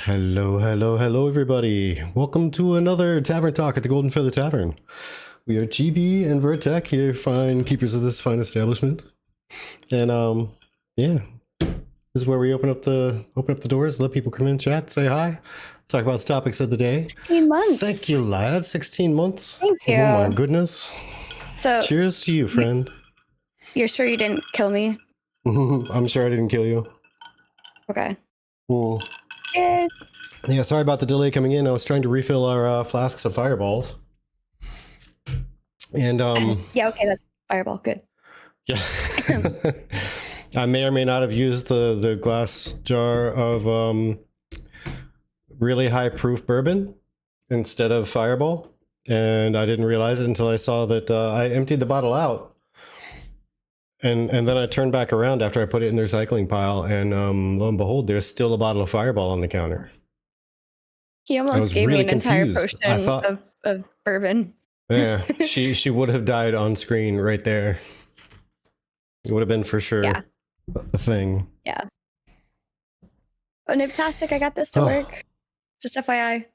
Hello, hello, hello, everybody. Welcome to another Tavern Talk at the Golden Feather Tavern. We are GB and Vertec here, fine keepers of this fine establishment. And yeah, this is where we open up the doors, let people come in, chat, say hi, talk about the topics of the day. 16 months. Thank you, lad. 16 months. Thank you. Oh my goodness. So, cheers to you, friend. You're sure you didn't kill me? I'm sure I didn't kill you. Okay. Yeah, sorry about the delay coming in. I was trying to refill our flasks of fireballs. And yeah, okay, that's fireball. Good. Yeah. I may or may not have used the glass jar of really high proof bourbon instead of fireball, and I didn't realize it until I saw that I emptied the bottle out. And then I turned back around after I put it in the recycling pile, and lo and behold, there's still a bottle of Fireball on the counter. He almost gave really me an entire confused. potion of bourbon. Yeah, she would have died on screen right there. It would have been for sure a thing. Yeah. Oh, Niptastic, I got this to work. Just FYI.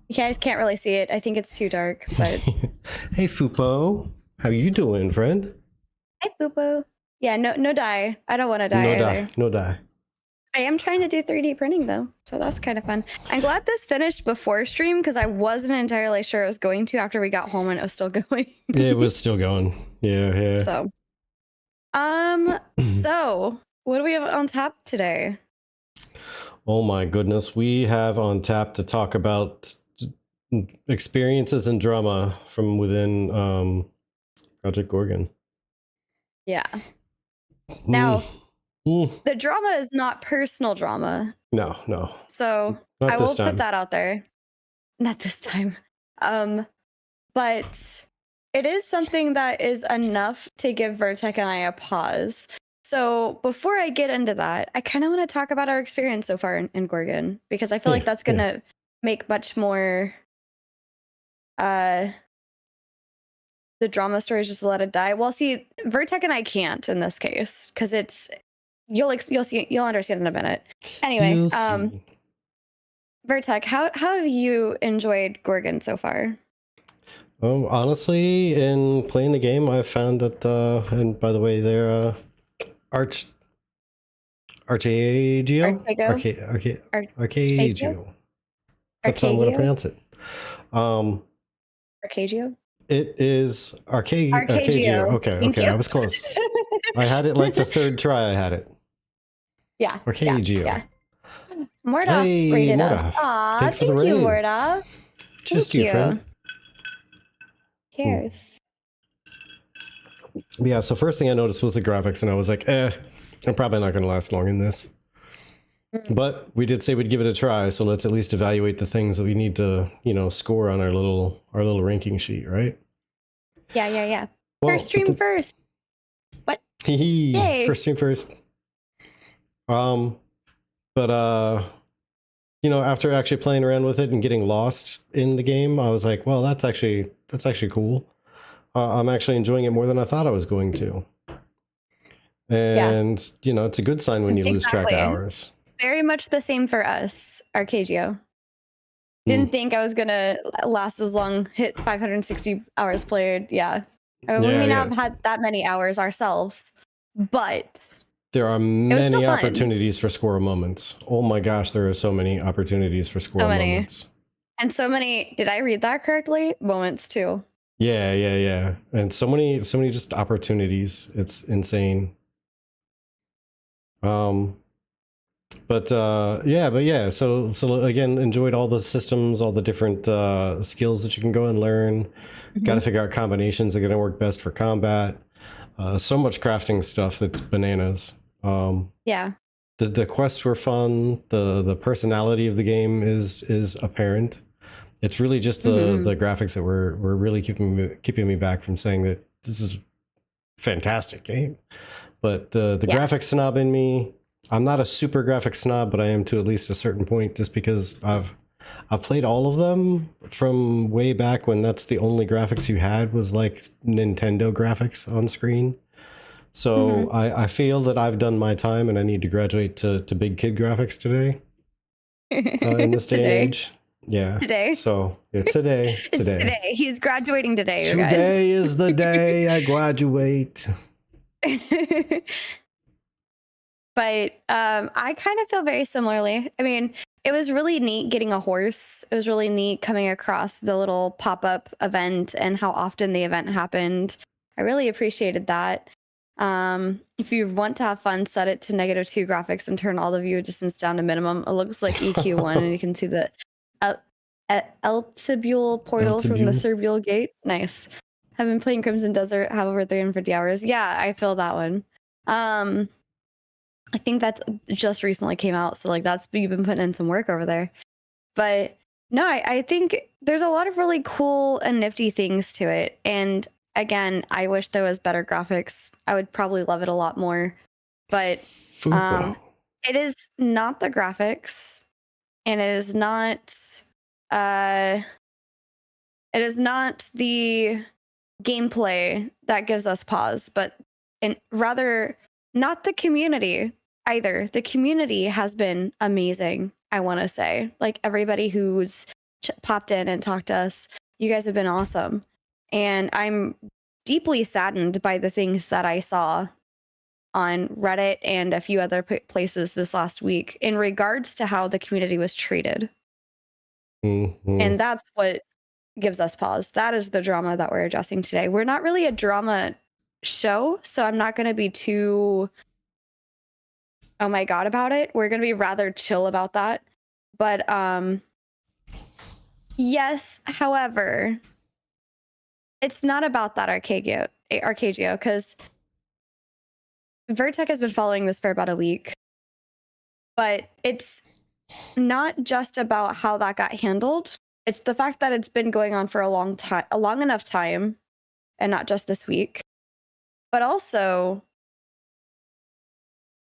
You guys can't really see it. I think it's too dark, but... Hey, Fupo. How you doing, friend? Hi, Fupo. Yeah, no die. I don't want to die either. No die. I am trying to do 3D printing, though, so that's kind of fun. I'm glad this finished before stream, because I wasn't entirely sure it was going to after we got home and it was still going. It was still going. Yeah. So, so what do we have on tap today? Oh my goodness, we have on tap to talk about experiences and drama from within Project Gorgon. Yeah. Now, the drama is not personal drama. No. So I will put that out there. Not this time. But it is something that is enough to give Vertec and I a pause. So before I get into that, I kind of want to talk about our experience so far in Gorgon, because I feel like that's going to make much more... the drama stories just let it die. Well, see, Vertec and I can't in this case, because it's you'll understand in a minute. Anyway, Vertec, how have you enjoyed Gorgon so far? Honestly, in playing the game, I've found that and by the way, they're Archegio. That's how I'm going to pronounce it. Archegio? It is Archegio. Okay, I was close. I had it like the third try I had it. Yeah. Archegio. Yeah. Mordov rated us. Aw, thank you, Mordov. Just you, friend. Cheers. Yeah, so first thing I noticed was the graphics, and I was like, I'm probably not going to last long in this. But we did say we'd give it a try, so let's at least evaluate the things that we need to, score on our little ranking sheet, right? Yeah. Well, first stream first. What? Yay. First stream first. But after actually playing around with it and getting lost in the game, I was like, well, that's actually cool. I'm actually enjoying it more than I thought I was going to. And it's a good sign when you lose track of hours. Very much the same for us, Archegio. Didn't think I was gonna last as long, hit 560 hours played. Yeah. I mean, we may not have had that many hours ourselves, but there are many opportunities for score moments. Oh my gosh, there are so many opportunities for score moments. And so many, did I read that correctly? Moments too. Yeah. And so many just opportunities. It's insane. But yeah. So again, enjoyed all the systems, all the different skills that you can go and learn. Got to figure out combinations that are going to work best for combat. So much crafting stuff that's bananas. Yeah. The quests were fun. The personality of the game is apparent. It's really just the graphics that were really keeping me back from saying that this is a fantastic game. But the graphics snob in me. I'm not a super graphic snob, but I am to at least a certain point, just because I've played all of them from way back when that's the only graphics you had was like Nintendo graphics on screen. So I feel that I've done my time and I need to graduate to big kid graphics today. In this day and age. Yeah. Today. So yeah, today. It's today. He's graduating today, you guys. Today is the day I graduate. But I kind of feel very similarly. I mean, it was really neat getting a horse. It was really neat coming across the little pop-up event and how often the event happened. I really appreciated that. If you want to have fun, set it to -2 graphics and turn all the view distance down to minimum. It looks like EQ1 and you can see the Eltibule portal from the Cerbule Gate. Nice. I've been playing Crimson Desert, have over 350 hours. Yeah, I feel that one. I think that's just recently came out, so like you've been putting in some work over there. But no, I think there's a lot of really cool and nifty things to it. And again, I wish there was better graphics. I would probably love it a lot more. But it is not the graphics, and it is not the gameplay that gives us pause, but rather not the community either. The community has been amazing, I want to say. Like, everybody who's popped in and talked to us, you guys have been awesome. And I'm deeply saddened by the things that I saw on Reddit and a few other places this last week in regards to how the community was treated. And that's what gives us pause. That is the drama that we're addressing today. We're not really a drama show, so I'm not going to be too oh my god about it. We're going to be rather chill about that. But yes, however, it's not about that Arcadio, because Vertec has been following this for about a week. But it's not just about how that got handled. It's the fact that it's been going on for a long enough time, and not just this week. But also,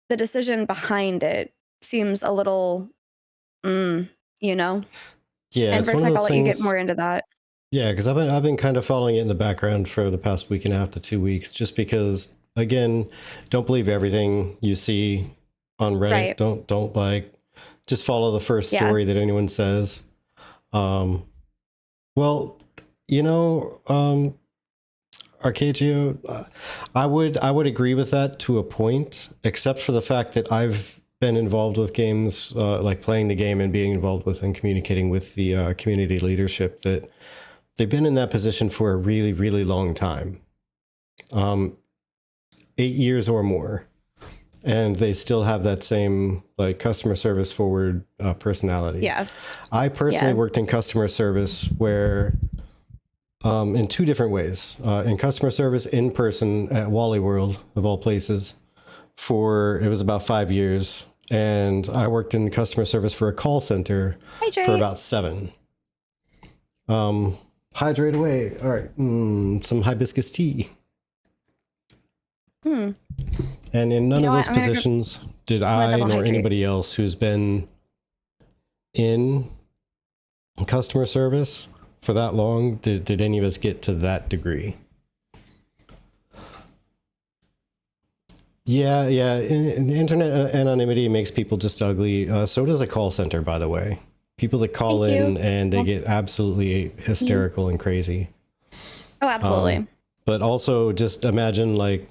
the decision behind it seems a little, you know? Yeah, and Vertec, I'll let you get more into that. Yeah, because I've been kind of following it in the background for the past week and a half to 2 weeks, just because, again, don't believe everything you see on Reddit. Right. Don't like just follow the first story that anyone says. Well, you know, Arcadio, I would agree with that to a point, except for the fact that I've been involved with games, like playing the game and being involved with and communicating with the community leadership, that they've been in that position for a really, really long time, 8 years or more, and they still have that same like customer service forward personality. Yeah, I personally worked in customer service where. In 2 different ways. In customer service, in person at Wally World, of all places, it was about 5 years. And I worked in customer service for a call center for about 7. Hydrate away. All right. Some hibiscus tea. And in none of those positions did I nor anybody else who's been in customer service for that long, did any of us get to that degree? Yeah. The internet anonymity makes people just ugly. So does a call center, by the way. People that call in and they get absolutely hysterical and crazy. Oh, absolutely. But also just imagine, like,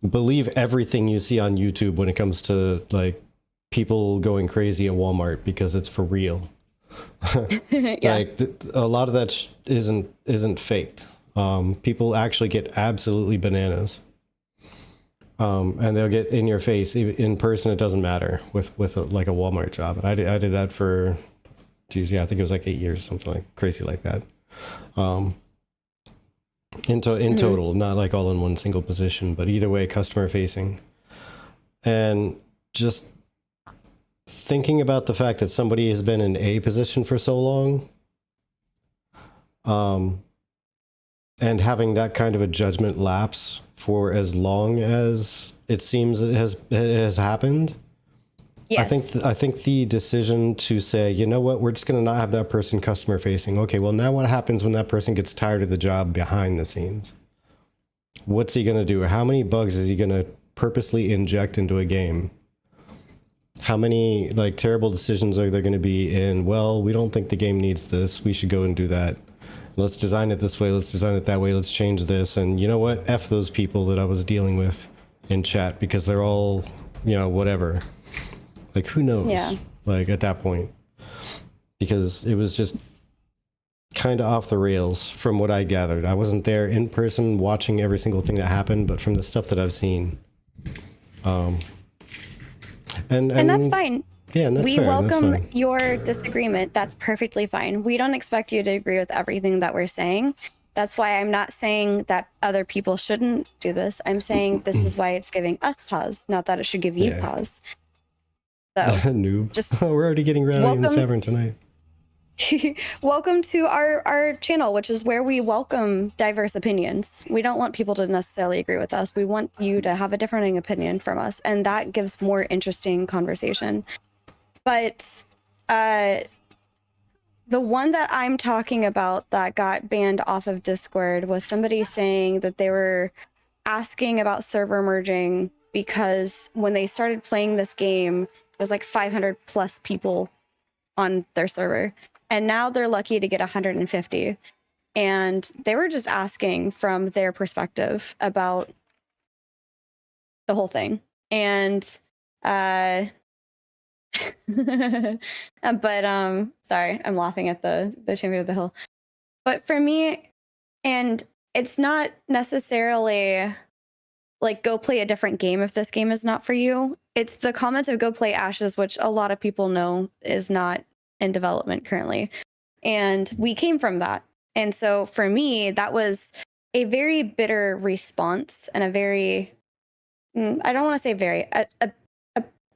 believe everything you see on YouTube when it comes to like people going crazy at Walmart because it's for real. Like a lot of that isn't faked. People actually get absolutely bananas, and they'll get in your face. In person, it doesn't matter with like a Walmart job. I did that for, geez, yeah, I think it was like 8 years, something like crazy like that. In total, not like all in one single position, but either way, customer facing, and just thinking about the fact that somebody has been in a position for so long, and having that kind of a judgment lapse for as long as it seems it has happened. Yes. I think the decision to say, you know what, we're just going to not have that person customer facing. Okay, well, now what happens when that person gets tired of the job behind the scenes? what's he going to do? How many bugs is he going to purposely inject into a game? How many like terrible decisions are there going to be in, well, we don't think the game needs this, we should go and do that. Let's design it this way, let's design it that way, let's change this. And you know what? F those people that I was dealing with in chat, because they're all, you know, whatever. Like, who knows? Yeah. Like, at that point. Because it was just kind of off the rails from what I gathered. I wasn't there in person watching every single thing that happened, but from the stuff that I've seen. And that's fine. Yeah, and that's we fair. welcome your disagreement. That's perfectly fine. We don't expect you to agree with everything that we're saying. That's why I'm not saying that other people shouldn't do this. I'm saying this is why it's giving us pause, not that it should give you pause. So, noob. Just we're already getting rowdy in the tavern tonight. Welcome to our channel, which is where we welcome diverse opinions. We don't want people to necessarily agree with us. We want you to have a differing opinion from us, and that gives more interesting conversation. But the one that I'm talking about that got banned off of Discord was somebody saying that they were asking about server merging because when they started playing this game, it was like 500 plus people on their server. And now they're lucky to get 150. And they were just asking from their perspective about the whole thing. And but sorry, I'm laughing at the Champion of the Hill. But for me, and it's not necessarily like go play a different game if this game is not for you. It's the comment of go play Ashes, which a lot of people know is not in development currently. And we came from that. And so for me, that was a very bitter response and a very, I don't want to say very, a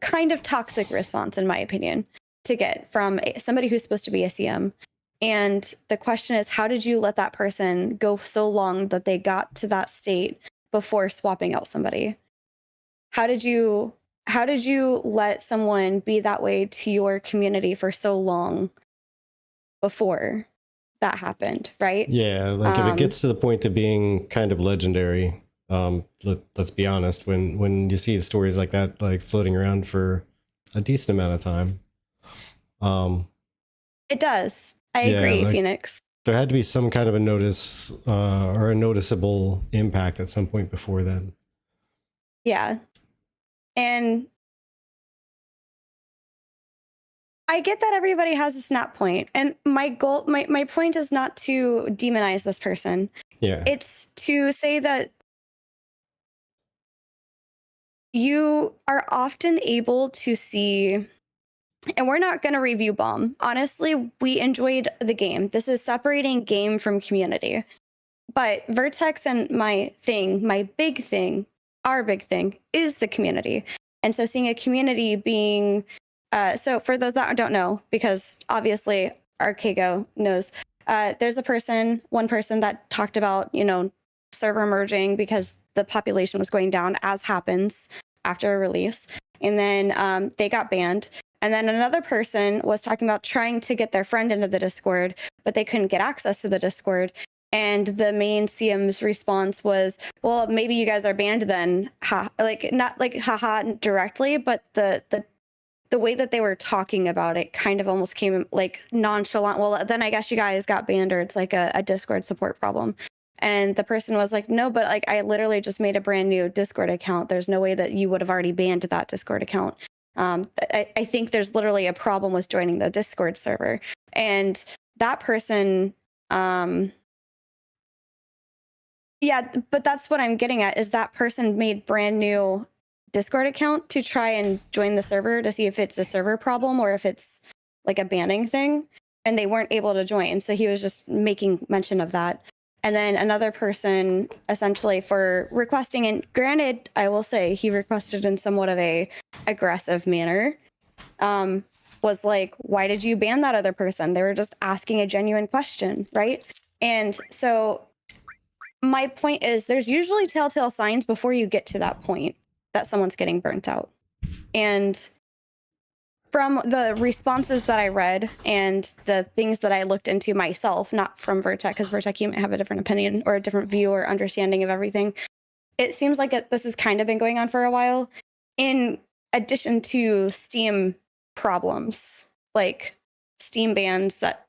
kind of toxic response, in my opinion, to get from somebody who's supposed to be a CM. And the question is, how did you let that person go so long that they got to that state before swapping out somebody? How did you let someone be that way to your community for so long before that happened, right? Yeah, like if it gets to the point of being kind of legendary, let's be honest, when you see stories like that like floating around for a decent amount of time, it does. I agree, like, Phoenix. There had to be some kind of a notice or a noticeable impact at some point before then. Yeah. And I get that everybody has a snap point, and my point is not to demonize this person. Yeah. It's to say that you are often able to see, and we're not going to review Bomb. Honestly, we enjoyed the game. This is separating game from community. But Vertex and my big thing, our big thing is the community. And so seeing a community being, so for those that don't know, because obviously Archego knows, there's one person that talked about, server merging because the population was going down, as happens after a release. And then they got banned. And then another person was talking about trying to get their friend into the Discord, but they couldn't get access to the Discord. And the main CM's response was, well, maybe you guys are banned then. Not like haha directly, but the way that they were talking about it kind of almost came like nonchalant. Well, then I guess you guys got banned, or it's like a Discord support problem. And the person was like, no, but like I literally just made a brand new Discord account. There's no way that you would have already banned that Discord account. I think there's literally a problem with joining the Discord server. And that person, yeah, but that's what I'm getting at, is that person made brand new Discord account to try and join the server to see if it's a server problem or if it's like a banning thing, and they weren't able to join. So he was just making mention of that. And then another person essentially for requesting, and granted, I will say he requested in somewhat of a aggressive manner, was like, why did you ban that other person? They were just asking a genuine question, right? And so my point is, there's usually telltale signs before you get to that point that someone's getting burnt out. And from the responses that I read and the things that I looked into myself, not from Vertex, because Vertex, you might have a different opinion or a different view or understanding of everything. it seems like this has kind of been going on for a while, in addition to Steam problems, like Steam bans that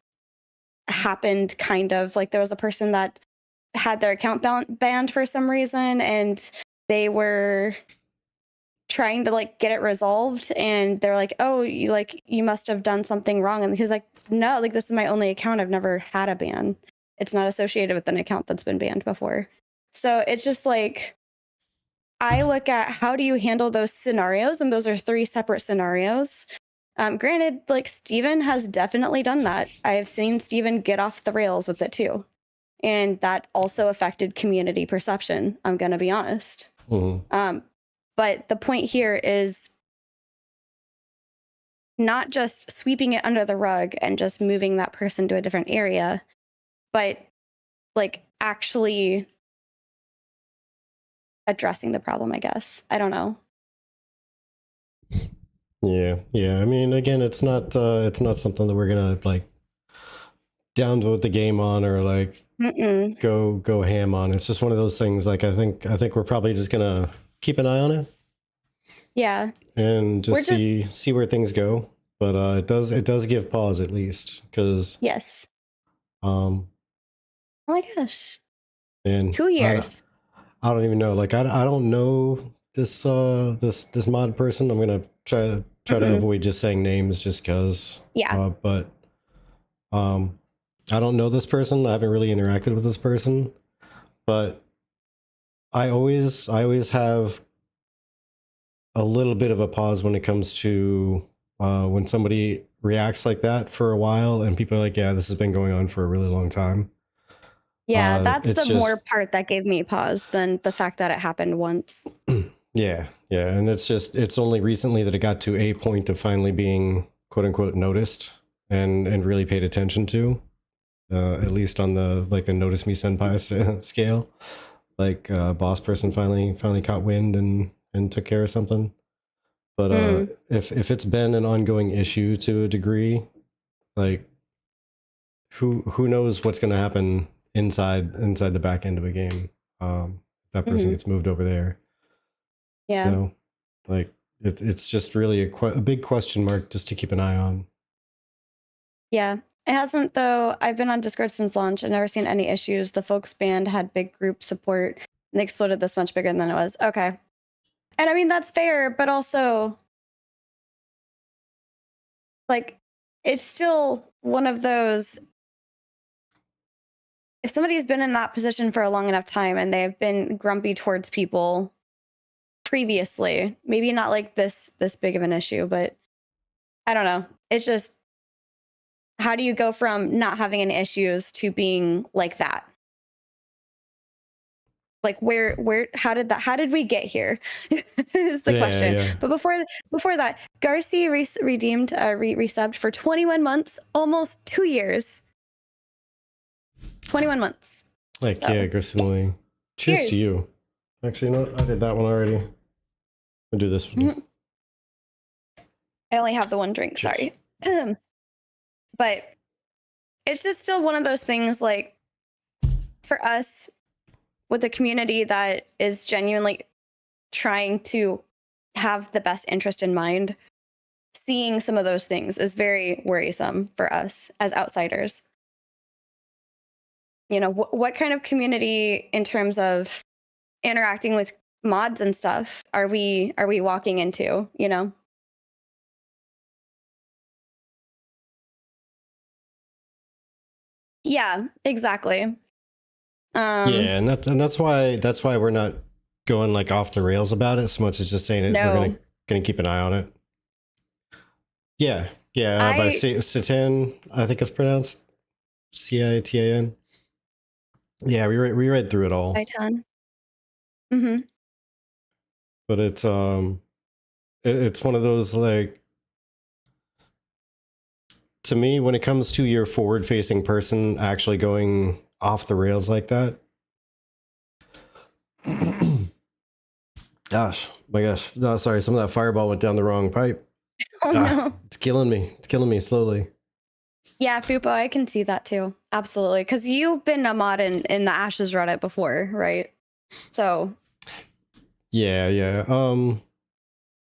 happened kind of like there was a person that had their account banned for some reason, and they were trying to like get it resolved, and they're like, oh, you must have done something wrong, and he's like, no, like this is my only account, I've never had a ban, it's not associated with an account that's been banned before. So it's just like, I look at how do you handle those scenarios, and those are 3 separate scenarios. Granted, like Steven has definitely done that. I have seen Steven get off the rails with it too, and that also affected community perception, I'm gonna be honest. But the point here is not just sweeping it under the rug and just moving that person to a different area, but like actually addressing the problem, I guess. I don't know. Yeah. I mean, again, it's not something that we're gonna like downvote the game on or like go ham on. It's just one of those things. Like I think we're probably just gonna keep an eye on it. Yeah. And just see where things go. But it does give pause at least, because yes. Oh my gosh. And 2 years. I don't even know. Like I don't know this mod person. I'm gonna try to avoid just saying names just because. Yeah. But I don't know this person. I haven't really interacted with this person, but I always have a little bit of a pause when it comes to when somebody reacts like that for a while and people are like, yeah, this has been going on for a really long time. Yeah, that's the more part that gave me pause than the fact that it happened once. Yeah. And it's only recently that it got to a point of finally being quote unquote noticed and really paid attention to, at least on the like the notice me senpai scale. Like boss person finally caught wind and took care of something. But if it's been an ongoing issue to a degree, like who knows what's going to happen inside the back end of a game, if that person gets moved over there. Yeah. You know, like it's just really a big question mark just to keep an eye on. Yeah. It hasn't, though. I've been on Discord since launch. I've never seen any issues. The folks band had big group support and they exploded this much bigger than it was. Okay. And I mean, that's fair, but also, like, it's still one of those. If somebody's been in that position for a long enough time and they've been grumpy towards people previously, maybe not like this big of an issue, but I don't know. It's just, how do you go from not having any issues to being like that? Like how did we get here is the question. Yeah. But before that, Garcia redeemed resubbed for 21 months, almost 2 years. 21 months. Like, so. Yeah, Garcia. Cheers to you. Actually, you know what? I did that one already. I'll do this one. I only have the one drink, cheers. Sorry. But it's just still one of those things, like, for us, with a community that is genuinely trying to have the best interest in mind, seeing some of those things is very worrisome for us as outsiders. You know, what kind of community in terms of interacting with mods and stuff are we walking into, you know? Yeah, exactly. Yeah, and that's why we're not going like off the rails about it so much as just saying it. No. We're gonna keep an eye on it. Yeah, by Citan, I think it's pronounced Citan. Yeah, we read through it all. Citan. But it's one of those, like, to me, when it comes to your forward-facing person actually going off the rails like that. Gosh, my gosh. No, sorry, some of that fireball went down the wrong pipe. Oh no. It's killing me slowly. Yeah, Fupo, I can see that too. Absolutely. Because you've been a mod in the Ashes Reddit before, right? So Yeah, yeah.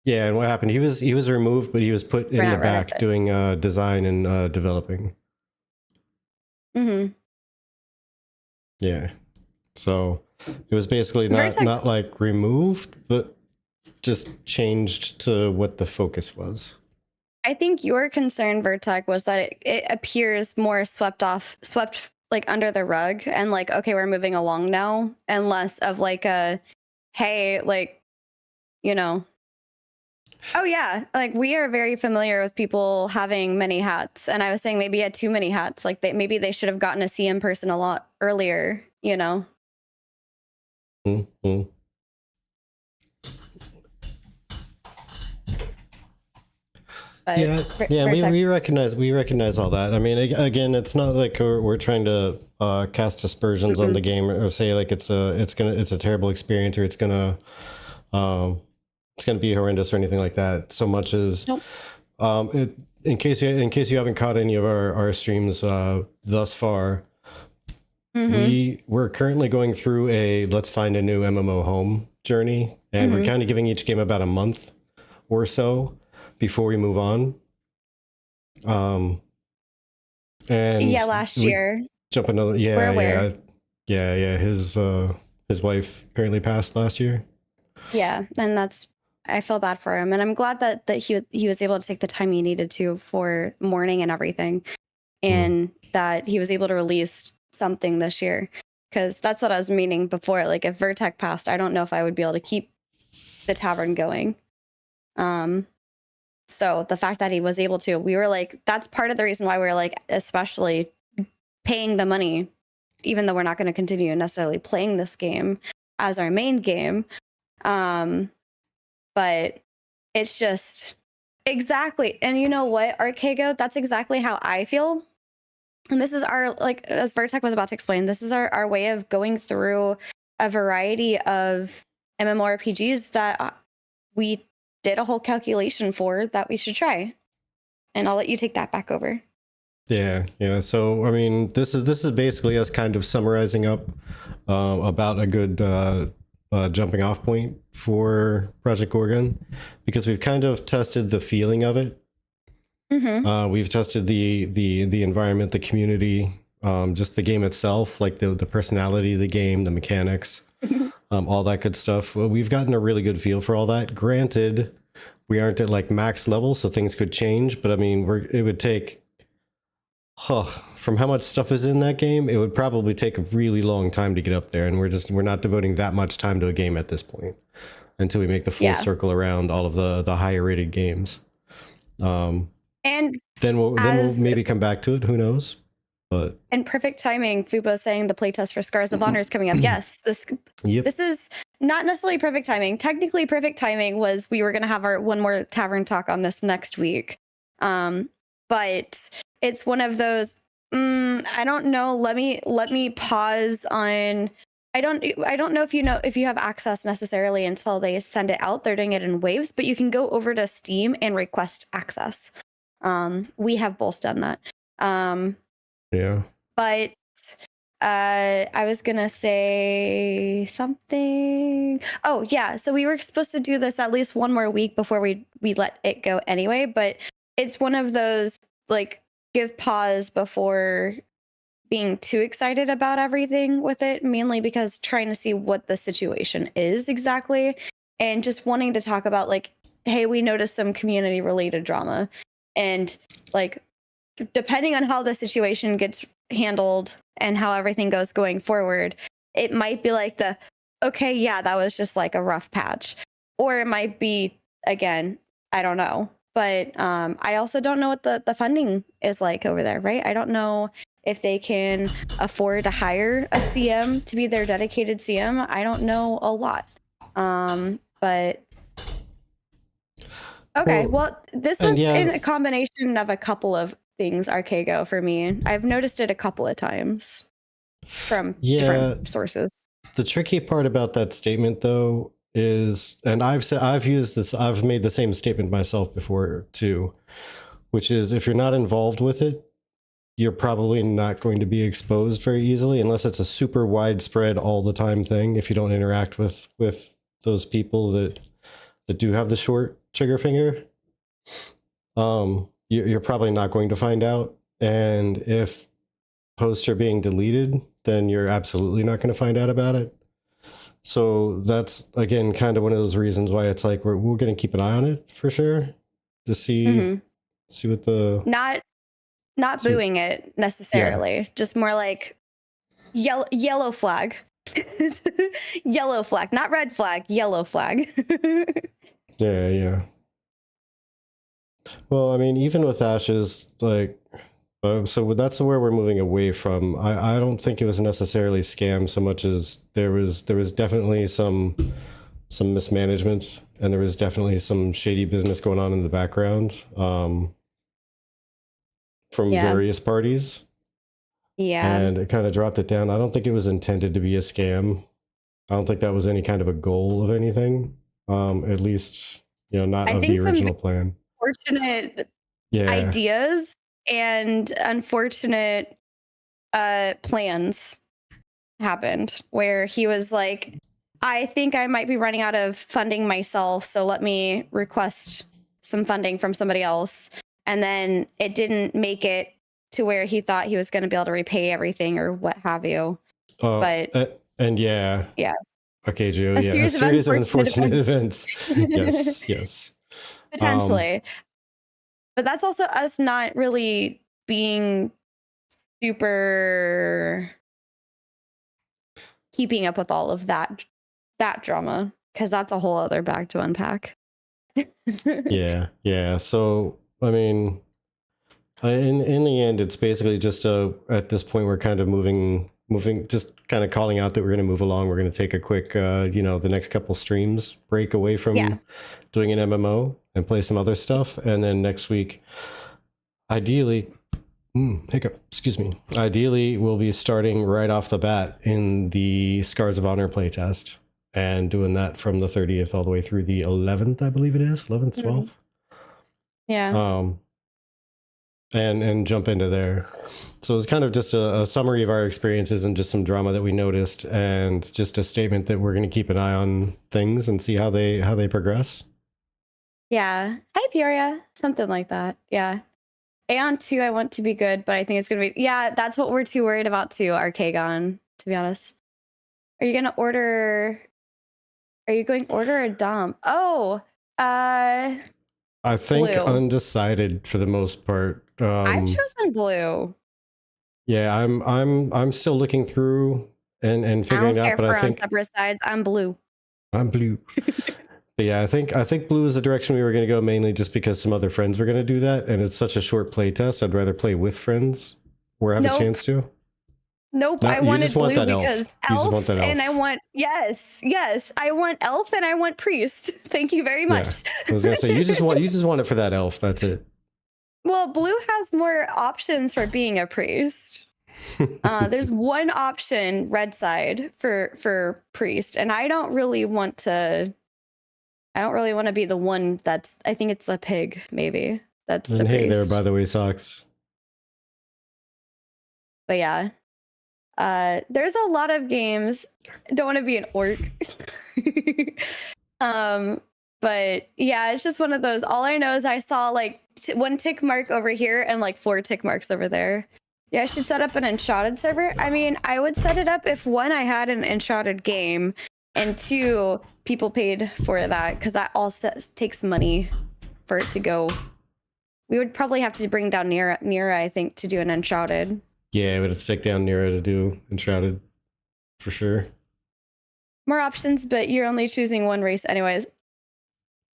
Yeah, and what happened? He was removed, but he was put in the back doing design and developing. Mm-hmm. Yeah. So it was basically not like removed, but just changed to what the focus was. I think your concern, Vertec, was that it appears more swept like under the rug and like, okay, we're moving along now, and less of like a, hey, like, you know, oh yeah, like we are very familiar with people having many hats, and I was saying maybe he had too many hats. Like maybe they should have gotten a CM person a lot earlier, you know. Mm-hmm. But yeah, we recognize all that. I mean, again, it's not like we're trying to cast aspersions on the game or say like it's a terrible experience or it's gonna be horrendous or anything like that. So much as in case you haven't caught any of our streams thus far, we're currently going through a let's find a new MMO home journey, and we're kind of giving each game about a month or so before we move on. And yeah, last year. Jump another. Yeah, yeah. His wife apparently passed last year. Yeah, and I feel bad for him, and I'm glad that he was able to take the time he needed to for mourning and everything, and that he was able to release something this year. Because that's what I was meaning before. Like if Vertec passed, I don't know if I would be able to keep the tavern going. So the fact that he was able to, we were like, that's part of the reason why we were like, especially paying the money, even though we're not going to continue necessarily playing this game as our main game. But it's just exactly. And you know what, Archego, that's exactly how I feel. And this is our, like, as Vertec was about to explain, this is our way of going through a variety of MMORPGs that we did a whole calculation for that we should try. And I'll let you take that back over. Yeah. So I mean, this is basically us kind of summarizing up about a good jumping off point for Project Gorgon, because we've kind of tested the feeling of it. We've tested the environment, the community, just the game itself, like the personality of the game, the mechanics. All that good stuff. Well, we've gotten a really good feel for all that. Granted, we aren't at like max level, so things could change. But I mean, it would take, from how much stuff is in that game, it would probably take a really long time to get up there. And we're not devoting that much time to a game at this point until we make the full circle around all of the higher rated games. And then we'll maybe come back to it. Who knows? But and perfect timing, Fubo saying the playtest for Scars of Honor is coming up. Yes, this is not necessarily perfect timing. Technically, perfect timing was we were going to have our one more tavern talk on this next week. But it's one of those. I don't know. Let me pause on. I don't know if you have access necessarily until they send it out. They're doing it in waves, but you can go over to Steam and request access. We have both done that. Yeah. But I was gonna say something. Oh yeah, so we were supposed to do this at least one more week before we let it go anyway. But it's one of those like give pause before being too excited about everything with it, mainly because trying to see what the situation is exactly, and just wanting to talk about like, hey, we noticed some community related drama, and like, depending on how the situation gets handled and how everything goes going forward, it might be like okay, yeah, that was just like a rough patch. Or it might be, again, I don't know. But I also don't know what the funding is like over there, right? I don't know if they can afford to hire a CM to be their dedicated CM. I don't know a lot. But okay, well this was in a combination of a couple of things, Archego, for me. I've noticed it a couple of times from different sources. The tricky part about that statement, though, is, and I've used this, I've made the same statement myself before too, which is if you're not involved with it, you're probably not going to be exposed very easily unless it's a super widespread all the time thing. If you don't interact with those people that do have the short trigger finger, you're probably not going to find out. And if posts are being deleted, then you're absolutely not going to find out about it. So that's, again, kind of one of those reasons why it's like we're going to keep an eye on it for sure to see what the not booing it necessarily, just more like yellow flag. Yellow flag, not red flag, yellow flag. Yeah. Well, I mean, even with Ashes, like, so that's where we're moving away from. I don't think it was necessarily scam so much as there was definitely some mismanagement, and there was definitely some shady business going on in the background from various parties. Yeah. And it kind of dropped it down. I don't think it was intended to be a scam. I don't think that was any kind of a goal of anything. At least, not of the original plan. Unfortunate ideas and unfortunate plans happened where he was like, I think I might be running out of funding myself, so let me request some funding from somebody else. And then it didn't make it to where he thought he was going to be able to repay everything or what have you. But and yeah. Okay, Joe. A series of unfortunate events. Yes. Potentially. But that's also us not really being super keeping up with all of that drama, because that's a whole other bag to unpack. Yeah. So, I mean, in the end, it's basically just at this point, we're kind of moving, just kind of calling out that we're going to move along. We're going to take a quick, the next couple streams break away from doing an MMO and play some other stuff. And then next week, ideally, ideally, we'll be starting right off the bat in the Scars of Honor playtest and doing that from the 30th all the way through the 11th, I believe it is, 11th, 12th. Yeah. And jump into there. So it's kind of just a summary of our experiences and just some drama that we noticed, and just a statement that we're going to keep an eye on things and see how they progress. Yeah. Hi, Peoria. Something like that. Yeah. Aeon 2, I want to be good, but I think it's going to be... Yeah, that's what we're too worried about too, Arkagon, to be honest. Are you going to order... Are you going order a dump? Oh, I think blue. Undecided for the most part. I've chosen blue. Yeah, I'm still looking through and figuring out, but I think... on separate sides, I'm blue. I'm blue. But yeah, I think blue is the direction we were going to go, mainly just because some other friends were going to do that, and it's such a short play test. I'd rather play with friends where I have a chance to. Nope, I wanted blue because elf, and I want yes, I want elf and I want priest. Thank you very much. Yeah. I was gonna say you just want it for that elf. That's it. Well, blue has more options for being a priest. There's one option, red side for priest, and I don't really want to be the one that's... I think it's a pig, maybe. That's the priest. Hey there, by the way, Socks. But yeah. There's a lot of games. I don't want to be an orc. But yeah, it's just one of those. All I know is I saw like one tick mark over here and like 4 tick marks over there. Yeah, I should set up an Enshrouded server. I mean, I would set it up if 1, I had an Enshrouded game, and 2, people paid for that, because that also takes money for it to go. We would probably have to bring down Nira, I think, to do an Enshrouded. Yeah, but it's take down Nira to do Enshrouded, for sure. More options, but you're only choosing one race anyways.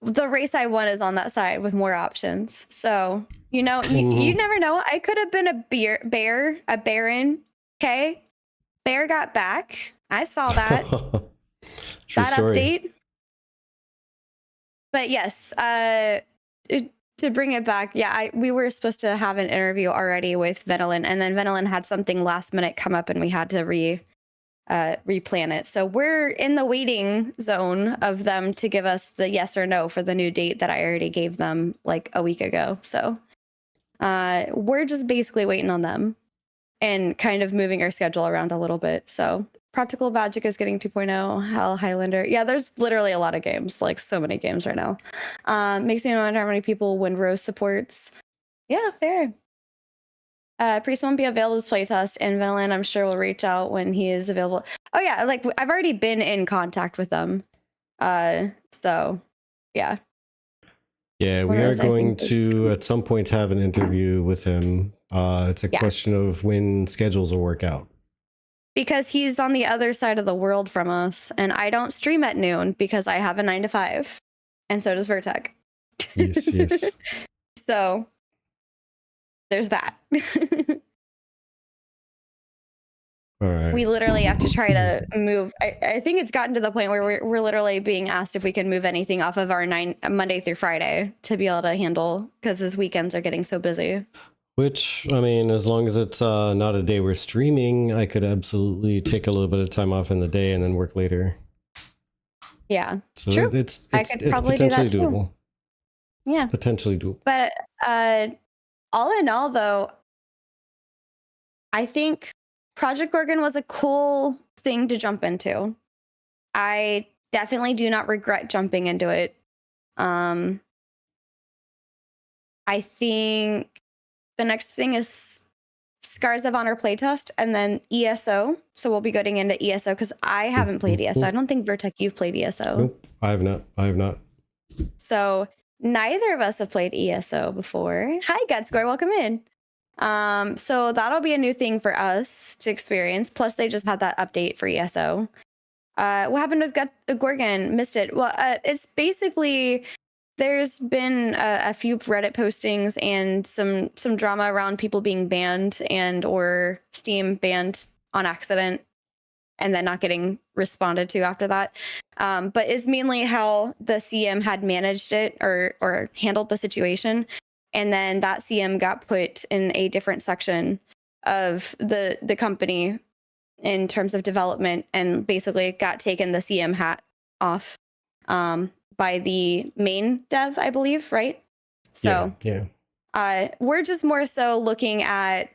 The race I want is on that side with more options. So, you never know. I could have been a Baron. Okay? Bear got back. I saw that. True that story. Update. But yes, to bring it back, we were supposed to have an interview already with Venelin, and then Venelin had something last minute come up and we had to replan it. So we're in the waiting zone of them to give us the yes or no for the new date that I already gave them like a week ago. So we're just basically waiting on them and kind of moving our schedule around a little bit. So Practical Magic is getting 2.0. Hell, Highlander. Yeah, there's literally a lot of games, like so many games right now. Makes me wonder how many people Windrose supports. Yeah, fair. Priest won't be available as playtest, and Vanillin, I'm sure, will reach out when he is available. Oh yeah, like I've already been in contact with them. So yeah. Yeah, we are going to at some point have an interview with him. It's a question of when schedules will work out. Because he's on the other side of the world from us, and I don't stream at noon because I have a 9 to 5, and so does Vertec. Yes, yes. So there's that. All right. We literally have to try to move. I think it's gotten to the point where we're literally being asked if we can move anything off of our Monday through Friday to be able to handle, because his weekends are getting so busy. Which, I mean, as long as it's not a day we're streaming, I could absolutely take a little bit of time off in the day and then work later. Yeah, so true. It's potentially doable. Yeah, it's potentially doable. But all in all, though, I think Project Gorgon was a cool thing to jump into. I definitely do not regret jumping into it. I think the next thing is Scars of Honor playtest, and then ESO. So we'll be getting into ESO because I haven't played ESO. I don't think Vertec, you've played ESO. Nope, I have not. So neither of us have played ESO before. Hi, Gutscore, welcome in. So that'll be a new thing for us to experience. Plus, they just had that update for ESO. What happened with Gorgon? Missed it. Well, it's basically, there's been a few Reddit postings and some drama around people being banned and or Steam banned on accident and then not getting responded to after that. But it's mainly how the CM had managed it or handled the situation. And then that CM got put in a different section of the company in terms of development, and basically got taken the CM hat off by the main dev, I believe, right? So yeah. We're just more so looking at,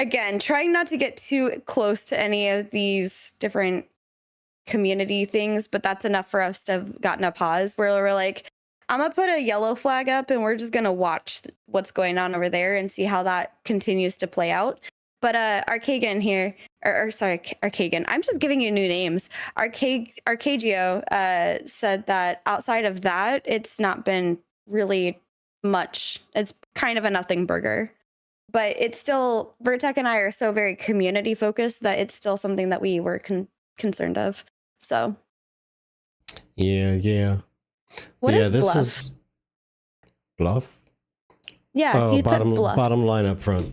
again, trying not to get too close to any of these different community things, but that's enough for us to have gotten a pause where we're like, I'm gonna put a yellow flag up and we're just gonna watch what's going on over there and see how that continues to play out. But Arkagan here, Arkagan, I'm just giving you new names. Arcagio said that outside of that, it's not been really much. It's kind of a nothing burger. But it's still, Vertec and I are so very community focused that it's still something that we were concerned of. So. Yeah. What is this bluff? Is bluff? Yeah, bottom line up front.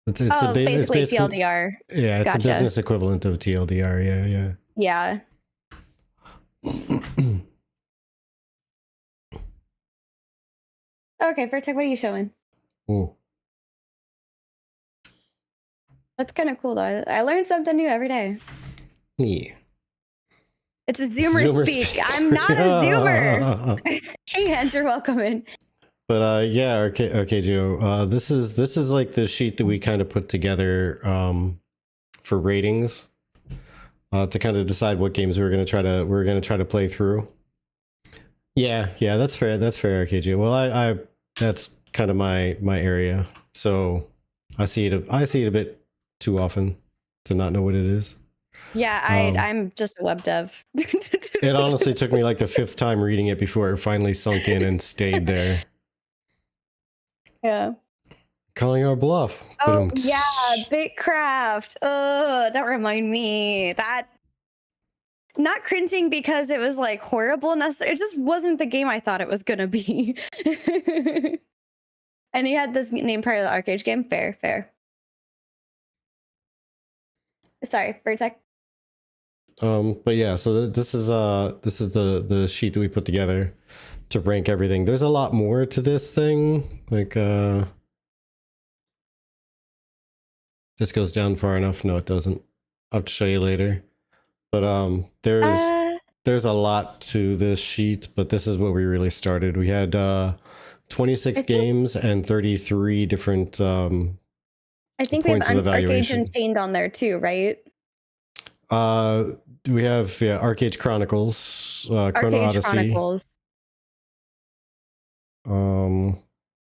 It's basically TLDR. Yeah, it's a business equivalent of TLDR. Yeah. Okay, Vertec, what are you showing? Ooh. That's kind of cool, though. I learn something new every day. Yeah. It's a Zoomer speak. I'm not a Zoomer. Hey, Andrew, welcome in. But Arcadio, this is like the sheet that we kind of put together for ratings to kind of decide what games we're gonna try to play through. Yeah, that's fair. That's fair, Arcadio. Well, I that's kind of my area. So I see it a bit too often to not know what it is. Yeah, I'm just a web dev. It honestly took me like the 5th time reading it before it finally sunk in and stayed there. Yeah. Calling our bluff. Oh, yeah, Bitcraft. Oh, don't remind me. That, not cringing because it was like horrible necessarily. It just wasn't the game I thought it was gonna be. And he had this name prior to the arcade game. Fair. Sorry, Vertec. But yeah, so this is the sheet that we put together to rank everything. There's a lot more to this thing. Like this goes down far enough. No, it doesn't. I'll have to show you later. But there's a lot to this sheet, but this is what we really started. We had 26 games and 33 different I think we have Arcade Unchained on there too, right? We have Arcade Chronicles, Chrono Arcade Odyssey. Chronicles.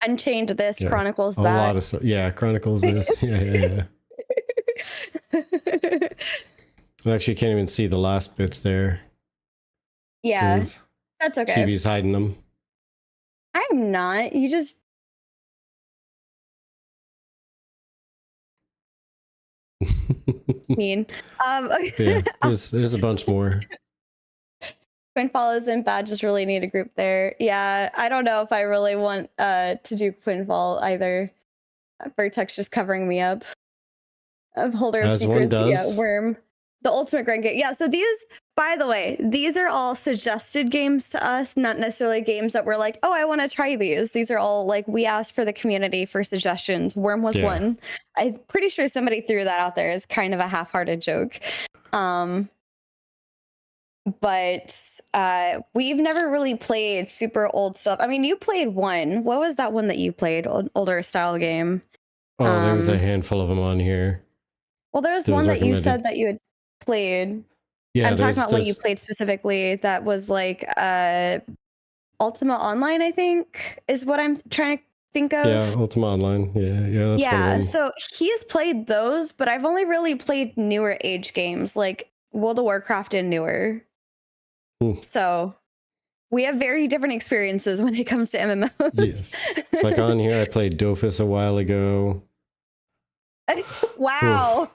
Unchained this, Chronicles a that. lot of stuff. Yeah, Chronicles this. yeah. I actually can't even see the last bits there. Yeah, that's okay. Chibi's hiding them. I'm not. You just... mean. Yeah, there's a bunch more. Quinfall isn't bad, just really need a group there. Yeah, I don't know if I really want to do Quinfall either. Vertex just covering me up. Holder of Secrets, yeah, Worm. The ultimate grind game. Yeah, so these, by the way, these are all suggested games to us, not necessarily games that we're like, oh, I want to try these. These are all like, we asked for the community for suggestions. Worm was one. I'm pretty sure somebody threw that out there as kind of a half-hearted joke. But we've never really played super old stuff. I mean, you played one. What was that one that you played? Older style game? Oh, there was a handful of them on here. Well, there was one that you said that you had played. Yeah, I'm talking about what you played specifically. That was like Ultima Online, I think, is what I'm trying to think of. Yeah, Ultima Online. Yeah. That's one of them. So he's played those, but I've only really played newer age games like World of Warcraft and newer. So we have very different experiences when it comes to MMOs. Yes. Like on here, I played Dofus a while ago. Wow.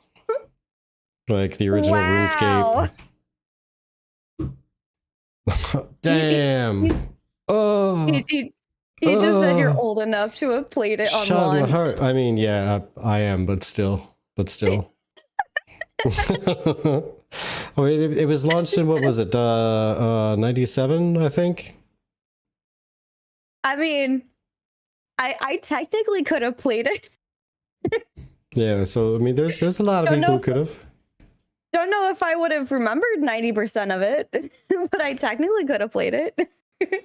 Like the original RuneScape. Damn. You just said you're old enough to have played it on launch. My heart. I mean, yeah, I am, but still. I mean, it was launched in, what was it, 97, I think? I mean, I technically could have played it. Yeah, so, I mean, there's a lot of people who could have. Don't know if I would have remembered 90% of it, but I technically could have played it.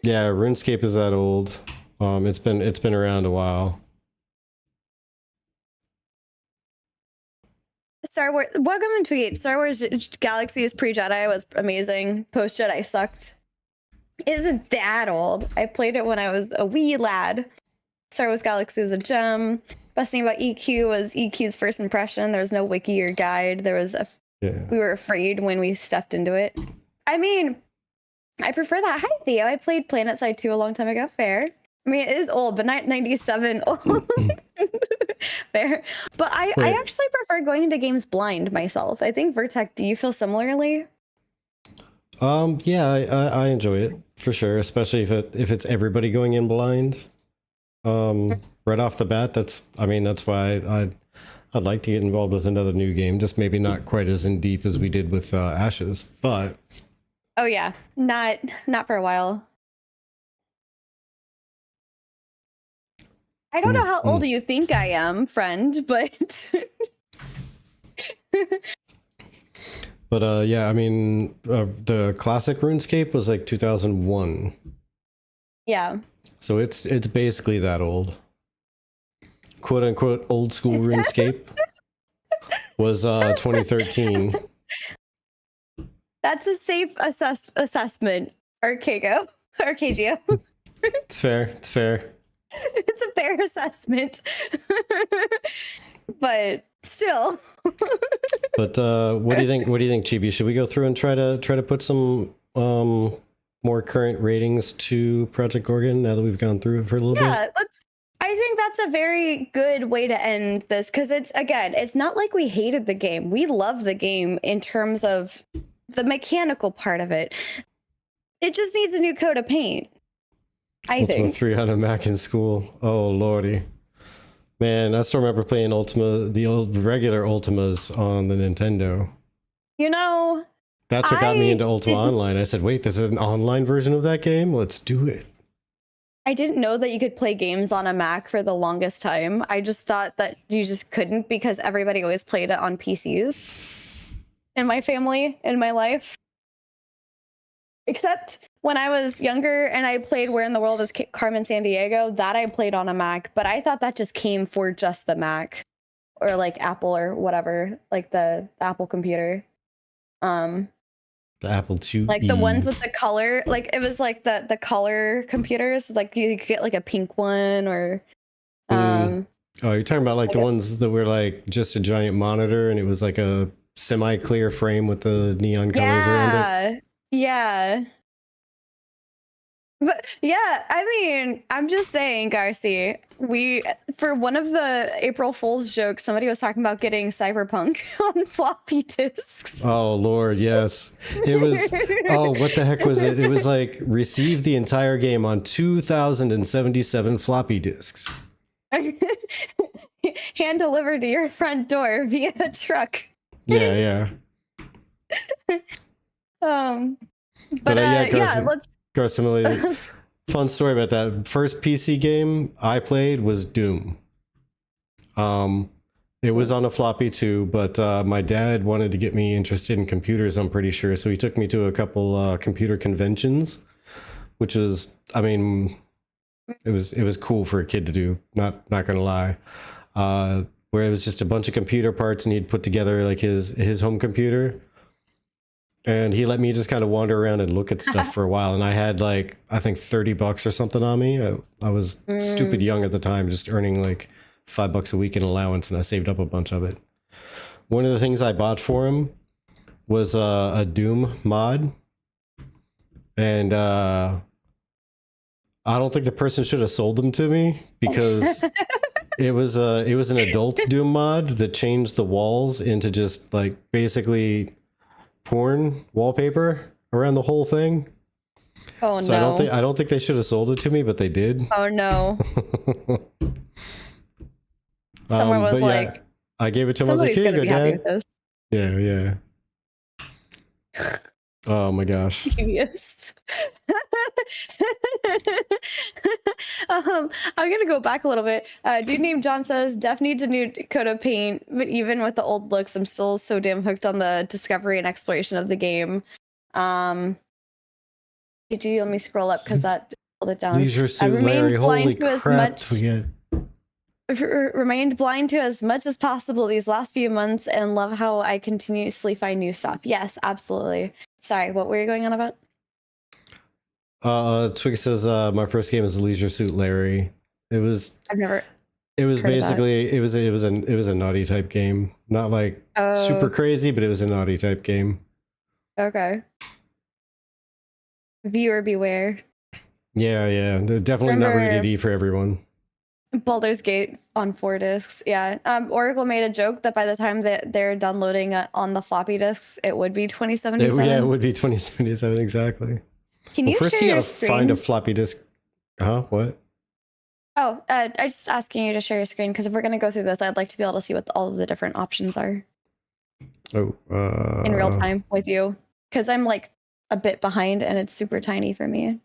Yeah, RuneScape is that old. It's been around a while. Star Wars, welcome and tweet. Star Wars Galaxies pre-Jedi was amazing. Post-Jedi sucked. It isn't that old. I played it when I was a wee lad. Star Wars Galaxy is a gem. Best thing about EQ was EQ's first impression. There was no wiki or guide. There was we were afraid when we stepped into it. I mean, I prefer that. Hi, Theo. I played PlanetSide 2 a long time ago. Fair. I mean, it is old, but not 97 old. Fair. But I actually prefer going into games blind myself. I think Vertex, do you feel similarly? Yeah, I enjoy it for sure, especially if it's everybody going in blind. Right off the bat, that's why I'd like to get involved with another new game, just maybe not quite as in deep as we did with Ashes, but oh yeah, not for a while. I don't know how old you think I am, friend, but but yeah, I mean, the classic RuneScape was like 2001. Yeah. So it's basically that old. Quote unquote old school RuneScape was 2013. That's a safe assessment, Arcagio. It's fair. It's a fair assessment. But still. But what do you think? What do you think, Chibi? Should we go through and try to put some more current ratings to Project Gorgon now that we've gone through it for a little bit? Yeah, I think that's a very good way to end this, because it's not like we hated the game. We love the game in terms of the mechanical part of it. It just needs a new coat of paint, I think. Ultima 3 on a Mac in school. Oh lordy, man! I still remember playing Ultima, the old regular Ultimas on the Nintendo. You know, that's what got me into Ultima Online. I said, "Wait, this is an online version of that game. Let's do it." I didn't know that you could play games on a Mac for the longest time. I just thought that you just couldn't, because everybody always played it on PCs in my family, in my life. Except when I was younger and I played Where in the World is Carmen Sandiego, that I played on a Mac, but I thought that just came for just the Mac. or like Apple or whatever, like the Apple computer. The Apple IIe. Like the ones with the color, like it was like the color computers, like you could get like a pink one or Oh, you're talking about like the ones that were like just a giant monitor and it was like a semi-clear frame with the neon colors around it? Yeah. But yeah, I mean, I'm just saying, Garcia, for one of the April Fool's jokes, somebody was talking about getting Cyberpunk on floppy disks. Oh Lord, yes. It was, oh, what the heck was it? It was like receive the entire game on 2077 floppy disks. Hand delivered to your front door via a truck. Yeah. But yeah, let's Garcimile, fun story about that. First PC game I played was Doom. It was on a floppy too, but my dad wanted to get me interested in computers, I'm pretty sure. So he took me to a couple computer conventions, which was, I mean, it was cool for a kid to do, not gonna lie. Where it was just a bunch of computer parts and he'd put together like his home computer. And he let me just kind of wander around and look at stuff for a while. And I had like, I think $30 or something on me. I was stupid young at the time, just earning like $5 a week in allowance. And I saved up a bunch of it. One of the things I bought for him was a Doom mod. And I don't think the person should have sold them to me because it was an adult Doom mod that changed the walls into just like basically porn wallpaper around the whole thing. Oh so no. I don't think they should have sold it to me, but they did. Oh no. Someone was like, yeah, I gave it to him. I was like, here you go, Dad. Yeah. Oh my gosh. Yes. I'm gonna go back a little bit. Dude named John says, Def needs a new coat of paint, but even with the old looks, I'm still so damn hooked on the discovery and exploration of the game. Let me scroll up because that pulled it down. Leisure Suit Larry, holy crap. Remained blind to as much as possible these last few months and love how I continuously find new stuff. Yes, absolutely. Sorry, what were you going on about? Twig says my first game is Leisure Suit Larry. It was basically it was a naughty type game. Not like super crazy, but it was a naughty type game. Okay. Viewer beware. Yeah. They're definitely not rated E for everyone. Baldur's Gate on 4 discs. Yeah. Oracle made a joke that by the time that they're done loading on the floppy disks, it would be 2077. Yeah, it would be 2077 exactly. Can you first share you your gotta screen? Find a floppy disk. Huh? What? Oh, I'm just asking you to share your screen because if we're gonna go through this, I'd like to be able to see what all of the different options are. Oh. In real time with you, because I'm like a bit behind and it's super tiny for me.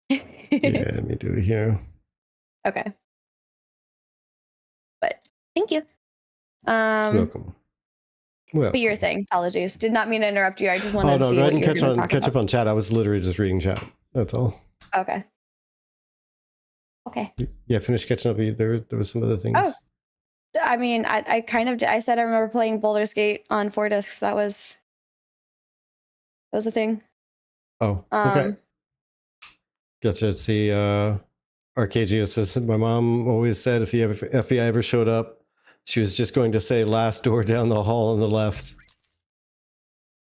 Yeah, let me do it here. Okay. But thank you. Welcome. Well, but you were saying, apologies. Did not mean to interrupt you. I just wanted to see go ahead what and you were catch up on chat. I was literally just reading chat. That's all. Okay. Yeah, finish catching up. There was some other things. Oh, I mean, I said I remember playing Baldur's Gate on 4 discs. That was a thing. Oh, okay. Gotcha. Let's see. Arcadio says, my mom always said if the FBI ever showed up, she was just going to say last door down the hall on the left.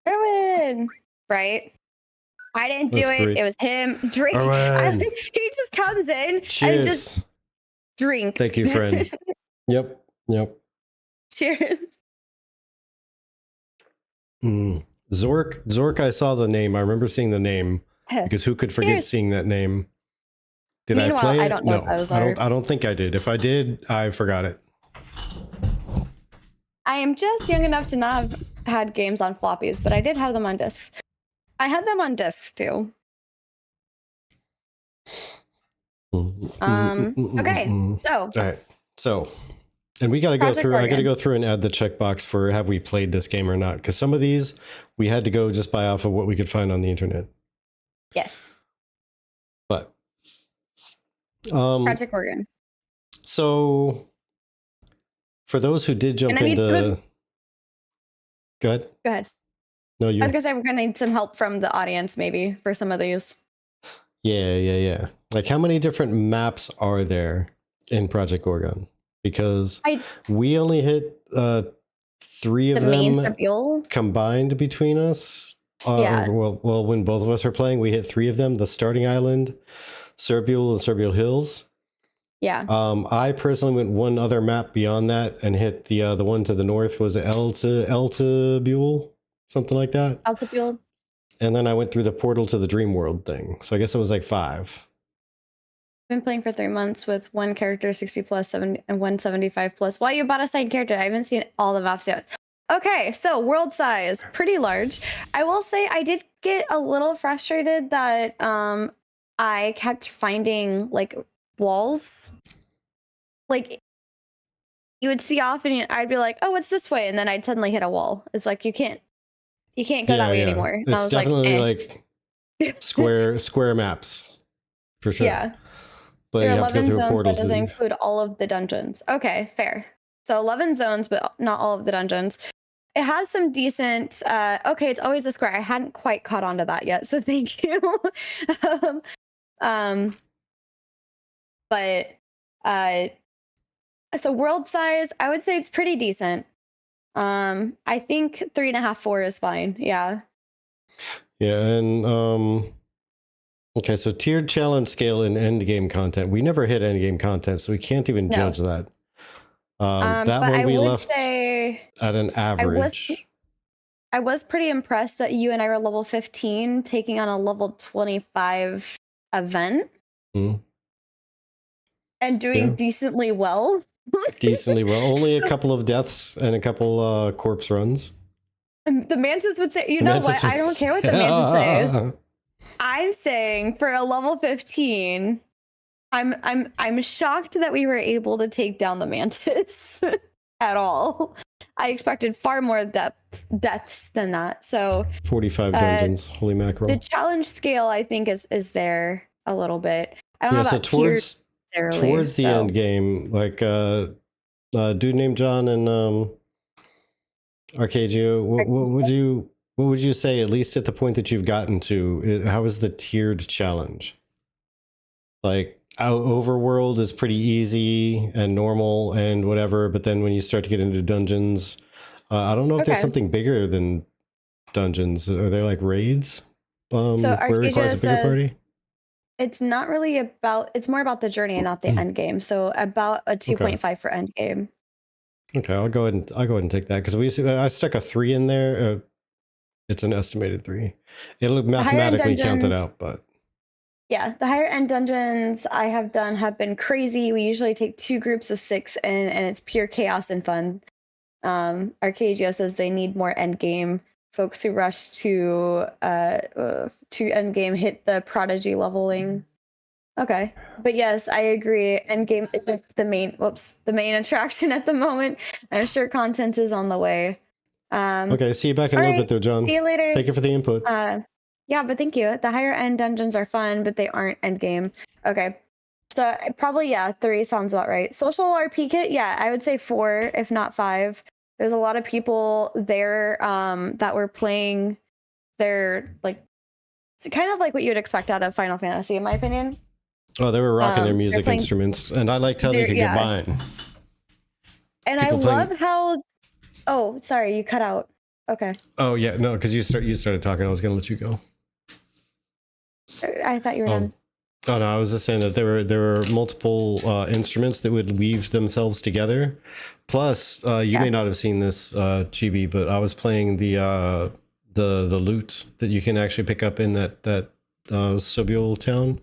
Erwin! Right? I didn't do it. Great. It was him. Drink. He just comes in and just drink. Thank you, friend. Yep. Cheers. Zork, I saw the name. I remember seeing the name because who could forget seeing that name? Did I play it? I don't know if I was I don't think I did. If I did, I forgot it. I am just young enough to not have had games on floppies, but I did have them on discs. I had them on discs too. Okay, so. All right, so. And we got to go through, I got to go through and add the checkbox for have we played this game or not? Because some of these we had to go just by off of what we could find on the internet. Yes. But. Project Gorgon. So For those who did jump into... Go ahead. Go ahead. No, you. I was gonna say we're gonna need some help from the audience maybe for some of these. Yeah. Like, how many different maps are there in Project Gorgon? Because we only hit 3 of them combined between us. Well, when both of us are playing, we hit 3 of them: the starting island, Serbule, and Serbule Hills. Yeah. I personally went one other map beyond that and hit the one to the north. Was it Eltabule? Something like that. Eltabule. And then I went through the portal to the Dream World thing. So I guess it was like 5. I've been playing for 3 months with one character, 60 plus, 70, and 175 plus. Why you bought a side character? I haven't seen all the maps yet. Okay, so world size, pretty large. I will say I did get a little frustrated that I kept finding like walls. Like you would see off and I'd be like, oh, what's this way? And then I'd suddenly hit a wall. It's like you can't go that way anymore. And it's definitely like square maps for sure. Yeah. But there are 11 zones, that doesn't include all of the dungeons. Okay, fair. So 11 zones, but not all of the dungeons. It has some decent, okay, it's always a square. I hadn't quite caught on to that yet, so thank you. So world size, I would say it's pretty decent. I think 3.5, 4 is fine. Yeah. Yeah, and okay, so tiered challenge scale and end game content. We never hit end game content, so we can't even judge that. That one we left at an average. I was pretty impressed that you and I were level 15 taking on a level 25 event. And doing decently well. Decently well. Only a couple of deaths and a couple corpse runs. And the Mantis would say, you know what? I don't care what the Mantis says. I'm saying for a level 15, I'm shocked that we were able to take down the Mantis at all. I expected far more deaths than that. So 45 dungeons. Holy mackerel. The challenge scale, I think, is there a little bit. I don't know about towards the end game, like dude named John and Arcadio, what would you say, at least at the point that you've gotten to, how is the tiered challenge? Like, overworld is pretty easy and normal and whatever, but then when you start to get into dungeons, I don't know if there's something bigger than dungeons. Are they like raids? So where it requires a bigger party? It's not really about, it's more about the journey and not the end game. So about a 2.5 for end game. Okay, I'll go ahead and take that, because I stuck a 3 in there. It's an estimated 3. It'll mathematically count it out, but yeah, the higher end dungeons I have done have been crazy. We usually take 2 groups of 6 and it's pure chaos and fun. Arcadio says they need more end game. Folks who rush to end game hit the prodigy leveling. Okay, but yes, I agree. End game is the main attraction at the moment. I'm sure content is on the way. Okay, see you back in a little bit though, John. See you later. Thank you for the input. Yeah, but thank you. The higher end dungeons are fun, but they aren't end game. Okay, so probably 3 sounds about right. Social RP kit, I would say 4, if not 5. There's a lot of people there that were playing their, like, kind of like what you would expect out of Final Fantasy, in my opinion. Oh, they were rocking their music instruments, and I liked how they could combine. And I love how... Oh, sorry, you cut out. Okay. Oh, yeah, no, because you started talking. I was going to let you go. I thought you were done. Oh no, I was just saying that there were multiple instruments that would weave themselves together. Plus, you may not have seen this, Chibi, but I was playing the loot that you can actually pick up in that Serbule town,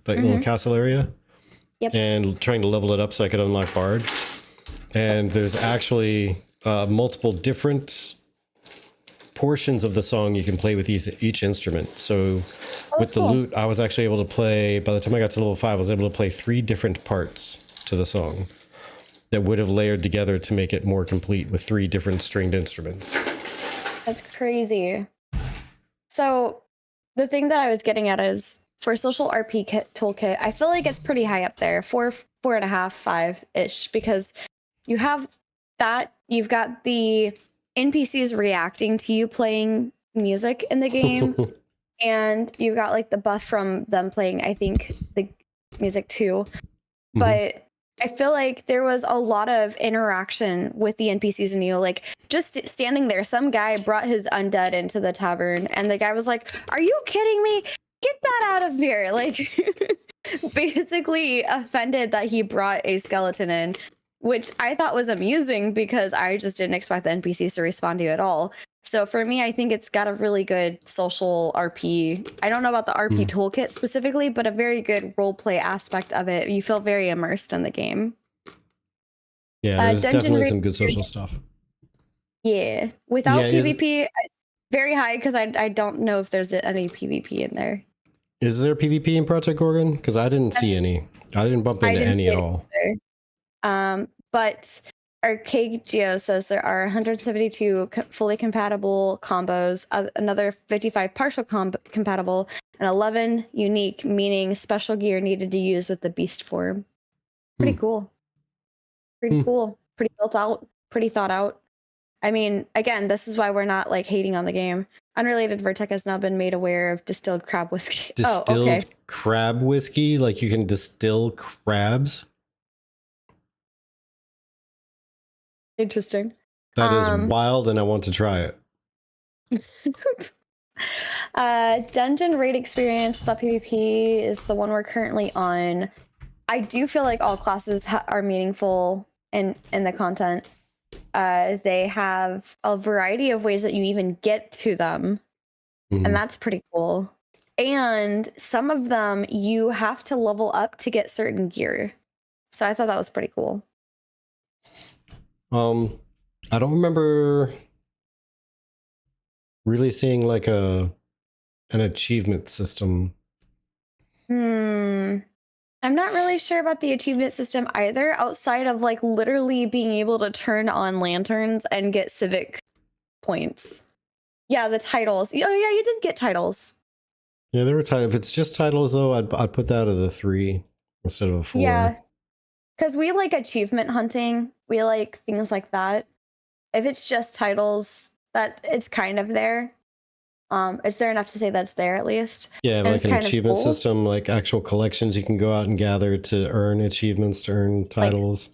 that little castle area. Yep. And trying to level it up so I could unlock Bard. And there's actually multiple different portions of the song you can play with each instrument. So with the loot, I was actually able to play, by the time I got to level 5, I was able to play 3 different parts to the song that would have layered together to make it more complete with 3 different stringed instruments. That's crazy. So the thing that I was getting at is, for social RP toolkit, I feel like it's pretty high up there, 4.5, 5-ish, because you have that, you've got the NPCs reacting to you playing music in the game, and you got like the buff from them playing, I think, the music too. But I feel like there was a lot of interaction with the NPCs and you, like just standing there. Some guy brought his undead into the tavern, and the guy was like, "Are you kidding me? Get that out of here!" Like, basically offended that he brought a skeleton in, which I thought was amusing because I just didn't expect the NPCs to respond to you at all. So for me, I think it's got a really good social RP. I don't know about the RP toolkit specifically, but a very good roleplay aspect of it. You feel very immersed in the game. Yeah, there's definitely some good social stuff. Yeah, without PvP, very high, because I don't know if there's any PvP in there. Is there PvP in Project Gorgon? Because I didn't see any. I didn't bump into any at all. But Arcageo says there are 172 fully compatible combos, another 55 partial compatible, and 11 unique, meaning special gear needed to use with the beast form. Pretty cool. Pretty cool. Pretty built out. Pretty thought out. I mean, again, this is why we're not like hating on the game. Unrelated, Vertec has now been made aware of distilled crab whiskey. Distilled crab whiskey? Like you can distill crabs? Interesting. That is wild, and I want to try it. Dungeon raid experience.pvp is the one we're currently on. I do feel like all classes are meaningful in the content. They have a variety of ways that you even get to them, and that's pretty cool. And some of them you have to level up to get certain gear. So I thought that was pretty cool. I don't remember really seeing like an achievement system. I'm not really sure about the achievement system either, outside of like literally being able to turn on lanterns and get civic points. Yeah, the titles. Oh yeah, you did get titles. Yeah, there were titles. If it's just titles though, I'd put that at a 3 instead of a 4. Yeah, because we like achievement hunting. We like things like that. If it's just titles, that it's kind of there. Is there enough to say that's there at least? Yeah, like an achievement system, like actual collections you can go out and gather to earn achievements, to earn titles.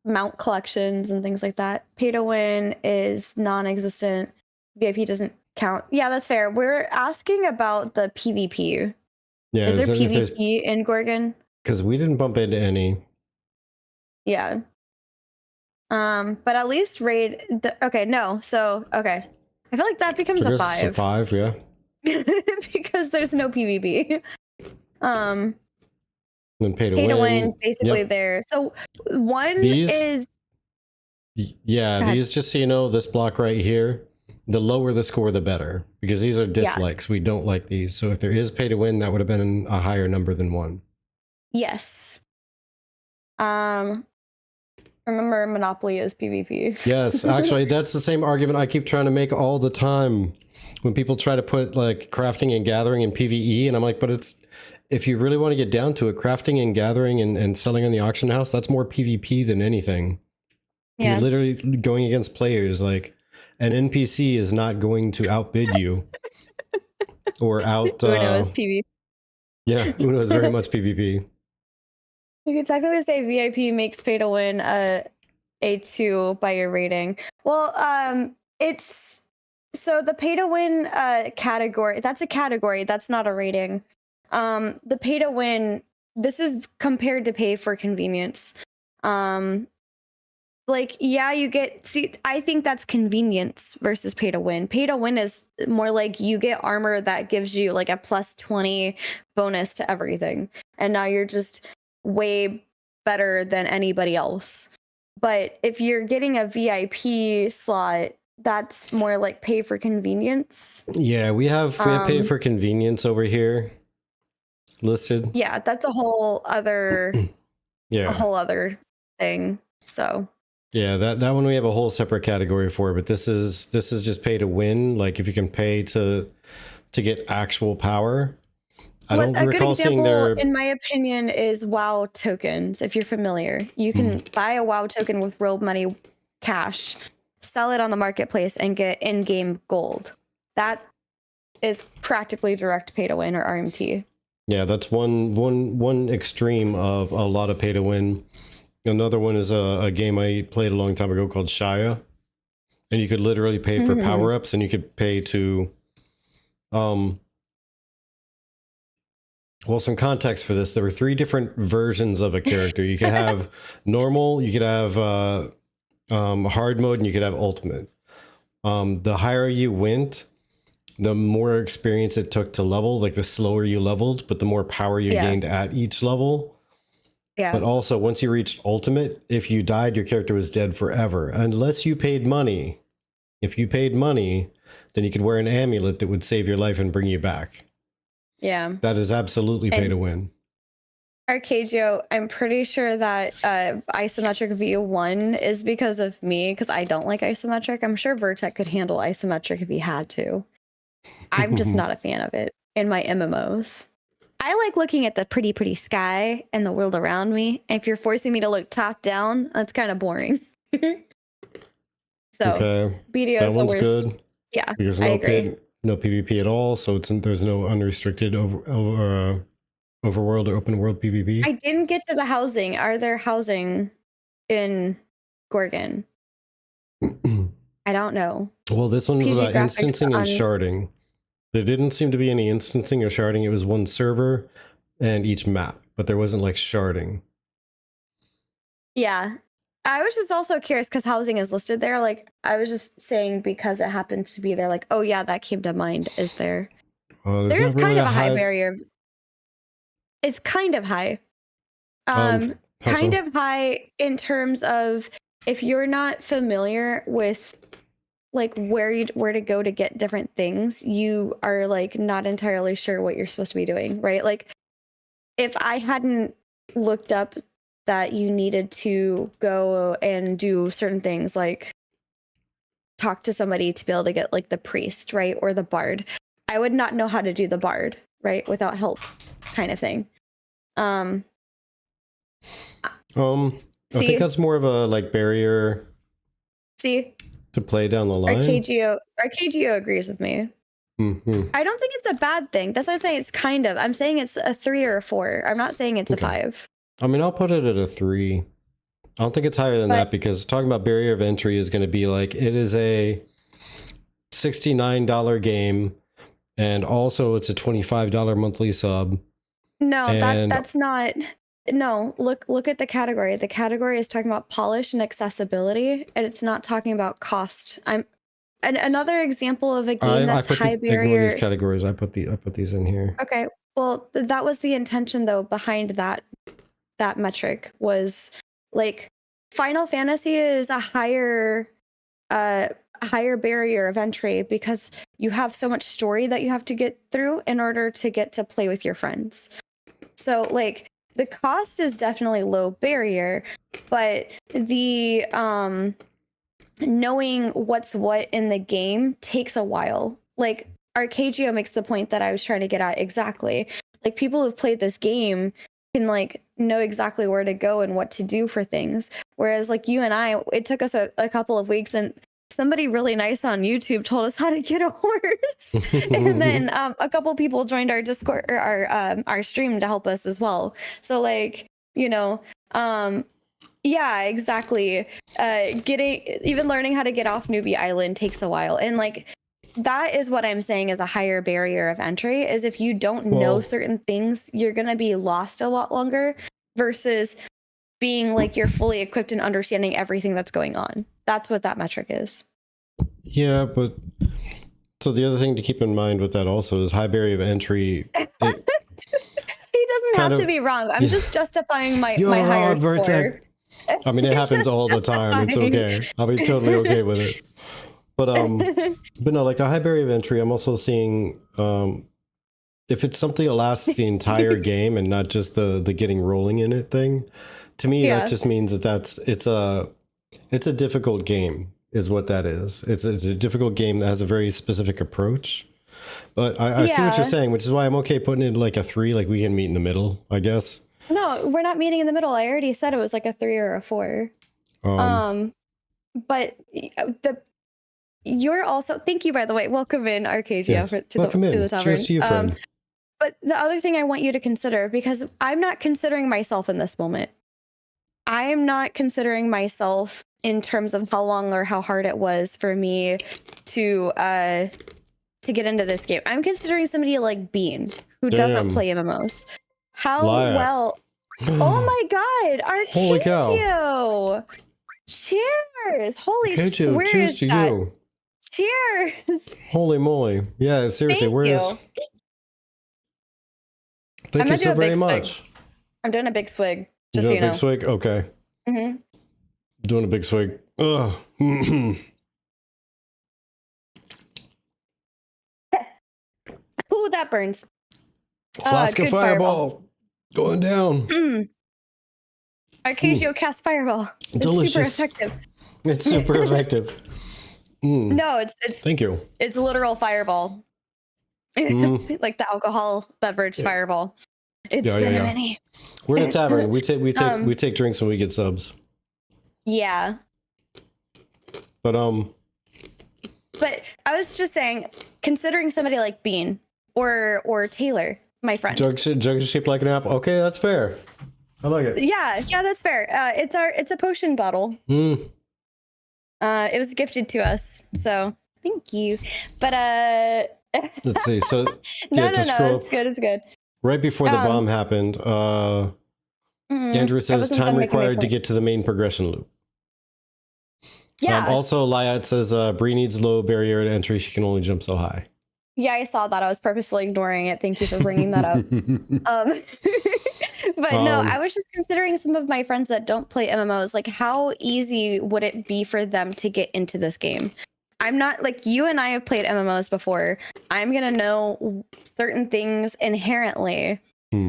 Like mount collections and things like that. Pay to win is non-existent. VIP doesn't count. Yeah, that's fair. We're asking about the PvP. Yeah, is there PvP in Gorgon? Because we didn't bump into any. Yeah. But at least raid. Okay, no. So okay, I feel like that becomes a 5. It's a 5, yeah. Because there's no PvP. Then pay to win basically there. So these, is. Yeah, these, just so you know, this block right here, the lower the score, the better, because these are dislikes. Yeah. We don't like these. So if there is pay to win, that would have been a higher number than 1. Yes. Remember, Monopoly is PvP. Yes, actually, that's the same argument I keep trying to make all the time when people try to put like crafting and gathering in PvE, and I'm like, but it's, if you really want to get down to it, crafting and gathering and selling on the auction house, that's more PvP than anything. Yeah. You're literally going against players. Like, an NPC is not going to outbid you or out. Uno is PvP. Yeah, Uno is very much PvP. You could technically say VIP makes pay to win a 2 by your rating. Well, it's so the pay to win category. That's a category. That's not a rating. The pay to win. This is compared to pay for convenience. Like, yeah, you get. See, I think that's convenience versus pay to win. Pay to win is more like you get armor that gives you like a plus 20 bonus to everything, and now you're just way better than anybody else. But if you're getting a VIP slot, that's more like pay for convenience. Yeah, we have pay for convenience over here listed. Yeah, that's a whole other a whole other thing. So yeah, that one we have a whole separate category for, but this is just pay to win. Like if you can pay to get actual power. I don't recall seeing their... in my opinion, is WoW tokens. If you're familiar, you can buy a WoW token with real money cash, sell it on the marketplace, and get in-game gold. That is practically direct pay to win, or RMT. Yeah, that's one extreme of a lot of pay to win. Another one is a game I played a long time ago called Shia, and you could literally pay for power-ups, and you could pay to well, some context for this. There were 3 different versions of a character. You could have normal, you could have hard mode, and you could have ultimate. The higher you went, the more experience it took to level, like the slower you leveled, but the more power you gained at each level. Yeah. But also, once you reached ultimate, if you died, your character was dead forever. Unless you paid money. If you paid money, then you could wear an amulet that would save your life and bring you back. Yeah. That is absolutely pay to win. Arcadio, I'm pretty sure that isometric view 1 is because of me, because I don't like isometric. I'm sure Vertec could handle isometric if he had to. I'm just not a fan of it in my MMOs. I like looking at the pretty sky and the world around me. And if you're forcing me to look top down, that's kind of boring. So okay. BDO that is one's the worst. Good. Yeah, because I agree. No PvP at all, so there's no unrestricted overworld or open world PvP. I didn't get to the housing. Are there housing in Gorgon? I don't know. Well, this one was about instancing and sharding. There didn't seem to be any instancing or sharding. It was one server and each map, but there wasn't like sharding. Yeah. I was just also curious because housing is listed there. Like, I was just saying because it happens to be there, like, oh yeah, that came to mind. Is there? There's really kind of a high barrier. It's kind of high. Kind of high in terms of if you're not familiar with like where to go to get different things, you are like not entirely sure what you're supposed to be doing, right? Like if I hadn't looked up that you needed to go and do certain things, like talk to somebody to be able to get like the priest, right? Or the bard, I would not know how to do the bard, right? Without help, kind of thing. I think that's more of a like barrier. See? To play down the line. Arcadio agrees with me. I don't think it's a bad thing. That's what I'm saying. It's kind of. I'm saying it's a 3 or a 4. I'm not saying it's a 5. I mean, I'll put it at a 3. I don't think it's higher than that because talking about barrier of entry is going to be like, it is a $69 game and also it's a $25 monthly sub. No, that's not. No, look at the category. The category is talking about polish and accessibility, and it's not talking about cost. Another example of a game that's high barrier. These categories. I put these in here. Okay, well, that was the intention though behind that metric was like Final Fantasy is a higher barrier of entry because you have so much story that you have to get through in order to get to play with your friends. So like the cost is definitely low barrier, but the knowing what's what in the game takes a while. Like Arcadio makes the point that I was trying to get at exactly. Like people who've played this game can like know exactly where to go and what to do for things. Whereas like you and I, it took us a couple of weeks and somebody really nice on YouTube told us how to get a horse. And then a couple people joined our Discord or our stream to help us as well. So like, you know, yeah, exactly. Even learning how to get off Newbie Island takes a while. And like, that is what I'm saying is a higher barrier of entry is if you don't know certain things, you're going to be lost a lot longer versus being like you're fully equipped and understanding everything that's going on. That's what that metric is. Yeah, but so the other thing to keep in mind with that also is high barrier of entry. He doesn't have to be wrong. I'm just justifying my higher score. I mean, it happens all the time. It's okay. I'll be totally okay with it. But no, like the high barrier of entry, I'm also seeing if it's something that lasts the entire game and not just the getting rolling in it thing. To me, that just means that it's a difficult game, is what that is. It's a difficult game that has a very specific approach. But I see what you're saying, which is why I'm okay putting it like a 3. Like we can meet in the middle, I guess. No, we're not meeting in the middle. I already said it was like a 3 or a 4. but you're also, thank you, by the way, welcome in Arcadia Yes. to Welcome the in. tavern. Cheers to you, friend. But the other thing I want you to consider, because I'm not considering myself in this moment, I am not considering myself in terms of how long or how hard it was for me to get into this game. I'm considering somebody like Bean, who doesn't play MMOs. How well? Oh my God, Holy cow! Arcadio! Cheers! Holy, Arcadio, where cheers is to that? you! Cheers! Holy moly! Yeah, seriously, where is? Thank you so very much. I'm doing a big swig. Just so you know. Big swig? Okay. Mm-hmm. Doing a big swig. Ugh. Ooh, that burns. Flask of fireball. Going down. Arcadio cast fireball. Delicious. It's super effective. It's super effective. No, it's thank you. It's literal fireball. Like the alcohol beverage fireball. It's cinnamony. We're in a tavern. We take drinks when we get subs. Yeah. But I was just saying, considering somebody like Bean or Taylor, my friend. Jug is shaped like an apple. Okay, that's fair. I like it. Yeah, that's fair. It's a potion bottle. It was gifted to us, so thank you. But let's see. So no, it's good. Right before the bomb happened, Andrew says time required to get to the main progression loop. Yeah. Also, Lyat says Bree needs low barrier to entry. She can only jump so high. Yeah, I saw that. I was purposely ignoring it. Thank you for bringing that up. But no, I was just considering some of my friends that don't play MMOs. Like, how easy would it be for them to get into this game? I'm not like you and I have played MMOs before. I'm going to know certain things inherently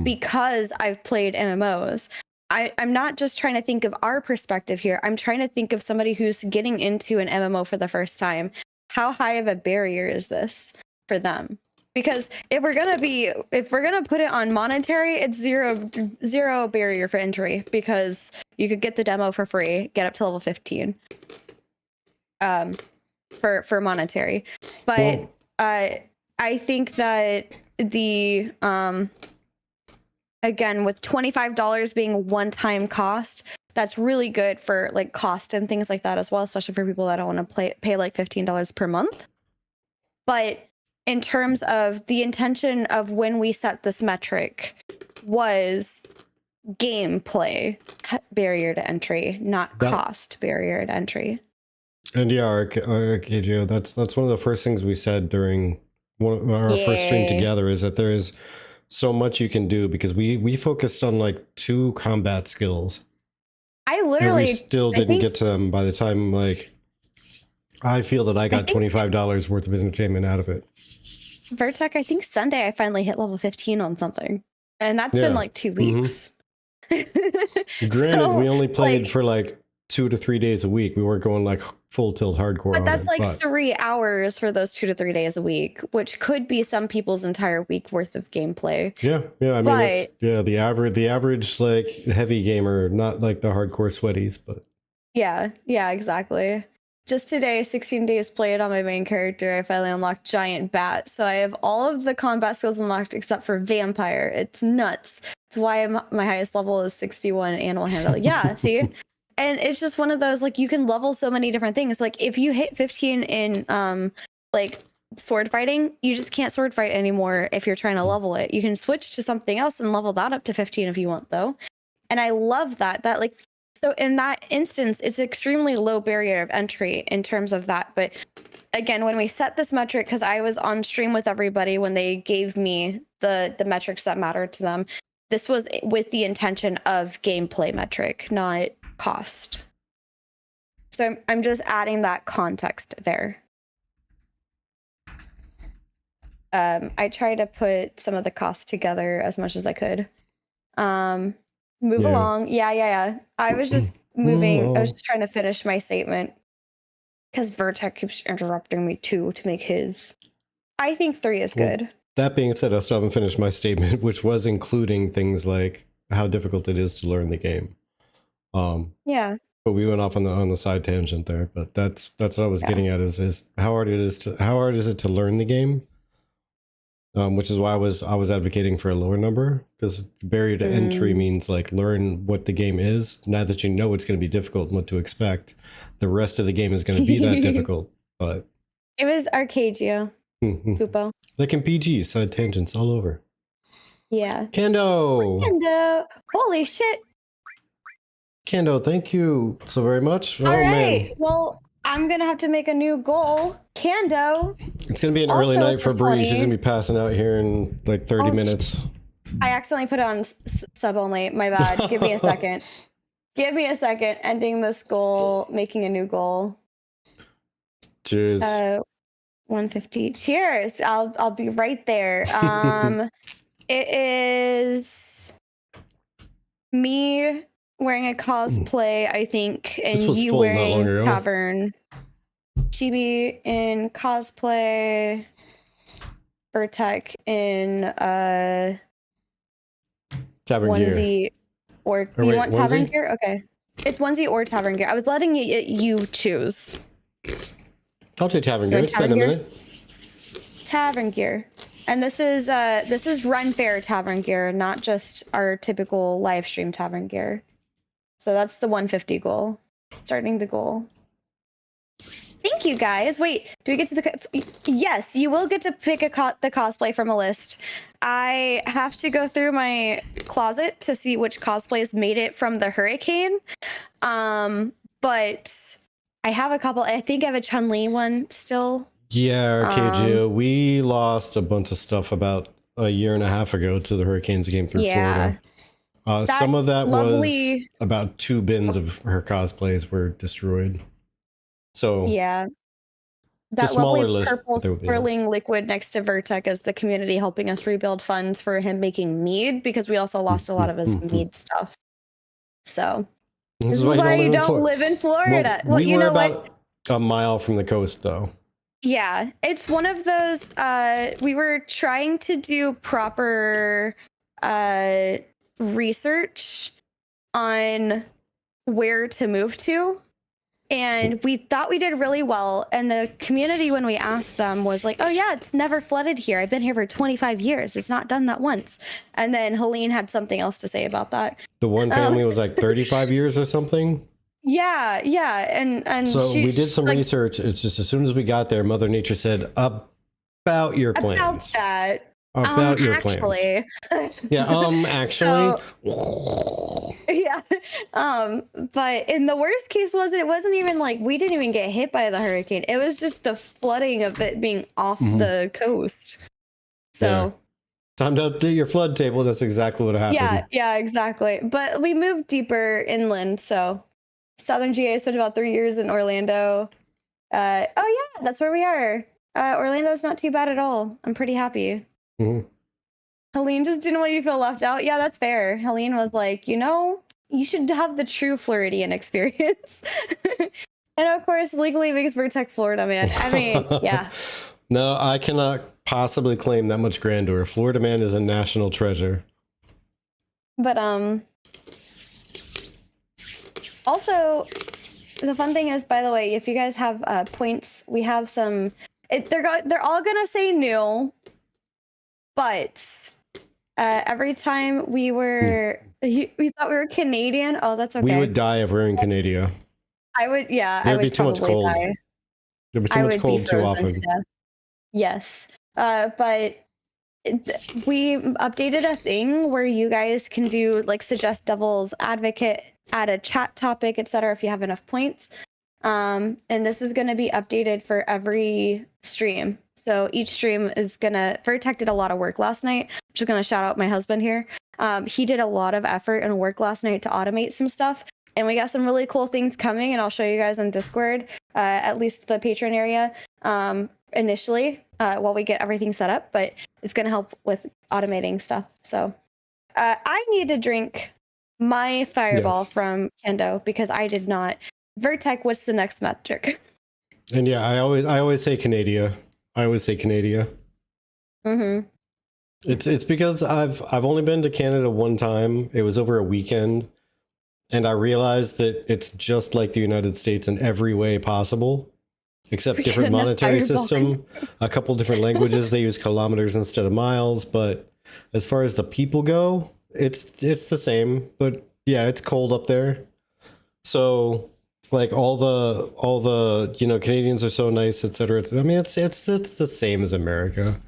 because I've played MMOs. I'm not just trying to think of our perspective here. I'm trying to think of somebody who's getting into an MMO for the first time. How high of a barrier is this for them? Because if we're gonna put it on monetary, it's zero barrier for entry, because you could get the demo for free, get up to level 15. For monetary. But I think that the again, with $25 being one-time cost, that's really good for like cost and things like that as well, especially for people that don't want to pay like $15 per month. But in terms of the intention of when we set this metric was gameplay barrier to entry, not cost barrier to entry. And yeah, Arcadio, that's one of the first things we said during our first stream together, is that there is so much you can do, because we focused on like 2 combat skills. We still didn't get to them by the time, like, I feel that I got $25 worth of entertainment out of it. Vertec, I think Sunday I finally hit level 15 on something, and that's been like 2 weeks. Granted, we only played for like 2 to 3 days a week. We weren't going like full tilt hardcore. But that's 3 hours for those 2 to 3 days a week, which could be some people's entire week worth of gameplay. Yeah. I mean, it's, the average like heavy gamer, not like the hardcore sweaties, but yeah, exactly. Just today, 16 days played on my main character, I finally unlocked Giant Bat. So I have all of the combat skills unlocked except for Vampire. It's nuts. It's why my highest level is 61 Animal Handling. Yeah, see? And it's just one of those, like, you can level so many different things. Like, if you hit 15 in, like, sword fighting, you just can't sword fight anymore if you're trying to level it. You can switch to something else and level that up to 15 if you want, though. And I love that. So in that instance, it's extremely low barrier of entry in terms of that. But again, when we set this metric, because I was on stream with everybody when they gave me the metrics that mattered to them, this was with the intention of gameplay metric, not cost. So I'm just adding that context there. I try to put some of the costs together as much as I could. Move along. Yeah. I was just moving. I was just trying to finish my statement because Vertec keeps interrupting me too to make his. I think 3 is good. That being said, I still haven't finished my statement, which was including things like how difficult it is to learn the game. Yeah. But we went off on the side tangent there. But that's what I was getting at is how hard is it to learn the game? Which is why I was advocating for a lower number, because barrier to entry means like learn what the game is. Now that you know it's going to be difficult and what to expect, the rest of the game is going to be that difficult. But it was Arcadia, Pupo. Like in PG, side tangents all over. Yeah. Kendo. Holy shit. Kendo, thank you so very much. All right. Man. Well, I'm going to have to make a new goal. Kendo. It's going to be an early night for Bree. She's going to be passing out here in like 30 minutes. I accidentally put it on sub only. My bad. Give me a second. Give me a second. Ending this goal. Making a new goal. Cheers. 150. Cheers. I'll be right there. It is me wearing a cosplay, I think, and you wearing Tavern. Chibi in cosplay. Vertec in Tavern onesie gear. Or you want Tavern gear? Okay. It's onesie or Tavern gear. I was letting you choose. I'll take Tavern gear. It's been a minute. Tavern gear. And this is Run Fair Tavern gear, not just our typical live stream Tavern gear. So that's the 150 goal. Starting the goal. Thank you, guys. Wait, do we get to the... Yes, you will get to pick the cosplay from a list. I have to go through my closet to see which cosplays made it from the hurricane. But I have a couple. I think I have a Chun-Li one still. Yeah, Arcadia. We lost a bunch of stuff about a year and a half ago to the hurricanes that came through Florida. Some of that was about 2 bins of her cosplays were destroyed. So yeah, that lovely purple swirling liquid next to Vertec is the community helping us rebuild funds for him making mead, because we also lost a lot of his mead stuff. So this is why you don't live in Florida. Well, you know about a mile from the coast, though. Yeah, it's one of those. We were trying to do proper research on where to move to, and we thought we did really well. And the community, when we asked them, was like, "Oh yeah, it's never flooded here. I've been here for 25 years. It's not done that once." And then Helene had something else to say about that. The one family was like 35 years or something. Yeah, and so we did some research. It's just as soon as we got there, Mother Nature said about your plans. About that. About your plans. Yeah. Actually. So, yeah. But in the worst case, it wasn't even like we didn't even get hit by the hurricane. It was just the flooding of it being off the coast. So. Yeah. Time to update your flood table. That's exactly what happened. Yeah, exactly. But we moved deeper inland, so. Southern GA spent about 3 years in Orlando. Oh yeah, that's where we are. Orlando's not too bad at all. I'm pretty happy. Helene just didn't want you to feel left out. Yeah, that's fair. Helene was like, you should have the true Floridian experience. And of course, legally makes Vertec Florida, man. I mean, yeah. No, I cannot possibly claim that much grandeur. Florida man is a national treasure. But also, the fun thing is, by the way, if you guys have points, we have some. They're all gonna say new, but every time we thought we were Canadian. Oh, that's okay. We would die if we were in Canada. I would, yeah. There'd be too much cold. Die. There'd be too much cold too often. Yes, but we updated a thing where you guys can do like suggest devil's advocate, add a chat topic, etc. if you have enough points. And this is going to be updated for every stream. So each stream is Vertec did a lot of work last night. I'm just going to shout out my husband here. He did a lot of effort and work last night to automate some stuff. And we got some really cool things coming, and I'll show you guys on Discord, at least the Patreon area, initially, while we get everything set up. But it's going to help with automating stuff. So I need to drink my fireball from Kendo because I did not. Vertec, what's the next metric? And yeah, I always say Canada. I always say Canada. Mm-hmm. It's because I've only been to Canada one time. It was over a weekend. and I realized that it's just like the United States in every way possible, except different monetary system, a couple different languages. They use kilometers instead of miles, but as far as the people go, it's the same. But yeah, it's cold up there. So like all the Canadians are so nice, etc. I mean, it's the same as America.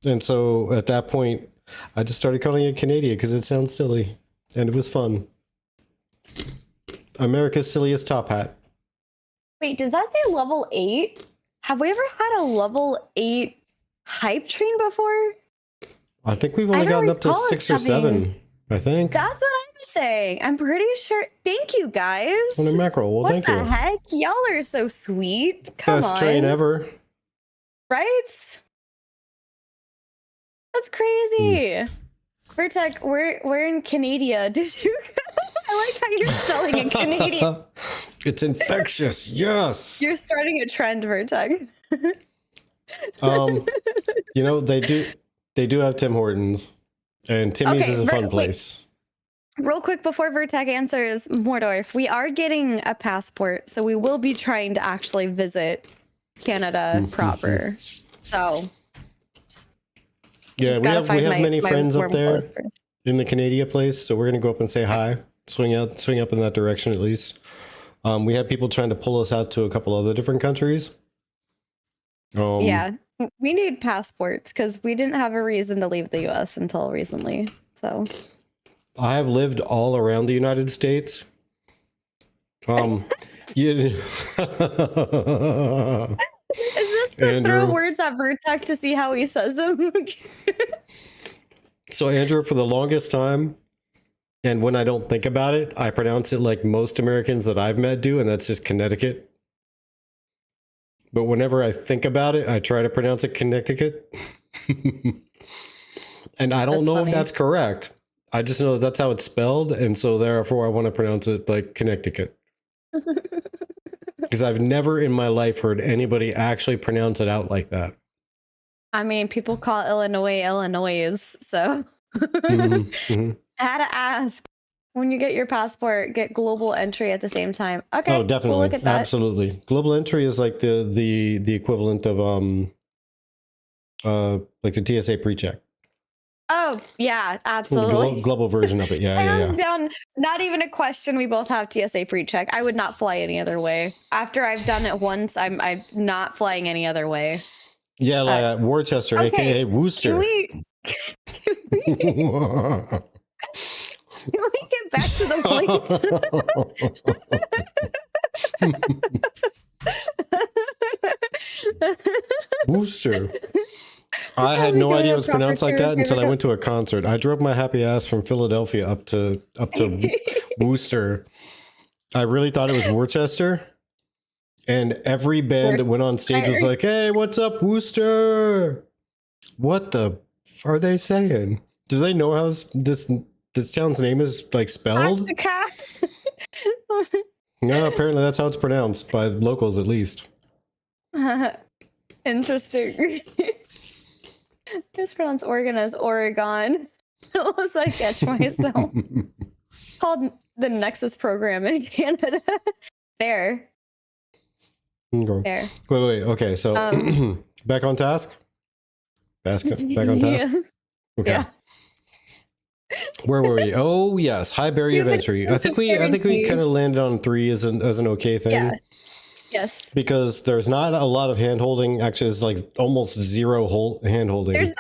And so at that point, I just started calling it Canada because it sounds silly, and it was fun. America's silliest top hat. Wait, does that say level 8? Have we ever had a level 8 hype train before? I think we've only gotten up to 6 or 7. I think. That's what I'm saying. I'm pretty sure. Thank you, guys. Holy mackerel. Well, thank you. What the heck? Y'all are so sweet. Come on. Best train ever. Right? That's crazy. Vertec, we're in Canada. Did you? I like how you're spelling in Canadian. It's infectious. Yes. You're starting a trend, Vertec. They do have Tim Hortons, and Timmy's is a fun place. Real quick before Vertec answers, Mordorf, we are getting a passport, so we will be trying to actually visit Canada proper. So yeah, we have many friends up there in the Canada place, so we're gonna go up and say hi, swing up in that direction at least. We have people trying to pull us out to a couple other different countries. Yeah, we need passports because we didn't have a reason to leave the U.S. until recently. So I have lived all around the United States. Yeah. Is this the throw words at Vertec to see how he says them? So Andrew, for the longest time, and when I don't think about it, I pronounce it like most Americans that I've met do, and that's just Connecticut. But whenever I think about it, I try to pronounce it Connecticut. And I don't know if that's correct. I just know that's how it's spelled, and so therefore I want to pronounce it like Connecticut. Because I've never in my life heard anybody actually pronounce it out like that. I mean, people call Illinois, so I had to ask. When you get your passport, get global entry at the same time. Okay. Oh, definitely. We'll look at that. Absolutely. Global entry is like the equivalent of like the TSA pre-check. Oh, yeah, absolutely. Global version of it. Yeah. Hands down, not even a question. We both have TSA pre-check. I would not fly any other way. After I've done it once, I'm not flying any other way. Yeah, like Worcester, aka Worcester. Can we get back to the point? Worcester. I had no idea it was pronounced like that until I went to a concert. I drove my happy ass from Philadelphia up to Worcester. I really thought it was Worcester. And every band that went on stage was like, "Hey, what's up, Worcester?" What the f are they saying? Do they know how this town's name is like spelled? No, apparently that's how it's pronounced by locals at least. Interesting. It's pronounced Oregon as Oregon. Unless I catch myself. Called the Nexus program in Canada. Fair. Okay. Wait. Okay, so back on task. Back on task. Yeah. Okay. Yeah. Where were we? Oh yes, high barrier of entry. I think we kind of landed on 3 as an okay thing. Yeah. Yes. Because there's not a lot of hand holding. Actually, it's like almost zero hand holding. There's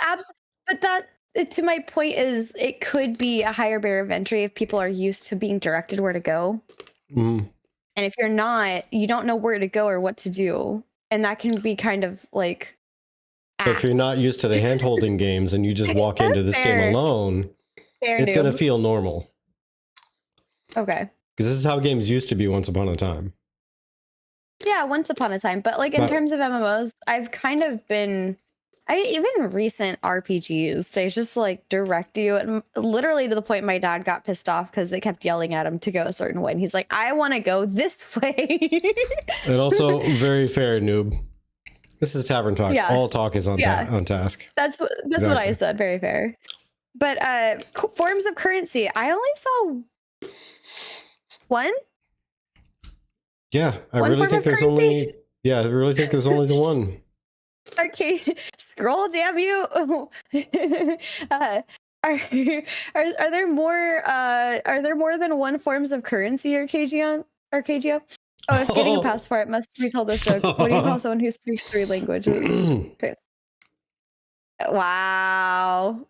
but that to my point is it could be a higher barrier of entry if people are used to being directed where to go. And if you're not, you don't know where to go or what to do, and that can be kind of like. But if you're not used to the hand holding games and you just walk into this game alone. It's going to feel normal. Okay. Because this is how games used to be once upon a time. Yeah, once upon a time. But like in terms of MMOs, I've kind of been... even recent RPGs, they just like direct you. And literally to the point my dad got pissed off because they kept yelling at him to go a certain way. And he's like, I want to go this way. And also, very fair, noob. This is Tavern Talk. Yeah. All talk is on task. That's what I said. Very fair. But forms of currency. I only saw one. Yeah, I One really form think of there's currency? only. Yeah, I really think there's only the one. Okay, scroll, damn you. Are there more than one forms of currency, Arcagio? Oh, if getting a passport must retell this joke. What do you call someone who speaks 3 languages? Okay. Wow.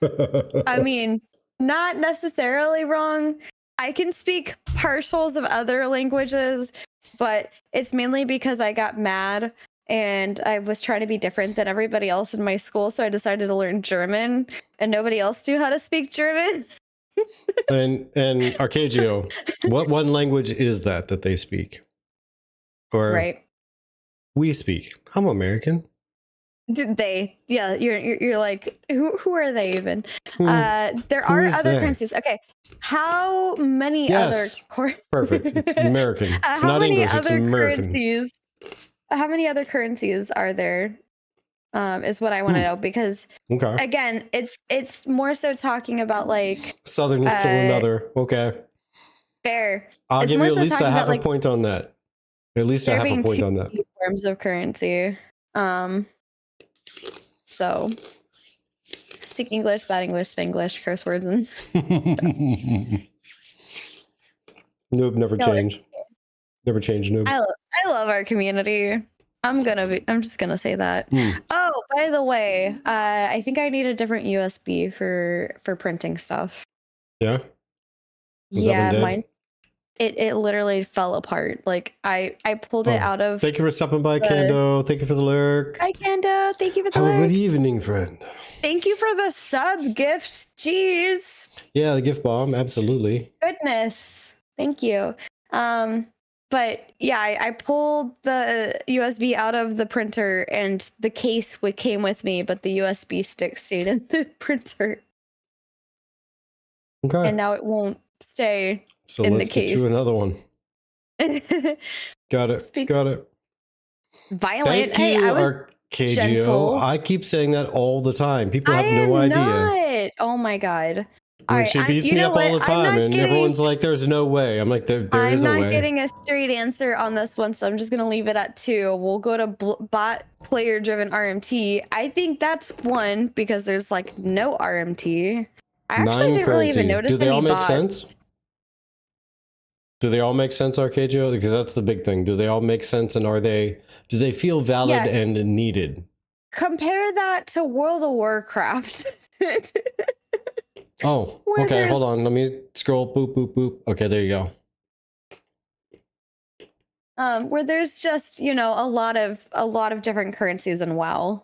I mean, not necessarily wrong. I can speak partials of other languages, but it's mainly because I got mad and I was trying to be different than everybody else in my school, so I decided to learn German, and nobody else knew how to speak German. and Arcagio, what one language is that they speak? Or Right. we speak? I'm American. They, yeah, you're like, who are they even? There Who are is other they? currencies. Okay, how many Yes. Perfect. It's American. It's how not many English. It's other American. currencies? How many other currencies are there? Is what I want to know, because Okay. again, it's more so talking about like Southern is still another. Okay. fair. I'll It's give more you at so least a talking half about a like point on that. At least a there half a being point 2 on that. forms of currency. So speak English, bad English, Spanglish, curse words, and Noob never change. Never change, noob. I love our community. I'm just gonna say that. Oh, by the way, I think I need a different USB for printing stuff. Yeah. Yeah, mine. It literally fell apart. Like I pulled it out of. Thank you for stopping by, Kando. Thank you for the lurk. Hi, Kando. Thank you for the lurk. Have a good lurk. evening, friend. Thank you for the sub gift. Jeez. Yeah, the gift bomb. Absolutely. Goodness. Thank you. But yeah, I pulled the USB out of the printer and the case came with me, but the USB stick stayed in the printer. Okay. And now it won't stay so in let's the case. Get you another one. Got it. Got it. Violent. Thank you, hey, I was gentle. I keep saying that all the time. People have no idea. Not. Oh my god. She beats me up all the time, and everyone's like, "There's no way." I'm like, "There is a way." I'm not getting a straight answer on this one, so I'm just gonna leave it at 2. We'll go to bot player-driven RMT. I think that's 1 because there's like no RMT. I actually didn't really even notice any bots. Do they all make sense? Do they all make sense, Arcagio? Because that's the big thing. Do they all make sense, and do they feel valid and needed? Compare that to World of Warcraft. Oh, okay. Hold on. Let me scroll. Boop, boop, boop. Okay, there you go. Where there's just, a lot of different currencies in WoW,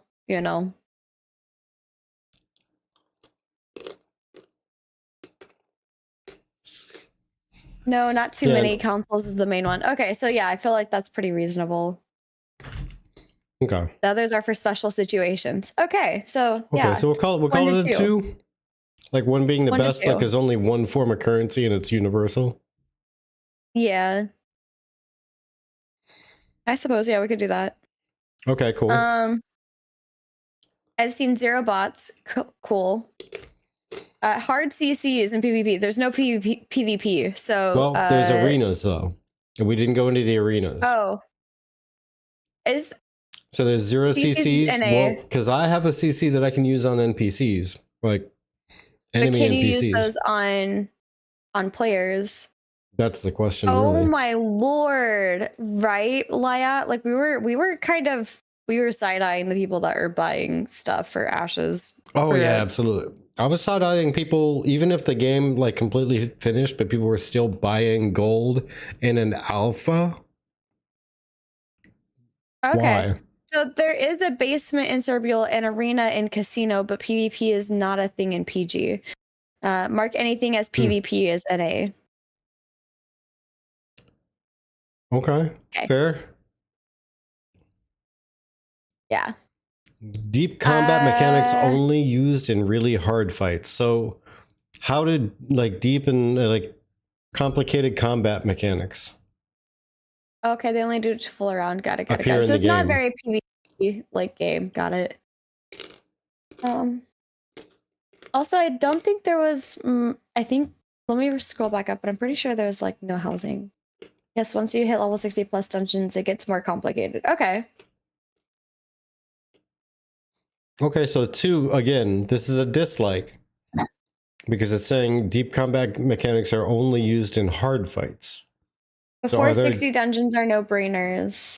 No, not too many councils is the main one. Okay, so yeah, I feel like that's pretty reasonable. Okay. The others are for special situations. Okay, so yeah. Okay, so we'll call it a 2. Like 1 being the best, like there's only 1 form of currency and it's universal. Yeah. I suppose, yeah, we could do that. Okay, cool. I've seen 0 bots. Cool. Hard CCs in PvP. There's no PvP, so... Well, there's arenas, though. And we didn't go into the arenas. Oh. So there's 0 CCs? Well, because I have a CC that I can use on NPCs. Like, enemy NPCs. But can you use those on players? That's the question, Oh really. my lord. Right, Laya? Like, we were side-eyeing the people that are buying stuff for Ashes. Oh, yeah, absolutely. I was side-eyeing people, even if the game, like, completely finished, but people were still buying gold in an alpha. Okay. Why? So there is a basement in Serbial, an arena in Casino, but PvP is not a thing in PG. Mark anything as PvP as NA. Okay. Fair. Yeah. Deep combat mechanics only used in really hard fights. So how did like deep and like complicated combat mechanics? Okay, they only do full around. Got it. So it's not very PvP like game. Got it. Also, I don't think there was. I think. Let me scroll back up, but I'm pretty sure there's like no housing. Yes, once you hit level 60 plus dungeons, it gets more complicated. Okay. Okay, so 2 again. This is a dislike because it's saying deep combat mechanics are only used in hard fights. Before 60 dungeons are no brainers.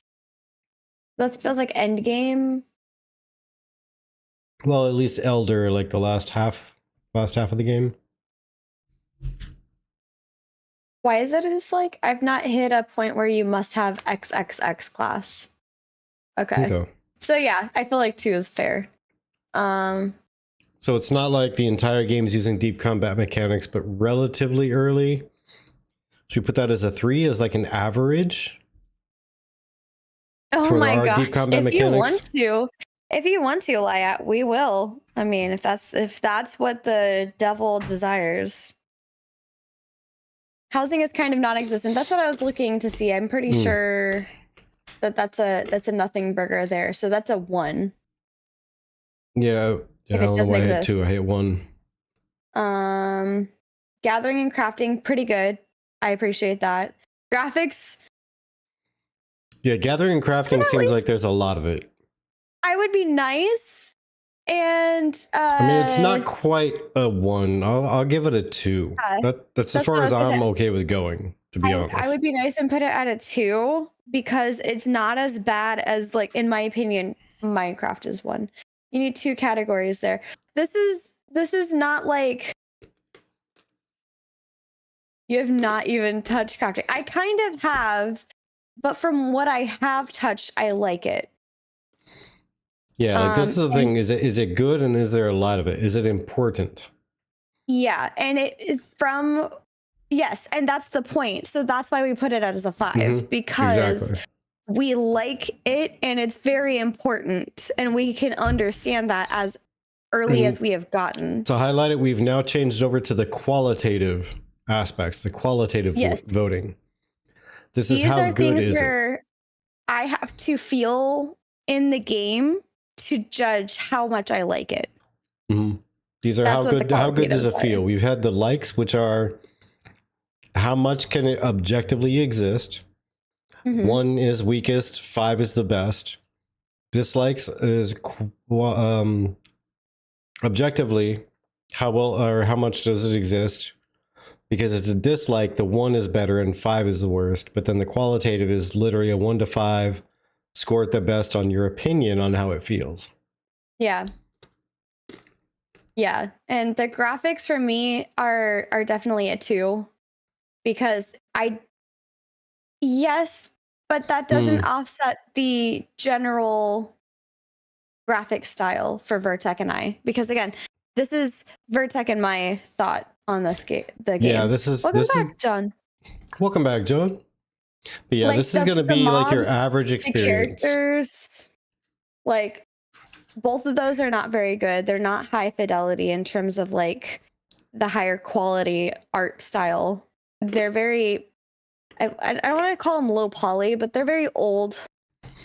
That feels like end game. Well, at least Elder, like the last half of the game. Why is it a dislike? I've not hit a point where you must have XXX class. Okay. So yeah, I feel like 2 is fair. So it's not like the entire game is using deep combat mechanics, but relatively early. Should we put that as a 3 as like an average? Oh my gosh! If you want to, Liat, we will. I mean, if that's what the devil desires. Housing is kind of non-existent. That's what I was looking to see. I'm pretty sure that that's a nothing burger there. So that's a 1. Yeah. I don't know why I hit 2. I hit 1. Gathering and crafting, pretty good. I appreciate that. Graphics. Yeah, gathering and crafting seems like there's a lot of it. I would be nice. And I mean, it's not quite a 1. I'll give it a 2. That's as far as I'm okay with going, to be honest. I would be nice and put it at a 2 because it's not as bad as, like, in my opinion, Minecraft is 1. You need 2 categories there. This is not like you have not even touched crafting. I kind of have, but from what I have touched, I like it. Yeah, like this is the thing. Is it good, and is there a lot of it? Is it important? Yeah, and yes, and that's the point. So that's why we put it as a 5 because we like it, and it's very important, and we can understand that as early as we have gotten. To highlight it, we've now changed over to the qualitative aspects, the qualitative voting. This is how good is it? Where I have to feel in the game to judge how much I like it. These are how good does it feel? We've had the likes, which are how much can it objectively exist. 1 is weakest, 5 is the best. Dislikes is objectively how well or how much does it exist. Because it's a dislike, the 1 is better and 5 is the worst. But then the qualitative is literally a 1 to 5. Score it the best on your opinion on how it feels. Yeah. Yeah. And the graphics for me are definitely a 2. Because yes, but that doesn't offset the general graphic style for Vertec and I. Because again, this is Vertec and my thought on the game. Yeah, this is John. Welcome back, John. But yeah, like this is going to be mobs, like your average experience. The characters, like both of those are not very good. They're not high fidelity in terms of like the higher quality art style. They're very, I don't want to call them low poly, but they're very old.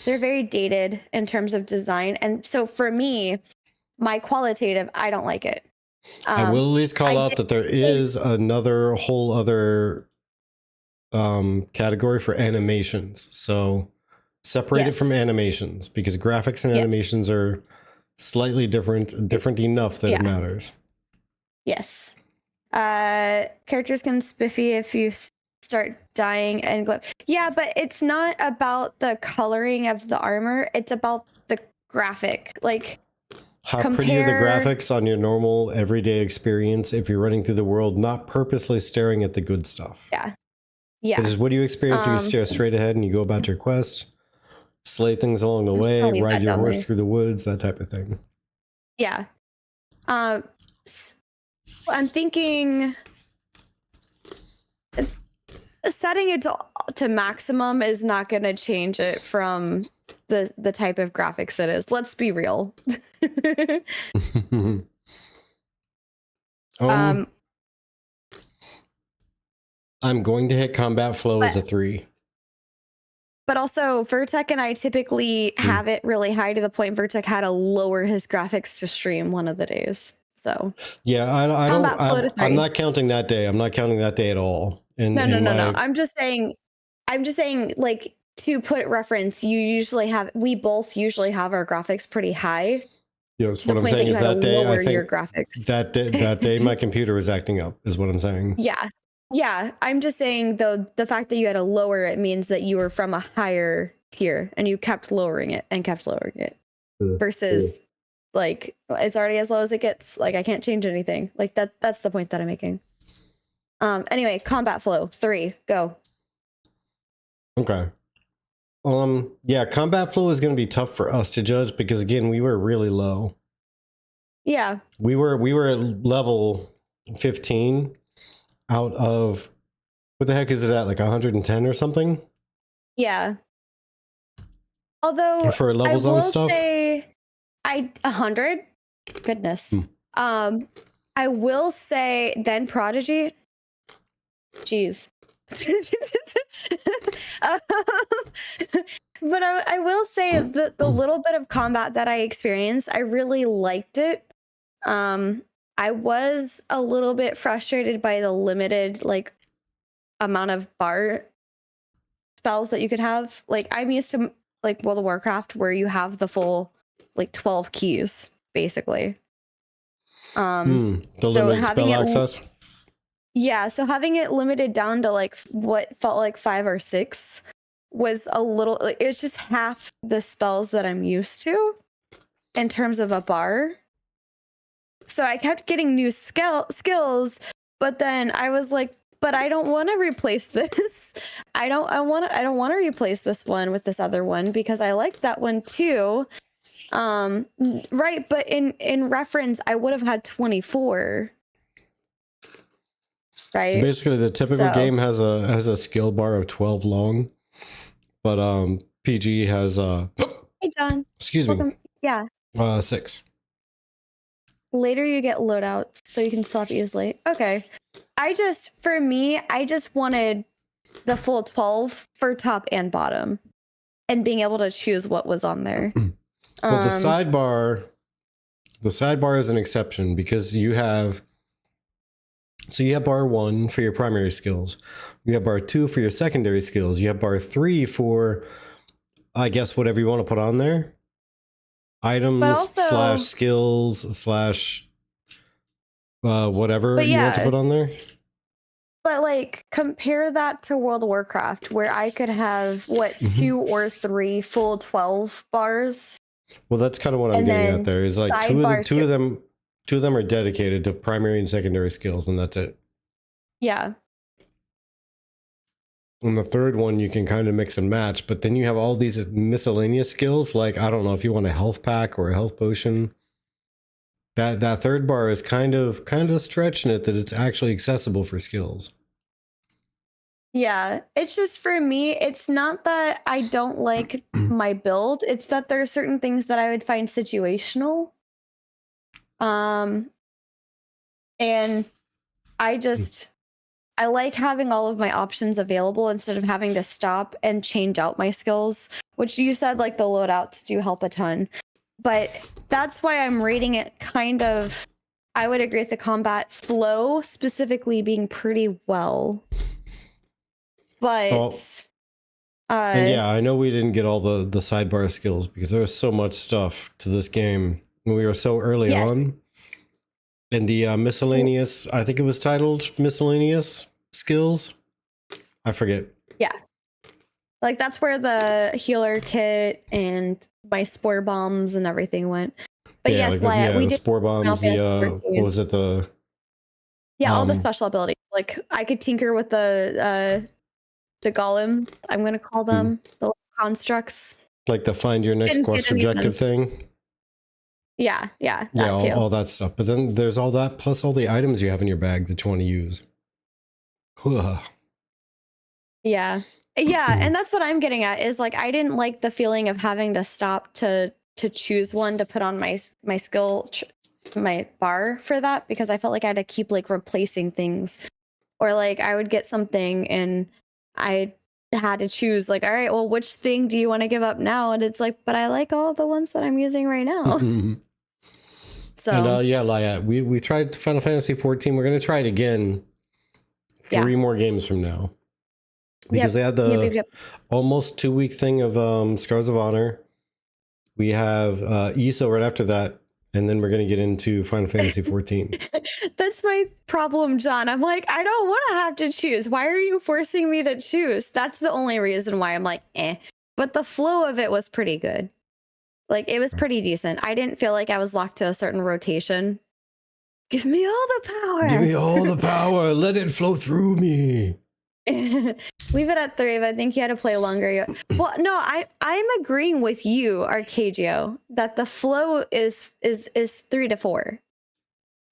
They're very dated in terms of design. And so for me, my qualitative, I don't like it. I will at least call out that there is another whole other category for animations. So separate it from animations because graphics and animations are slightly different enough that it matters. Yes. Characters can spiffy if you start dying and glow. Yeah, but it's not about the coloring of the armor. It's about the graphic. Like, how pretty are the graphics on your normal everyday experience if you're running through the world, not purposely staring at the good stuff? Yeah. Yeah. Because what do you experience if you stare straight ahead and you go about your quest, slay things along the way, ride your horse through the woods, that type of thing? Yeah. I'm thinking setting it to maximum is not going to change it from the type of graphics it is. Let's be real. I'm going to hit combat flow as a 3. But also, Vertec and I typically have it really high to the point Vertec had to lower his graphics to stream one of the days. So yeah, I don't. combat flow to 3. I'm not counting that day. I'm not counting that day at all. No. I'm just saying, like, to put reference, we both usually have our graphics pretty high. Yes, what I'm saying is that day, I think your graphics. that day my computer was acting up, is what I'm saying. Yeah. I'm just saying, though, the fact that you had to lower it means that you were from a higher tier and you kept lowering it versus like it's already as low as it gets. Like I can't change anything. Like that's the point that I'm making. Anyway, combat flow 3, go. Okay. Yeah, combat flow is going to be tough for us to judge because again, we were really low. Yeah. We were at level 15 out of, what the heck is it at, like 110 or something? Yeah. Although for levels I will on stuff, say 100. Goodness. I will say then Prodigy. Jeez. But I will say the little bit of combat that I experienced, I really liked it. I was a little bit frustrated by the limited like amount of bar spells that you could have. Like I'm used to like World of Warcraft where you have the full like 12 keys basically. the limited spell access. Yeah, so having it limited down to like what felt like 5 or 6 was a little, like, it's just half the spells that I'm used to in terms of a bar. So I kept getting new skills, but then I was like, but I don't want to replace this. I don't want to replace this one with this other one because I like that one too. Right, but in reference, I would have had 24. Right. Basically, the typical game has a skill bar of 12 long, but PG has Hey John. Excuse Welcome. me. Yeah. 6. Later you get loadouts, so you can swap easily. Okay. I just wanted the full 12 for top and bottom, and being able to choose what was on there. Well, the sidebar is an exception because you have bar 1 for your primary skills. You have bar 2 for your secondary skills. You have bar 3 for, I guess, whatever you want to put on there. Items / skills / whatever you want to put on there. But like compare that to World of Warcraft where I could have 2 or 3 full 12 bars. Well, that's kind of what I'm getting at there. Is like two of them are dedicated to primary and secondary skills, and that's it. Yeah. And the third one you can kind of mix and match, but then you have all these miscellaneous skills. Like, I don't know if you want a health pack or a health potion. That third bar is kind of stretching it that it's actually accessible for skills. Yeah, it's just for me, it's not that I don't like my build, it's that there are certain things that I would find situational. And I like having all of my options available instead of having to stop and change out my skills, which you said like the loadouts do help a ton. But that's why I'm rating it kind of, I would agree with the combat flow specifically being pretty well. But and yeah, I know we didn't get all the sidebar skills because there was so much stuff to this game. We were so early on. And the miscellaneous, I think it was titled miscellaneous skills. I forget. Yeah. Like that's where the healer kit and my spore bombs and everything went. But yeah, yes, we did spore bombs, what was it, all the special abilities. Like I could tinker with the golems, I'm gonna call them, the constructs. Like the find your next quest objective thing. Yeah, all that stuff. But then there's all that plus all the items you have in your bag that you want to use. Yeah, and that's what I'm getting at is like I didn't like the feeling of having to stop to choose one to put on my skill my bar for that because I felt like I had to keep like replacing things, or like I would get something and I had to choose like, all right, well, which thing do you want to give up now? And it's like, but I like all the ones that I'm using right now. So and yeah, Laya, we tried Final Fantasy 14. We're gonna try it again 3 more games from now. Because they had the almost 2-week thing of Scars of Honor. We have ESO right after that, and then we're going to get into Final Fantasy 14. That's my problem, John. I'm like, I don't want to have to choose. Why are you forcing me to choose? That's the only reason why I'm like, eh. But the flow of it was pretty good. Like, it was pretty decent. I didn't feel like I was locked to a certain rotation. Give me all the power. Give me all the power. Let it flow through me. Leave it at 3, but I think you had to play longer. Well, no, I'm agreeing with you, Arcadio, that the flow is 3 to 4.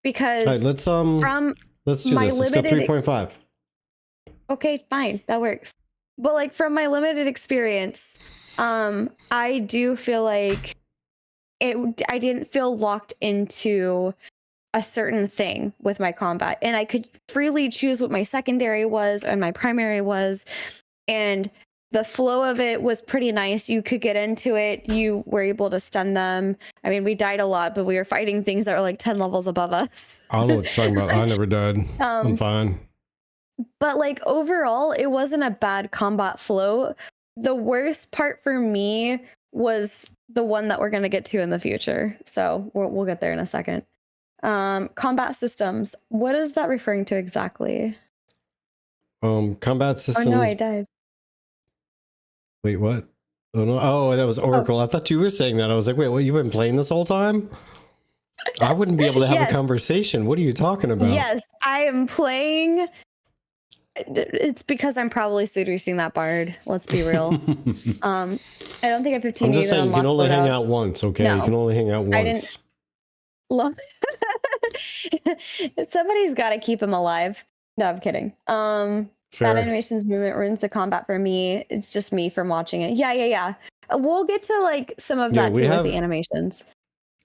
Because right, let's do this. Let's go 3.5. Okay, fine, that works. But like from my limited experience, I do feel like I didn't feel locked into a certain thing with my combat, and I could freely choose what my secondary was and my primary was, and the flow of it was pretty nice. You could get into it, you were able to stun them. I mean, we died a lot, but we were fighting things that were like 10 levels above us. I don't know what you're talking about. I never died. I'm fine. But like overall, it wasn't a bad combat flow. The worst part for me was the one that we're going to get to in the future, so we'll get there in a second. Combat systems. What is that referring to exactly? Combat systems. Oh no, I died. Wait, what? Oh no! Oh, that was Oracle. I thought you were saying that. I was like, wait, what? You've been playing this whole time? I wouldn't be able to have a conversation. What are you talking about? Yes, I am playing. It's because I'm probably seducing that bard. Let's be real. I don't think I have 15. I'm just saying you can only hang out once. Okay, no, you can only hang out once. I didn't love. Somebody's got to keep him alive. No, I'm kidding. Bad animations, movement ruins the combat for me. It's just me from watching it. Yeah. We'll get to like some of that too with the animations.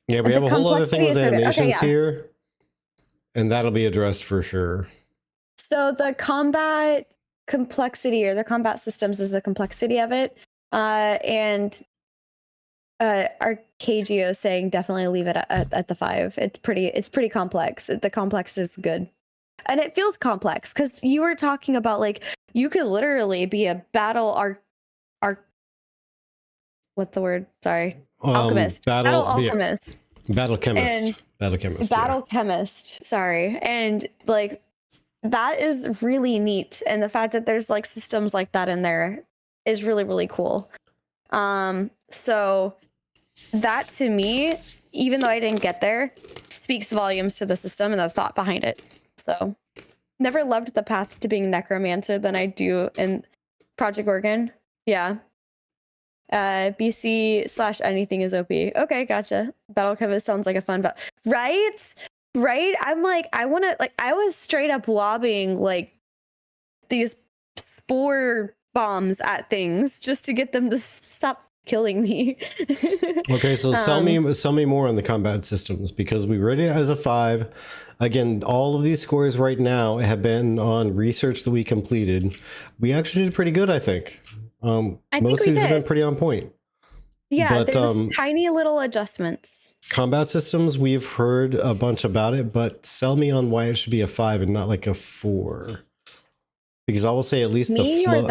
Yeah, we have a whole other thing with animations here, and that'll be addressed for sure. So the combat complexity or the combat systems is the complexity of it, and Arcadio saying definitely leave it at the 5. It's pretty complex. The complex is good. And it feels complex because you were talking about like you could literally be a battle what's the word? Sorry. Alchemist. Battle alchemist. Battle chemist. Battle chemist. Sorry. And like that is really neat. And the fact that there's like systems like that in there is really, really cool. So that to me, even though I didn't get there, speaks volumes to the system and the thought behind it. So never loved the path to being necromancer than I do in Project Gorgon. Yeah. BC/anything is OP. Okay, gotcha. Battle chemist sounds like a fun, but right? I'm like, I want to, like, I was straight up lobbing like these spore bombs at things just to get them to stop killing me. Okay, so sell me more on the combat systems, because we rated it as a 5. Again, all of these scores right now have been on research that we completed. We actually did pretty good, I think. Most of these have been pretty on point. Yeah, but there's tiny little adjustments. Combat systems, we've heard a bunch about it, but sell me on why it should be a 5 and not like a 4. Because I will say at least the flow,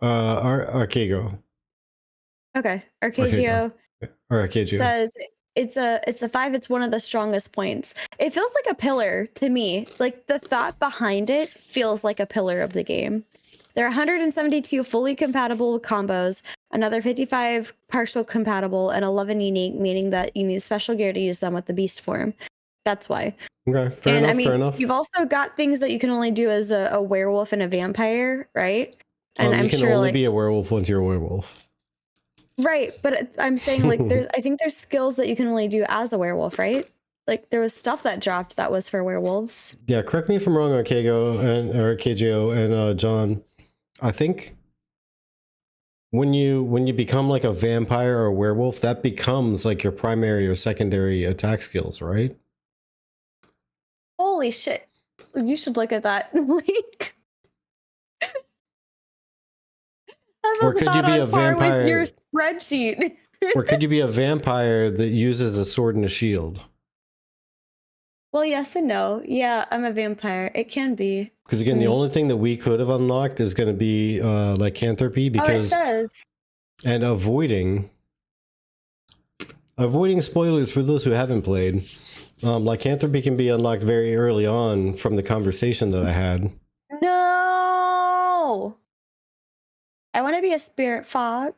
Arcadio. Okay, Arcadio says it's a 5. It's one of the strongest points. It feels like a pillar to me. Like the thought behind it feels like a pillar of the game. There are 172 fully compatible combos, another 55 partial compatible, and 11 unique, meaning that you need special gear to use them with the beast form. That's why. Okay, fair enough. You've also got things that you can only do as a werewolf and a vampire, right? And I'm sure only be a werewolf once you're a werewolf. Right, but I'm saying like I think there's skills that you can only do as a werewolf, right? Like there was stuff that dropped that was for werewolves. Yeah, correct me if I'm wrong, Arcadio and John. I think when you become like a vampire or a werewolf, that becomes like your primary or secondary attack skills, right? Holy shit. You should look at that. Like or could you be a vampire with your spreadsheet? Or could you be a vampire that uses a sword and a shield? Well, yes and no. Yeah, I'm a vampire. It can be. Because again, the only thing that we could have unlocked is going to be lycanthropy, because it says. And avoiding spoilers for those who haven't played. Lycanthropy can be unlocked very early on from the conversation that I had. No, I want to be a spirit fox.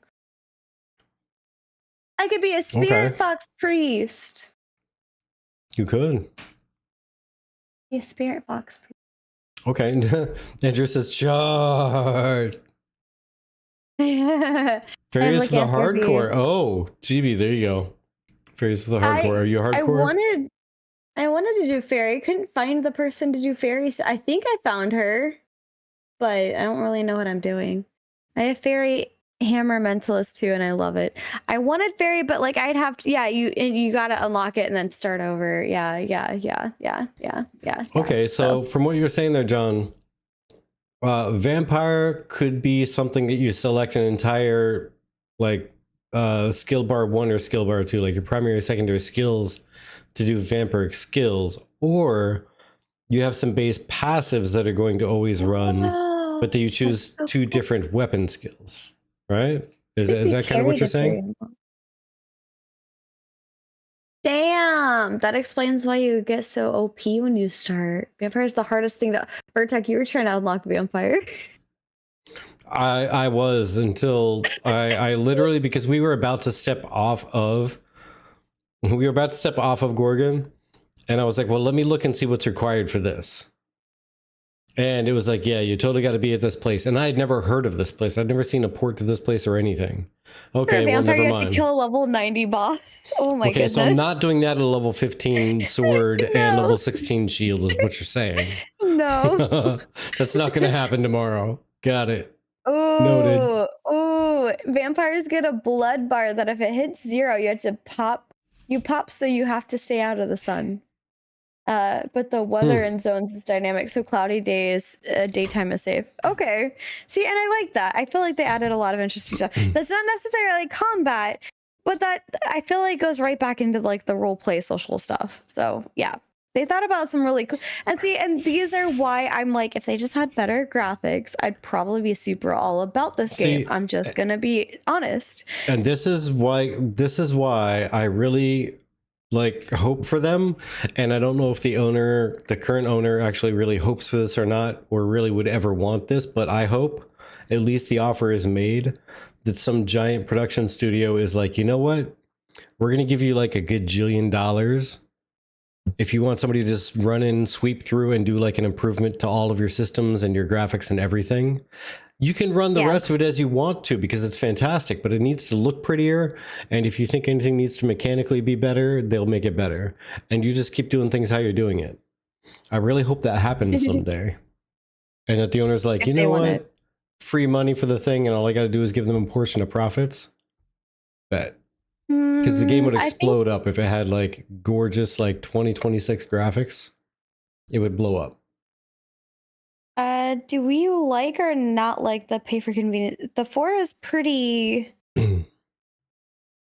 I could be a spirit fox priest. You could be a spirit fox priest. Okay. Andrew says charge. Fairies for the hardcore. Oh, GB, there you go. Fairies for the hardcore. Are you hardcore? I wanted to do fairy. I couldn't find the person to do fairy. So I think I found her, but I don't really know what I'm doing. I have fairy hammer mentalist too, and I love it. I wanted fairy, but like I'd have to, you got to unlock it and then start over. Yeah. Okay, so from what you were saying there, John, vampire could be something that you select an entire like skill bar 1 or skill bar 2, like your primary, secondary skills to do vampiric skills, or you have some base passives that are going to always run, but that you choose 2 different weapon skills, right? Is that kind of what you're saying? Damn, that explains why you get so OP when you start. Vampire is the hardest thing to... Vertec, you were trying to unlock vampire. I was, until I literally, because we were about to step off of Gorgon, and I was like, well, let me look and see what's required for this. And it was like, yeah, you totally got to be at this place. And I had never heard of this place. I'd never seen a port to this place or anything. Okay, well, never mind. You have to kill a level 90 boss. Oh my goodness. Okay, so I'm not doing that at a level 15 sword and level 16 shield is what you're saying. No. That's not going to happen tomorrow. Got it. Noted. Oh, vampires get a blood bar that if it hits 0, you have to pop. You pop, so you have to stay out of the sun. But the weather in zones is dynamic, so cloudy days, daytime is safe. Okay. See, and I like that. I feel like they added a lot of interesting stuff. That's not necessarily combat, but that I feel like goes right back into like the role play social stuff. So yeah, they thought about some really cool. And see, and these are why I'm like, if they just had better graphics, I'd probably be super all about this game. I'm just gonna be honest. And this is why I really like hope for them, and I don't know if the current owner actually really hopes for this or not, or really would ever want this, but I hope at least the offer is made that some giant production studio is like, you know what, we're gonna give you like a gajillion dollars if you want somebody to just run in, sweep through, and do like an improvement to all of your systems and your graphics and everything. You can run the rest of it as you want to, because it's fantastic, but it needs to look prettier. And if you think anything needs to mechanically be better, they'll make it better. And you just keep doing things how you're doing it. I really hope that happens someday. And that the owner's like, you know what? Free money for the thing, and all I got to do is give them a portion of profits. Bet. Because the game would explode up if it had like gorgeous like 2026 graphics. It would blow up. Do we like or not like the pay for convenience? The 4 is pretty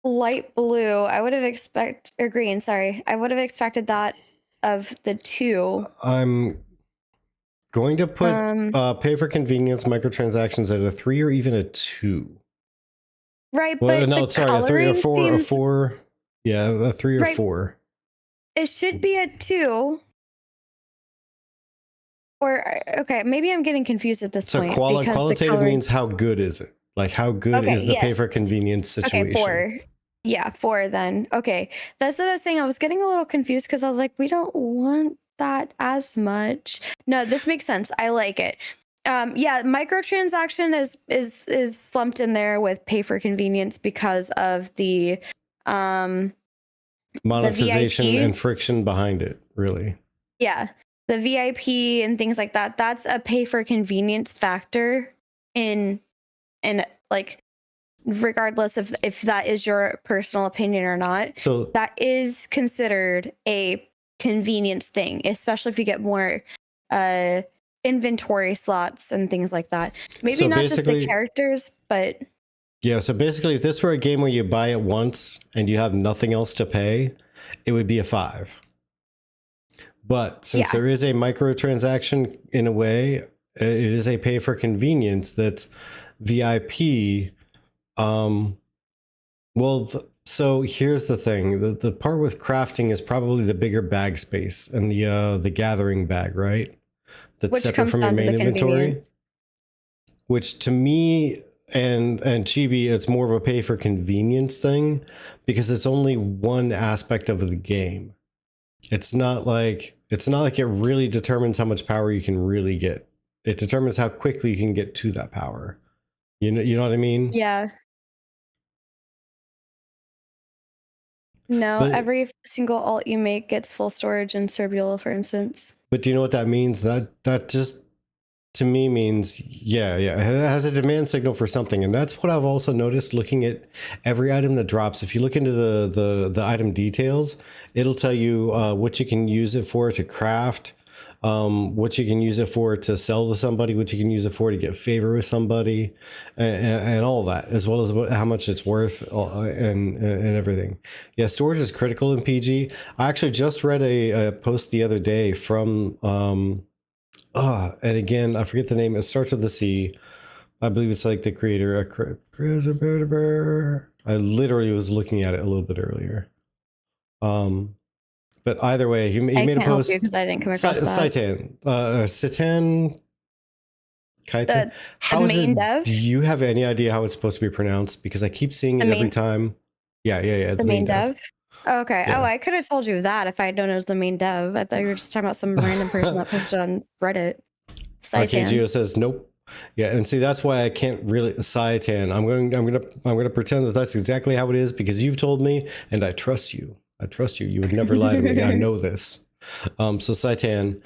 light blue. I would have or green, sorry. I would have expected that of the 2. I'm going to put pay for convenience microtransactions at a 3 or even a 2. Right, well, but no, sorry, a 3 or 4 seems... or 4. Yeah, a 3 or 4. It should be a 2. Or, okay, maybe I'm getting confused at this point. So qualitative means how good is it? Like how good is the pay for convenience situation? Okay, 4. Yeah, 4 then. Okay, that's what I was saying. I was getting a little confused because I was like, we don't want that as much. No, this makes sense. I like it. Yeah, microtransaction is lumped in there with pay for convenience because of the monetization and friction behind it, really. Yeah. The VIP and things like that, that's a pay for convenience factor in like, regardless of if that is your personal opinion or not. So that is considered a convenience thing, especially if you get more inventory slots and things like that. Maybe not just the characters, but Yeah, so basically, if this were a game where you buy it once and you have nothing else to pay, it would be a 5. But since there is a microtransaction in a way, it is a pay for convenience that's VIP. Well, so here's the thing: the part with crafting is probably the bigger bag space and the gathering bag, right? That's which separate comes from your down to main the inventory. convenience. Which to me and Chibi, it's more of a pay for convenience thing because it's only one aspect of the game. It's not like it really determines how much power you can really get. It determines how quickly you can get to that power. You know what I mean? Yeah. No, But every single alt you make gets full storage in Cerbula, for instance. but do you know what that means? That just to me means it has a demand signal for something, and that's what I've also noticed looking at every item that drops. If you look into the item details, it'll tell you what you can use it for to craft, what you can use it for to sell to somebody, what you can use it for to get favor with somebody, and all that, as well as how much it's worth and everything. Yeah, storage is critical in PG. I actually just read a post the other day from and again, I forget the name. It starts with the C. I believe it's like the creator. I literally was looking at it a little bit earlier. But either way, he made a post because I didn't come across that. Satan Kaiten. The main dev. Do you have any idea how it's supposed to be pronounced? Because I keep seeing it every time. Yeah. The main dev. Oh, okay. Yeah. Oh, I could have told you that if I had known it was the main dev. I thought you were just talking about some random person that posted on Reddit. RKGO says nope. Yeah, and see that's why I can't really Saitan. I'm gonna pretend that that's exactly how it is because you've told me and I trust you. You would never lie to me. I know this. So Saitan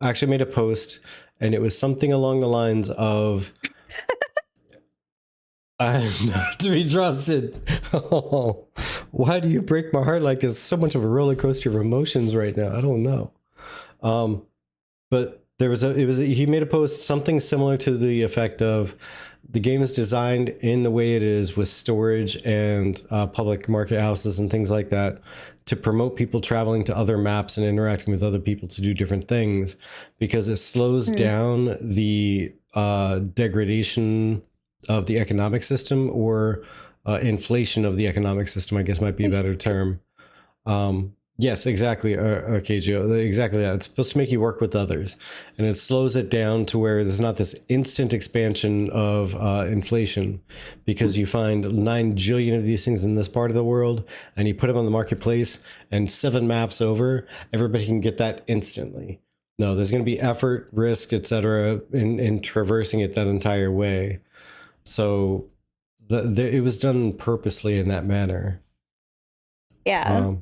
actually made a post and it was something along the lines of I'm not to be trusted. Oh, why do you break my heart like this? So much of a roller coaster of emotions right now. I don't know. But he made a post something similar to the effect of the game is designed in the way it is with storage and public market houses and things like that to promote people traveling to other maps and interacting with other people to do different things because it slows down the degradation of the economic system or inflation of the economic system, I guess might be a better term. Yes, exactly. Okay, Joe, exactly that. It's supposed to make you work with others, and it slows it down to where there's not this instant expansion of inflation, because you find 9 jillion of these things in this part of the world, and you put them on the marketplace, and 7 maps over, everybody can get that instantly. No, there's going to be effort, risk, etc. in traversing it that entire way. So it was done purposely in that manner. Yeah.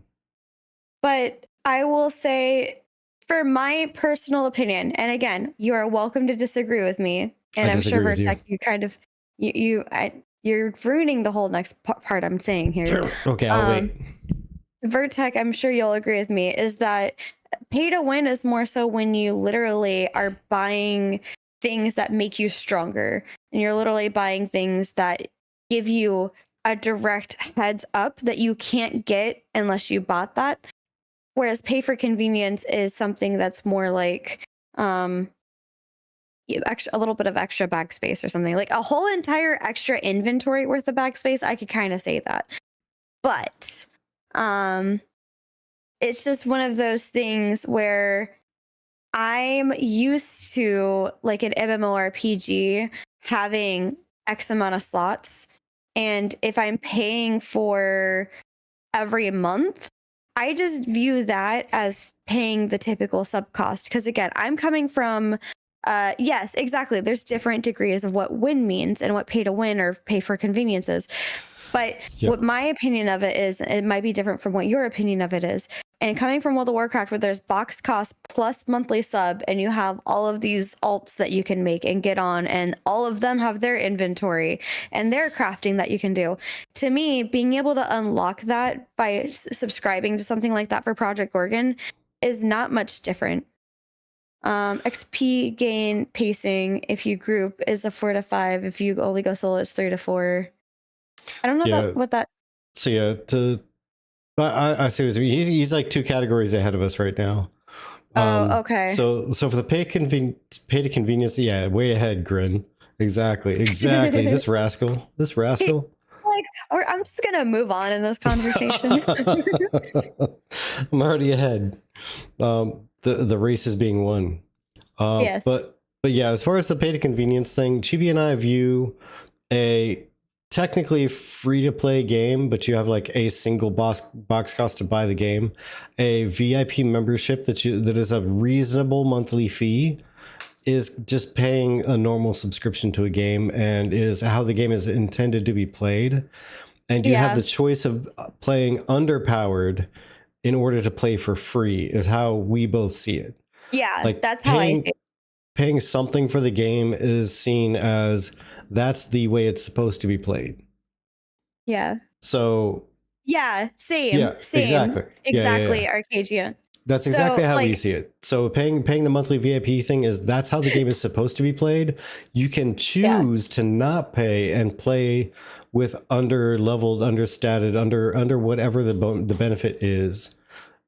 But I will say, for my personal opinion, and again, you are welcome to disagree with me. And I'm sure Vertec, you kind of you're ruining the whole next part I'm saying here. Sure. Okay, I'll wait. Vertec, I'm sure you'll agree with me, is that pay to win is more so when you literally are buying things that make you stronger, and you're literally buying things that give you a direct heads up that you can't get unless you bought that. Whereas pay for convenience is something that's more like a little bit of extra bag space or something, like a whole entire extra inventory worth of bag space. I could kind of say that, but it's just one of those things where I'm used to, like, an MMORPG having X amount of slots, and if I'm paying for every month, I just view that as paying the typical sub cost. Because again, I'm coming from, yes, exactly. There's different degrees of what win means and what pay to win or pay for convenience is. But what my opinion of it is, it might be different from what your opinion of it is. And coming from World of Warcraft, where there's box cost plus monthly sub, and you have all of these alts that you can make and get on, and all of them have their inventory and their crafting that you can do. To me, being able to unlock that by subscribing to something like that for Project Gorgon is not much different. XP gain pacing if you group is a 4 to 5. If you only go solo, it's 3 to 4. I don't know what that. So yeah, I see what you mean. He's like 2 categories ahead of us right now. Oh, okay. So for the pay to convenience, yeah, way ahead, Grin. Exactly. This rascal. Like, or I'm just gonna move on in this conversation. I'm already ahead. The race is being won. Yes. But yeah, as far as the pay to convenience thing, Chibi and I view a technically free to play game, but you have like a single box cost to buy the game, a VIP membership that is a reasonable monthly fee, is just paying a normal subscription to a game and is how the game is intended to be played. And you have the choice of playing underpowered in order to play for free is how we both see it. Yeah, like that's how I see it. Paying something for the game is seen as that's the way it's supposed to be played. Yeah. So. Yeah, same. Yeah, same. Exactly, Arcadia. That's exactly how we see it. So paying the monthly VIP thing that's how the game is supposed to be played. You can choose to not pay and play with under-leveled, understated, under whatever the benefit is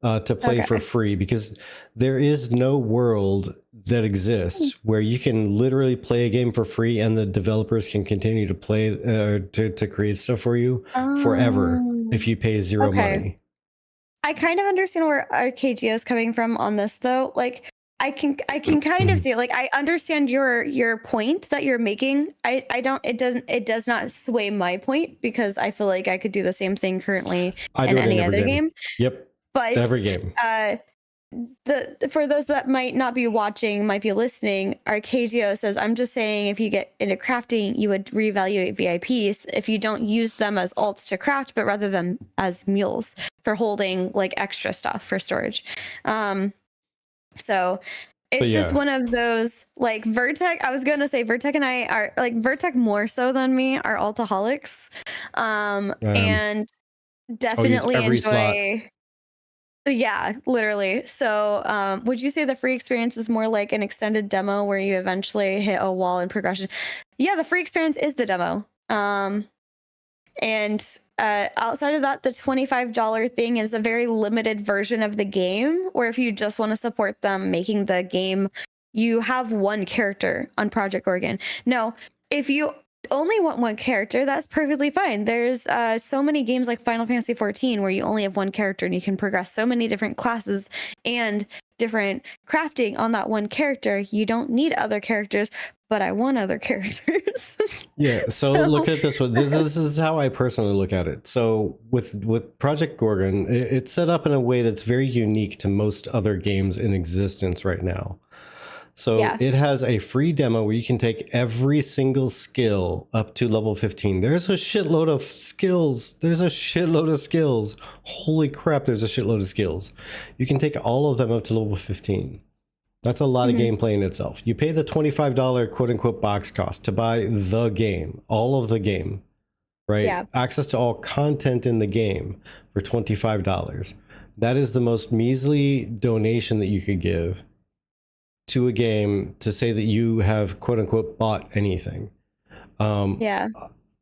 to play for free, because there is no world that exists where you can literally play a game for free and the developers can continue to play to create stuff for you forever if you pay zero money. I kind of understand where Arcadia is coming from on this, though. Like, I can kind of see it. Like, I understand your point that you're making. It does not sway my point, because I feel like I could do the same thing currently in any other game. Yep. But every game. For those that might not be watching, might be listening, Arcadio says, I'm just saying if you get into crafting, you would reevaluate VIPs if you don't use them as alts to craft, but rather them as mules for holding like extra stuff for storage. So it's just one of those, like, Vertec. I was gonna say Vertec and I are like, Vertec more so than me are altaholics, and definitely enjoy. Slot. Yeah, literally. So would you say the free experience is more like an extended demo where you eventually hit a wall in progression? Yeah, the free experience is the demo. And outside of that, the $25 thing is a very limited version of the game, where if you just want to support them making the game, you have one character on Project Gorgon. No, if you only want one character, that's perfectly fine. There's so many games like Final Fantasy 14 where you only have one character and you can progress so many different classes and different crafting on that one character. You don't need other characters, but I want other characters. Yeah, so look at it this way. This is how I personally look at it. So with Project Gorgon, it's set up in a way that's very unique to most other games in existence right now. So it has a free demo where you can take every single skill up to level 15. There's a shitload of skills. Holy crap, there's a shitload of skills. You can take all of them up to level 15. That's a lot of gameplay in itself. You pay the $25 quote unquote box cost to buy the game, all of the game, right? Yeah. Access to all content in the game for $25. That is the most measly donation that you could give to a game to say that you have quote unquote bought anything.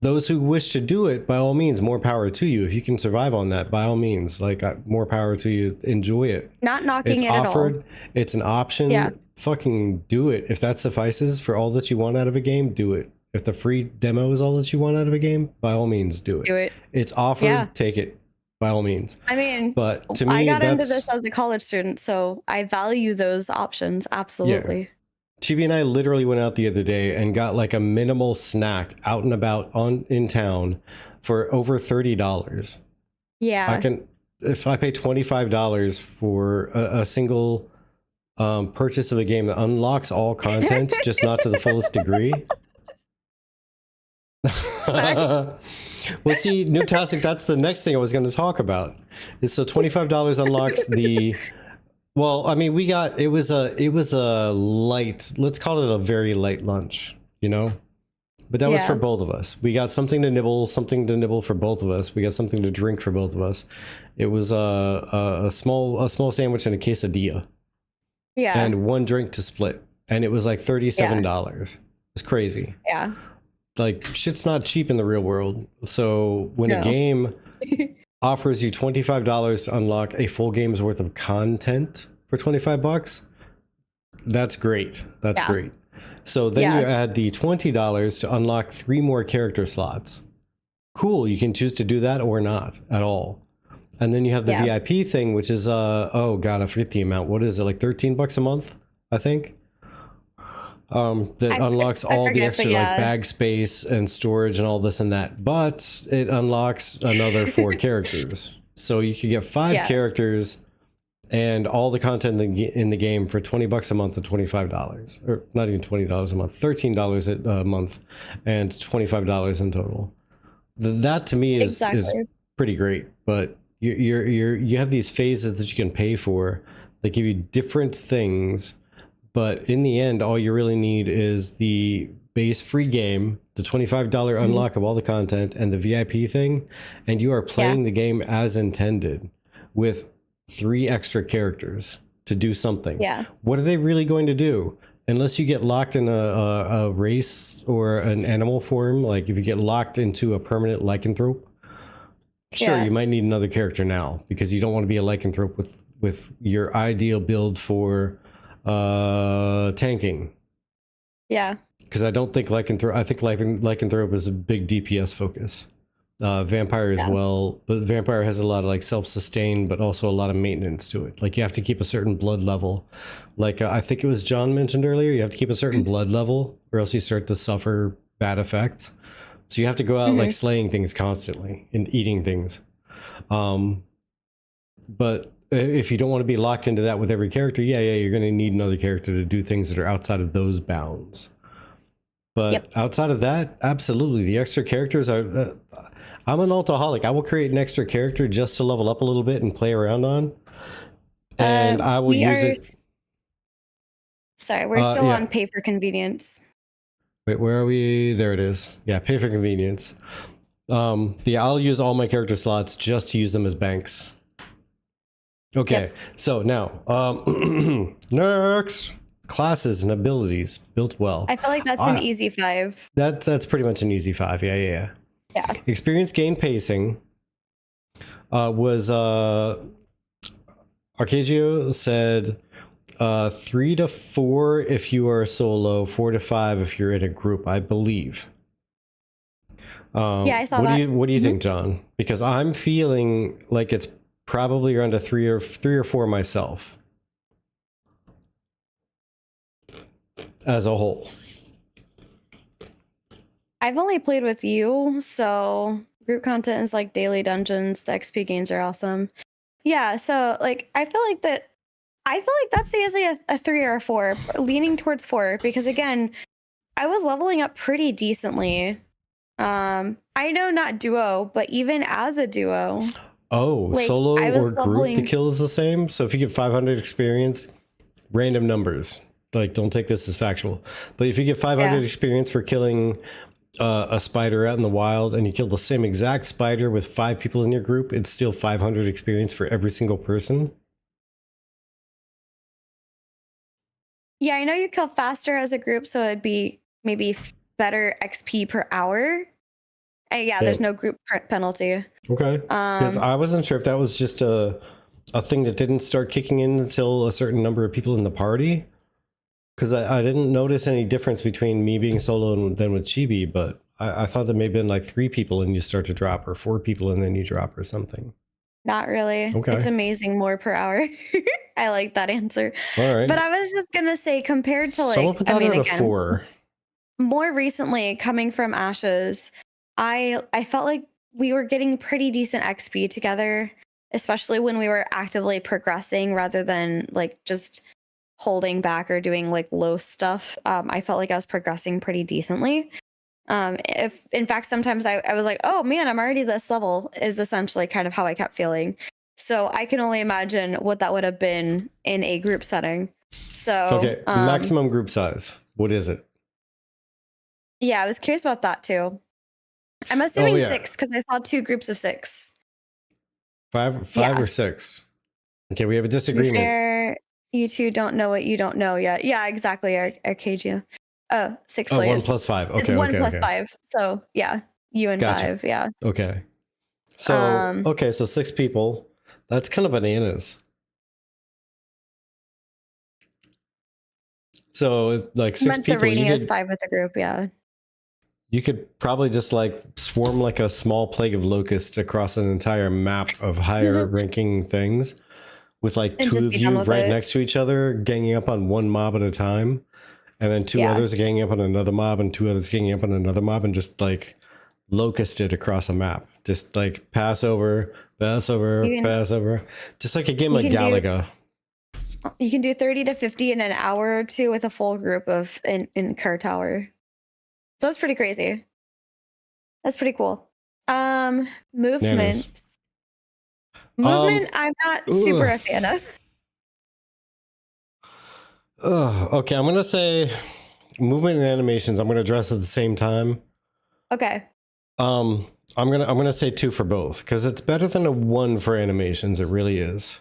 Those who wish to do it, by all means, more power to you. If you can survive on that, by all means, like, more power to you. Enjoy it. Not knocking it at all. It's an option. Yeah. Fucking do it. If that suffices for all that you want out of a game, do it. If the free demo is all that you want out of a game, by all means, do it. Do it. It's offered. Take it. By all means. I mean, but to me, I got into this as a college student, so I value those options. Absolutely. Yeah. Chibi and I literally went out the other day and got like a minimal snack out and about in town for over $30. Yeah. If I pay $25 for a single purchase of a game that unlocks all content, just not to the fullest degree. Well, see, Noobtastic, that's the next thing I was going to talk about. Is so $25 unlocks the. Well, I mean, it was a light. Let's call it a very light lunch, you know. But that was for both of us. We got something to nibble for both of us. We got something to drink for both of us. It was a small sandwich and a quesadilla. and 1 drink to split. And it was like $37. It's crazy. Yeah. Like, shit's not cheap in the real world. So when a game offers you $25 to unlock a full game's worth of content for $25, that's great. That's great. So then you add the $20 to unlock 3 more character slots. Cool. You can choose to do that or not at all. And then you have the VIP thing, which is, oh God, I forget the amount. What is it? Like $13 a month, I think. That unlocks all the extra like bag space and storage and all this and that. But it unlocks another 4 characters. So you could get 5 characters and all the content in the game for $20 a month and $25. Or not even $20 a month, $13 a month and $25 in total. That to me is pretty great. But you have these phases that you can pay for that give you different things. But in the end, all you really need is the base free game, the $25 unlock of all the content, and the VIP thing. And you are playing the game as intended with 3 extra characters to do something. Yeah. What are they really going to do? Unless you get locked in a race or an animal form, like if you get locked into a permanent lycanthrope, sure, you might need another character now because you don't want to be a lycanthrope with your ideal build for tanking. Yeah. Because I don't think lycanthrope. I think lycanthrope is a big DPS focus. Vampire as well, but vampire has a lot of like self-sustain, but also a lot of maintenance to it. Like you have to keep a certain blood level. Like I think it was John mentioned earlier, you have to keep a certain blood level, or else you start to suffer bad effects. So you have to go out like slaying things constantly and eating things. But if you don't want to be locked into that with every character, you're going to need another character to do things that are outside of those bounds. But outside of that, absolutely, the extra characters are. I'm an alcoholic. I will create an extra character just to level up a little bit and play around on, and I will use it. Sorry, we're still on pay for convenience. Wait, where are we? There it is. Yeah, pay for convenience. I'll use all my character slots just to use them as banks. Okay, so now, next, classes and abilities built well. I feel like that's an easy 5. That's pretty much an easy 5. Yeah. Experience gain pacing was Arcadio said 3 to 4 if you are solo, 4 to 5 if you're in a group, I believe. I saw that. What do you think, John? Because I'm feeling like it's probably around a 3 or 4 myself as a whole. I've only played with you, so group content is like daily dungeons. The XP gains are awesome. Yeah, so like I feel like that's easily a 3 or a 4, leaning towards 4, because again, I was leveling up pretty decently. I know not duo, but even as a duo. Oh, like, solo or group, the kill is the same. So if you get 500 experience, random numbers, like don't take this as factual, but if you get 500 experience for killing a spider out in the wild, and you kill the same exact spider with 5 people in your group, it's still 500 experience for every single person. Yeah, I know you kill faster as a group, so it'd be maybe better XP per hour. There's no group penalty. Okay. Because I wasn't sure if that was just a thing that didn't start kicking in until a certain number of people in the party. Because I didn't notice any difference between me being solo and then with Chibi, but I thought there may have been like 3 people and you start to drop, or 4 people and then you drop, or something. Not really. Okay. It's amazing more per hour. I like that answer. All right. But I was just going to say, compared to like, put that at a 4. More recently, coming from Ashes, I felt like we were getting pretty decent XP together, especially when we were actively progressing rather than like just holding back or doing like low stuff. I felt like I was progressing pretty decently. If in fact, sometimes I was like, oh man, I'm already this level, is essentially kind of how I kept feeling. So I can only imagine what that would have been in a group setting. So okay, maximum group size. What is it? Yeah, I was curious about that too. I'm assuming 6 because I saw 2 groups of 6. 5 or 6. Okay, we have a disagreement. To be fair, You two don't know what you don't know yet. Yeah, exactly, Arcadia. Oh, 6 Oh, players. 1 + 5. Okay, It's 1 okay, plus okay. 5. So yeah, you and Gotcha. 5. Yeah. Okay. So okay, so 6 people. That's kind of bananas. So like 6 meant the people. rating is 5 with the group. Yeah. You could probably just like swarm like a small plague of locusts across an entire map of higher ranking things with like And 2 just of be done you with right it. next to each other, ganging up on one mob at a time, and then 2 others ganging up on another mob, and 2 others ganging up on another mob, and just like locusted across a map. Just like pass over, pass over, pass over. Just like a game like Galaga. You can do 30 to 50 in an hour or 2 with a full group of in Car Tower. So that's pretty crazy. That's pretty cool. Movement. Movement, I'm not super a fan of. Okay, I'm gonna say movement and animations. I'm gonna address at the same time. Okay. I'm gonna say 2 for both because it's better than a 1 for animations. It really is.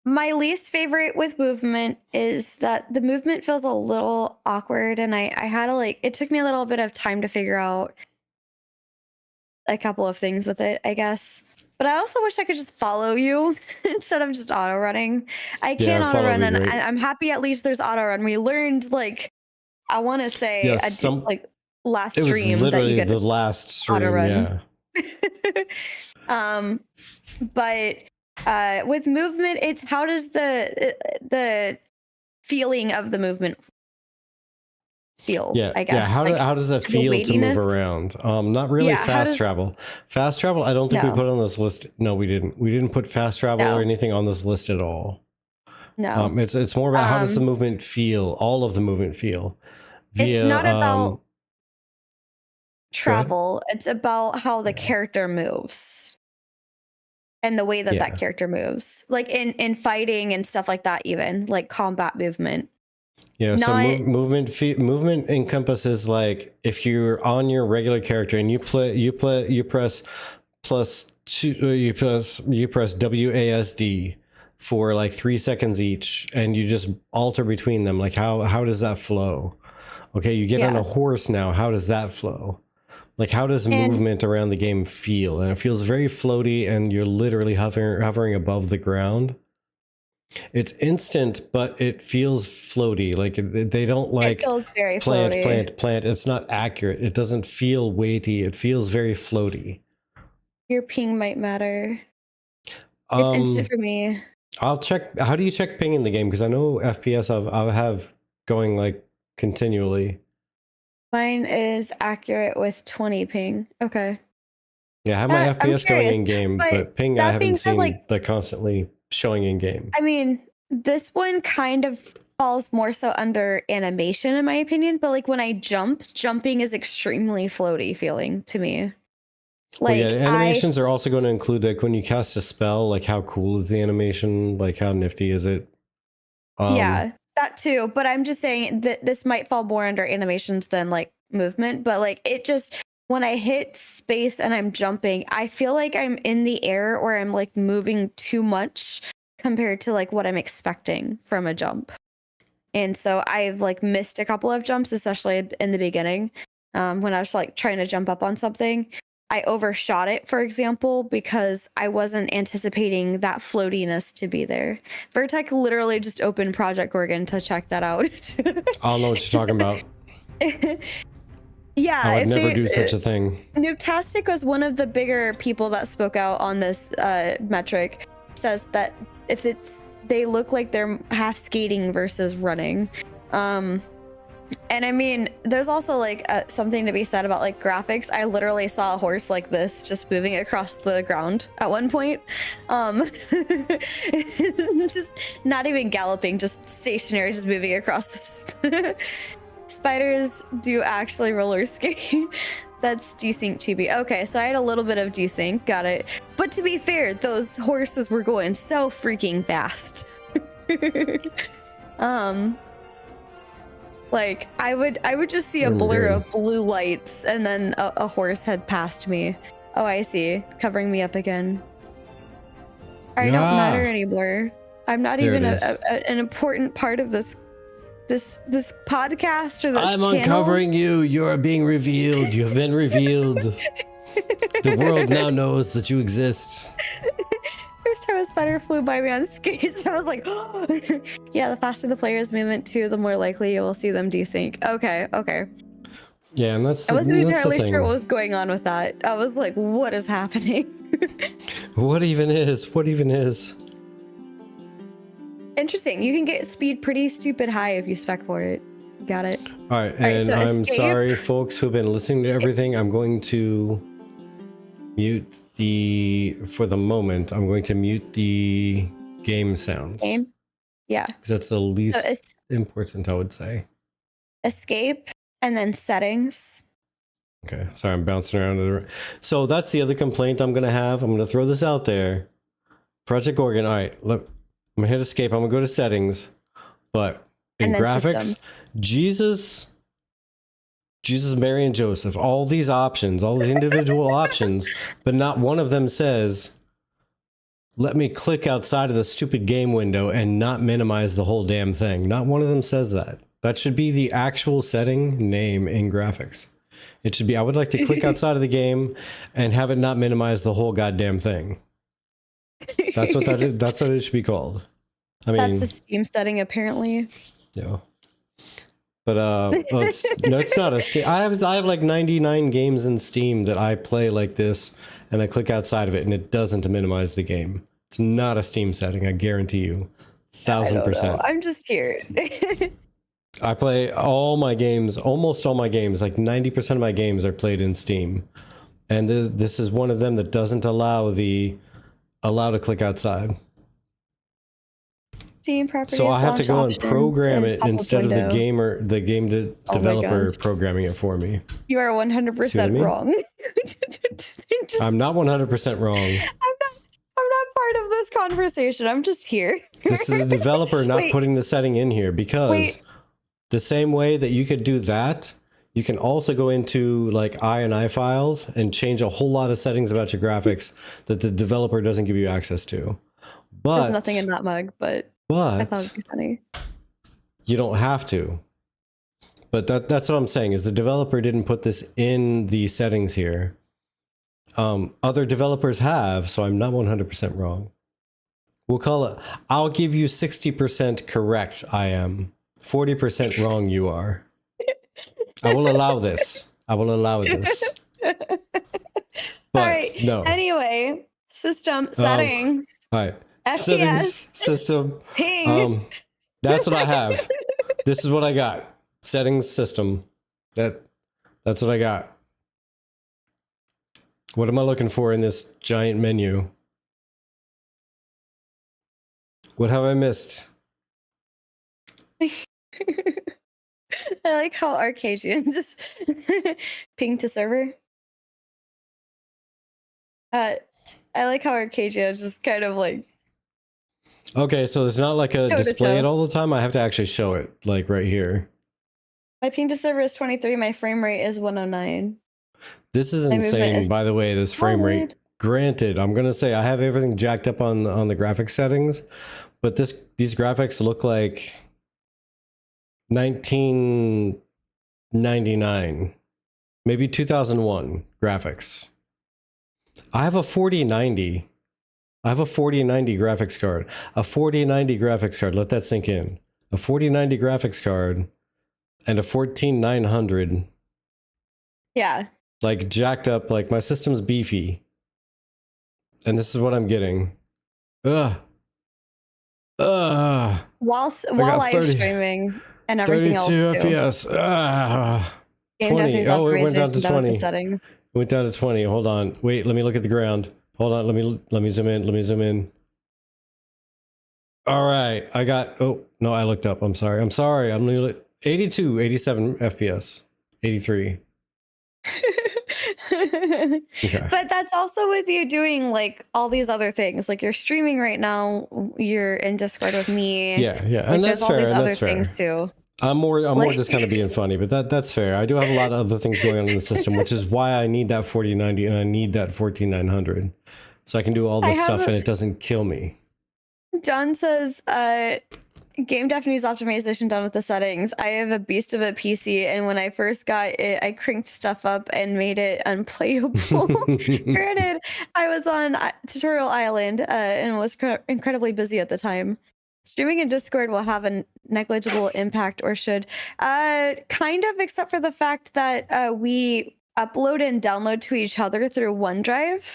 My least favorite with movement is that the movement feels a little awkward, and I had to like, it took me a little bit of time to figure out a couple of things with it, I guess. But I also wish I could just follow you instead of just auto running. I can't auto run, and I'm happy at least there's auto run. We learned like, I want to say like last stream. It was literally that you the last stream. Auto run. Yeah. But with movement, it's how does the feeling of the movement feel? Yeah, I guess. Yeah. How does that feel to move around? Not really fast travel. Fast travel, I don't think we put on this list. No, we didn't. We didn't put fast travel or anything on this list at all. No. It's more about how does the movement feel? All of the movement feel. It's not about travel. It's about how the character moves. And the way that that character moves, like in fighting and stuff like that, even like combat movement. Yeah, so movement encompasses like if you're on your regular character and you press +2, you press WASD for like 3 seconds each, and you just alter between them. Like how does that flow? Okay, you get on a horse now. How does that flow? Like, how does movement around the game feel? And it feels very floaty, and you're literally hovering above the ground. It's instant, but it feels floaty. Like they don't like it feels very plant. floaty. It's not accurate. It doesn't feel weighty. It feels very floaty. Your ping might matter. It's instant for me. I'll check. How do you check ping in the game? Because I know FPS I'll have going like continually. Mine is accurate with 20 ping. Okay. Yeah, I have my FPS going in game, but ping I haven't seen like constantly showing in game. I mean, this one kind of falls more so under animation in my opinion, but like when I jumping is extremely floaty feeling to me. Like animations are also going to include like when you cast a spell, like how cool is the animation? Like how nifty is it? Yeah. That too, but I'm just saying that this might fall more under animations than like movement, but like it just, when I hit space and I'm jumping, I feel like I'm in the air or I'm like moving too much compared to like what I'm expecting from a jump. And so I've like missed a couple of jumps, especially in the beginning, when I was like trying to jump up on something. I overshot it, for example, because I wasn't anticipating that floatiness to be there. Vertec literally just opened Project Gorgon to check that out. I don't know what you're talking about. Yeah, I would never do such a thing. Noobtastic was one of the bigger people that spoke out on this metric. Says that if they look like they're half skating versus running. And I mean, there's also like something to be said about like graphics. I literally saw a horse like this just moving across the ground at one point. Just not even galloping, just stationary, just moving across this. Spiders do actually roller skate. That's desync chibi. Okay, so I had a little bit of desync, got it. But to be fair, those horses were going so freaking fast. Like I would just see a blur of blue lights and then a horse had passed me. Oh, I see. Covering me up again. I don't matter anymore. I'm not even an important part of this podcast or this I'm channel. uncovering you. You are being revealed. You have been revealed. The world now knows that you exist. First time a spider flew by me on skates, I was like, oh. Yeah, the faster the player's movement too, the more likely you will see them desync. Okay. Yeah, and that's I wasn't entirely sure what was going on with that. I was like, what is happening? What even is? Interesting. You can get speed pretty stupid high if you spec for it. Got it. All right, and so I'm sorry, folks who've been listening to everything. I'm going to mute for the moment, I'm going to mute the game sounds. Game? Yeah. Because that's the least important, I would say. Escape, and then settings. Okay, sorry, I'm bouncing around. So that's the other complaint I'm going to have. I'm going to throw this out there. Project Gorgon, all right, look. I'm gonna hit escape. I'm gonna go to settings, but in graphics, Jesus, Mary, and Joseph, all these options, all these individual options, but not one of them says, let me click outside of the stupid game window and not minimize the whole damn thing. Not one of them says that. That should be the actual setting name in graphics. It should be, I would like to click outside of the game and have it not minimize the whole goddamn thing. That's what it should be called. I mean, that's a Steam setting, apparently. Yeah, but it's not a Steam. I have like 99 games in Steam that I play like this, and I click outside of it, and it doesn't minimize the game. It's not a Steam setting. I guarantee you, 1000%. I'm just here. I play all my games, almost all my games, like 90% of my games are played in Steam, and this is one of them that doesn't allow to click outside. Steam properties, so I have to go and program it instead of window. the game developer programming it for me. You are 100% wrong. I'm not 100% wrong. I'm not part of this conversation. I'm just here. This is a developer not putting the setting in here, because the same way that you could do that, you can also go into like INI files and change a whole lot of settings about your graphics that the developer doesn't give you access to. But there's nothing in that mug, but I thought it'd be funny. You don't have to. But that's what I'm saying, is the developer didn't put this in the settings here. Other developers have, so I'm not 100% wrong. We'll call it, I'll give you 60% correct, I am. 40% wrong, you are. I will allow this. But all right. No. Anyway, system settings. All right. FPS. Settings, system. Ping. That's what I have. This is what I got. Settings, system. That's what I got. What am I looking for in this giant menu? What have I missed? I like how Arcadian just ping to server. I like how Arcadia just kind of like. Okay, so it's not like a display it all the time. I have to actually show it, like right here. My ping to server is 23. My frame rate is 109. This is insane, by the way, this frame rate. Granted, I'm going to say I have everything jacked up on the graphics settings, but these graphics look like 1999, maybe 2001 graphics. I have a 4090. I have a 4090 graphics card. A 4090 graphics card. Let that sink in. A 4090 graphics card and a 14900. Yeah. Like jacked up, like my system's beefy. And this is what I'm getting. While live streaming and everything else. 32 FPS. 20. Oh, it went down to 20. It went down to 20. Hold on. Wait, let me look at the ground. Hold on. Let me zoom in. Let me zoom in. All right. I got, oh, no, I looked up. I'm sorry. I'm 82, 87 FPS. 83. Okay. But that's also with you doing like all these other things. Like you're streaming right now, you're in Discord with me. Yeah. Like, and there's that's all fair. these other things too. I'm more just kind of being funny, but that's fair. I do have a lot of other things going on in the system, which is why I need that 4090 and I need that 14900. So I can do all this stuff and it doesn't kill me. John says, game def needs optimization done with the settings. I have a beast of a PC, and when I first got it, I cranked stuff up and made it unplayable. Granted, I was on Tutorial Island and was incredibly busy at the time. Streaming in Discord will have a negligible impact, or should. Kind of, except for the fact that we upload and download to each other through OneDrive.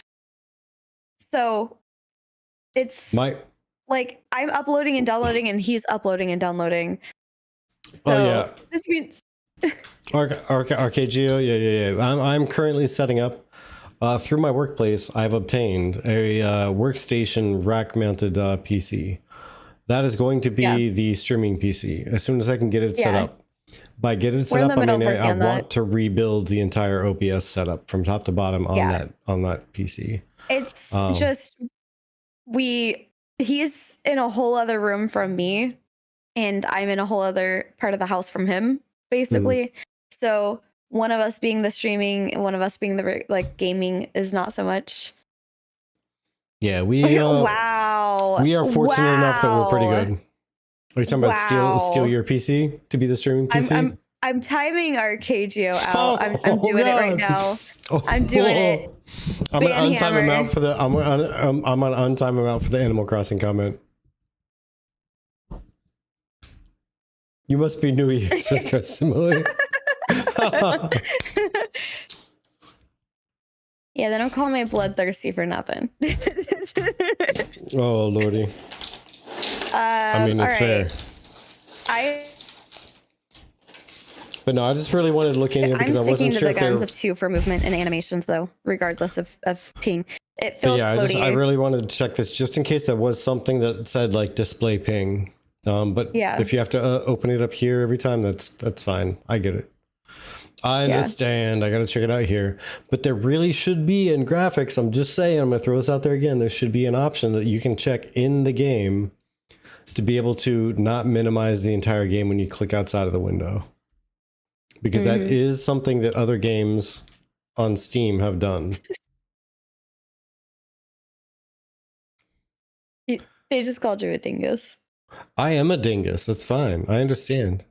So it's like I'm uploading and downloading, and he's uploading and downloading. So this means Arcagio, yeah. I'm currently setting up through my workplace. I've obtained a workstation rack-mounted PC. That is going to be the streaming PC as soon as I can get it set up. By getting it set up, I mean I want to rebuild the entire OBS setup from top to bottom on that PC. It's just he's in a whole other room from me, and I'm in a whole other part of the house from him, basically. So one of us being the streaming, and one of us being the like gaming is not so much. Yeah, we we are fortunate enough that we're pretty good. Are you talking about steal your PC to be the streaming PC? I'm timing Arcagio out. I'm doing it right now. I'm doing it. I'm gonna untime him out for the. I'm gonna untime him out for the Animal Crossing comment. You must be New Year's, says Simile. Yeah, they don't call me bloodthirsty for nothing. Oh lordy. I mean, it's fair. But no, I just really wanted to look into it because I wasn't sure if they were... I'm sticking to the guns of 2 for movement and animations, though, regardless of ping. It feels I really wanted to check this just in case there was something that said like display ping. But if you have to open it up here every time, that's fine. I get it. I understand. I got to check it out here. But there really should be in graphics. I'm just saying, I'm going to throw this out there again. There should be an option that you can check in the game to be able to not minimize the entire game when you click outside of the window. Because that is something that other games on Steam have done. They just called you a dingus. I am a dingus. That's fine. I understand.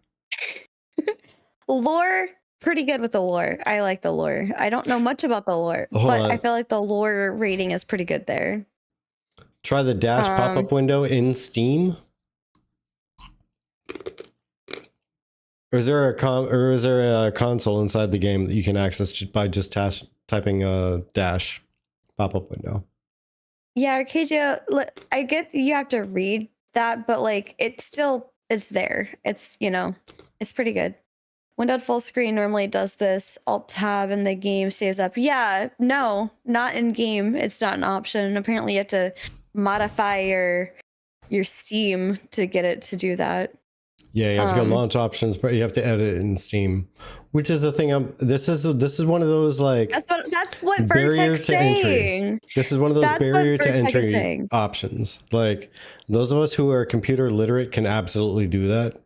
Lore, pretty good with the lore. I like the lore. I don't know much about the lore, but I feel like the lore rating is pretty good there. Try the dash pop-up window in Steam. Or is there a console inside the game that you can access by just typing a dash pop-up window? Yeah, Arcadia, I get you have to read that, but like it's there. It's, it's pretty good. Windowed full screen normally does this. Alt tab and the game stays up. Yeah, no, not in game. It's not an option. Apparently you have to modify your Steam to get it to do that. Yeah, you have to go launch options, but you have to edit it in Steam, which is the thing. This is one of those like that's what Vertex saying. This is one of those barrier to entry options. Like those of us who are computer literate can absolutely do that.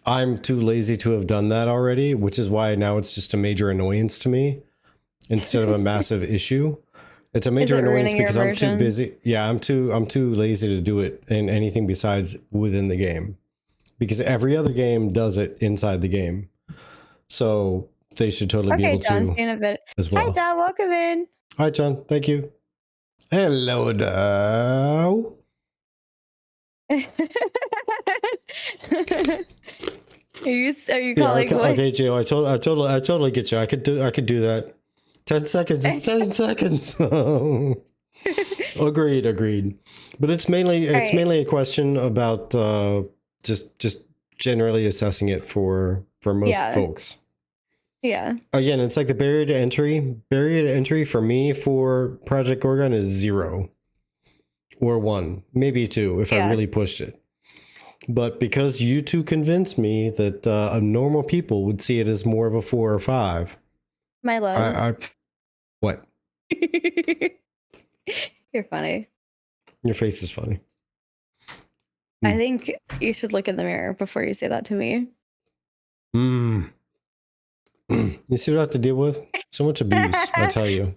I'm too lazy to have done that already, which is why now it's just a major annoyance to me instead of a massive issue. It's a major annoyance because I'm too busy. Yeah, I'm too lazy to do it in anything besides within the game. Because every other game does it inside the game. So they should totally be able John's to a bit. as well. Hi, John. Welcome in. Hi, John. Thank you. Hello, Dow. Are you calling? Okay, Joe. I totally get you. I could do that. 10 seconds. It's 10 seconds. Agreed. But it's mainly a question about just generally assessing it for most folks. Yeah. Again, it's like the barrier to entry. Barrier to entry for me for Project Gorgon is 0 or 1, maybe 2 if I really pushed it. But because you two convinced me that normal people would see it as more of a 4 or 5. My love. What? You're funny. Your face is funny. I think you should look in the mirror before you say that to me. You see what I have to deal with? So much abuse, I tell you.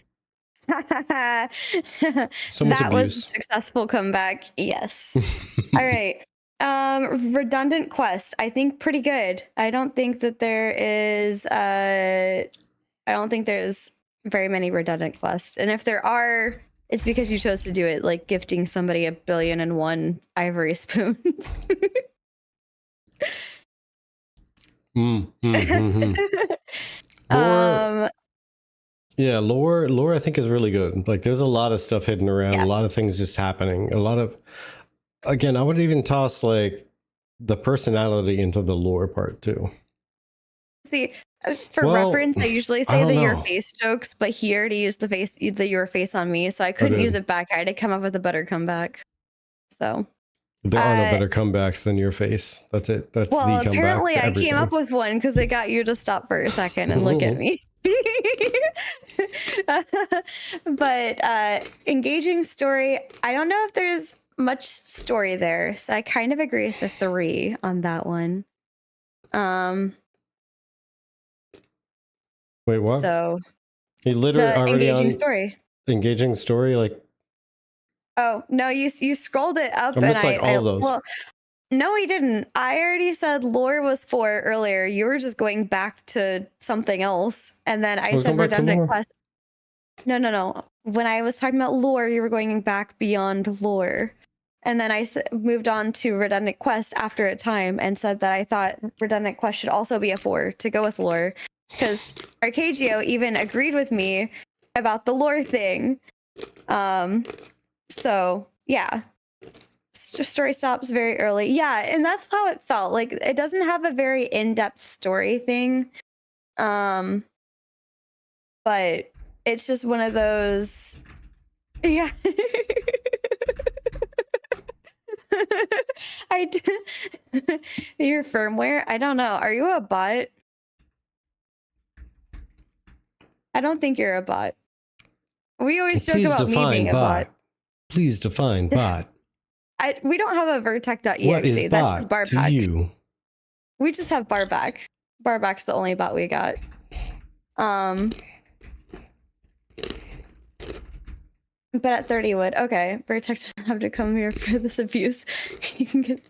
So much That was a abuse. successful comeback. Yes. All right. Redundant quest. I think pretty good. I don't think that there is I don't think there's very many redundant quests. And if there are, it's because you chose to do it, like gifting somebody 1,000,000,001 ivory spoons. Lore, yeah, lore I think is really good. Like there's a lot of stuff hidden around, Yeah. a lot of things just happening, a lot of, again, I would even toss like the personality into the lore part too. See, for reference, I usually say the your face jokes, but he already used the your face on me, so I couldn't use it back. I had to come up with a better comeback. So there are no better comebacks than your face. That's it. That's the comeback. Apparently I came up with one because it got you to stop for a second and look at me. But engaging story, I don't know if there's much story there, so I kind of agree with the 3 on that one. Wait, what? So he literally already engaging story. Engaging story, like. Oh no, you scrolled it up, I missed like all of those. Well, no, he didn't. I already said lore was 4 earlier. You were just going back to something else, and then I said redundant quest. No. When I was talking about lore, you were going back beyond lore. And then I moved on to redundant quest after a time and said that I thought redundant quest should also be a 4 to go with lore. Because Arcagio even agreed with me about the lore thing. So, yeah. Story stops very early. Yeah, and that's how it felt. Like, it doesn't have a very in-depth story thing. But it's just one of those. Yeah. Your firmware? I don't know. Are you a bot? I don't think you're a bot. We always joke about me being a bot. Please define bot. We don't have a vertec.exe. What is That's bot just barback. to you? We just have barback. Barback's the only bot we got. But at 30 would. Okay, Vertex doesn't have to come here for this abuse. You can get.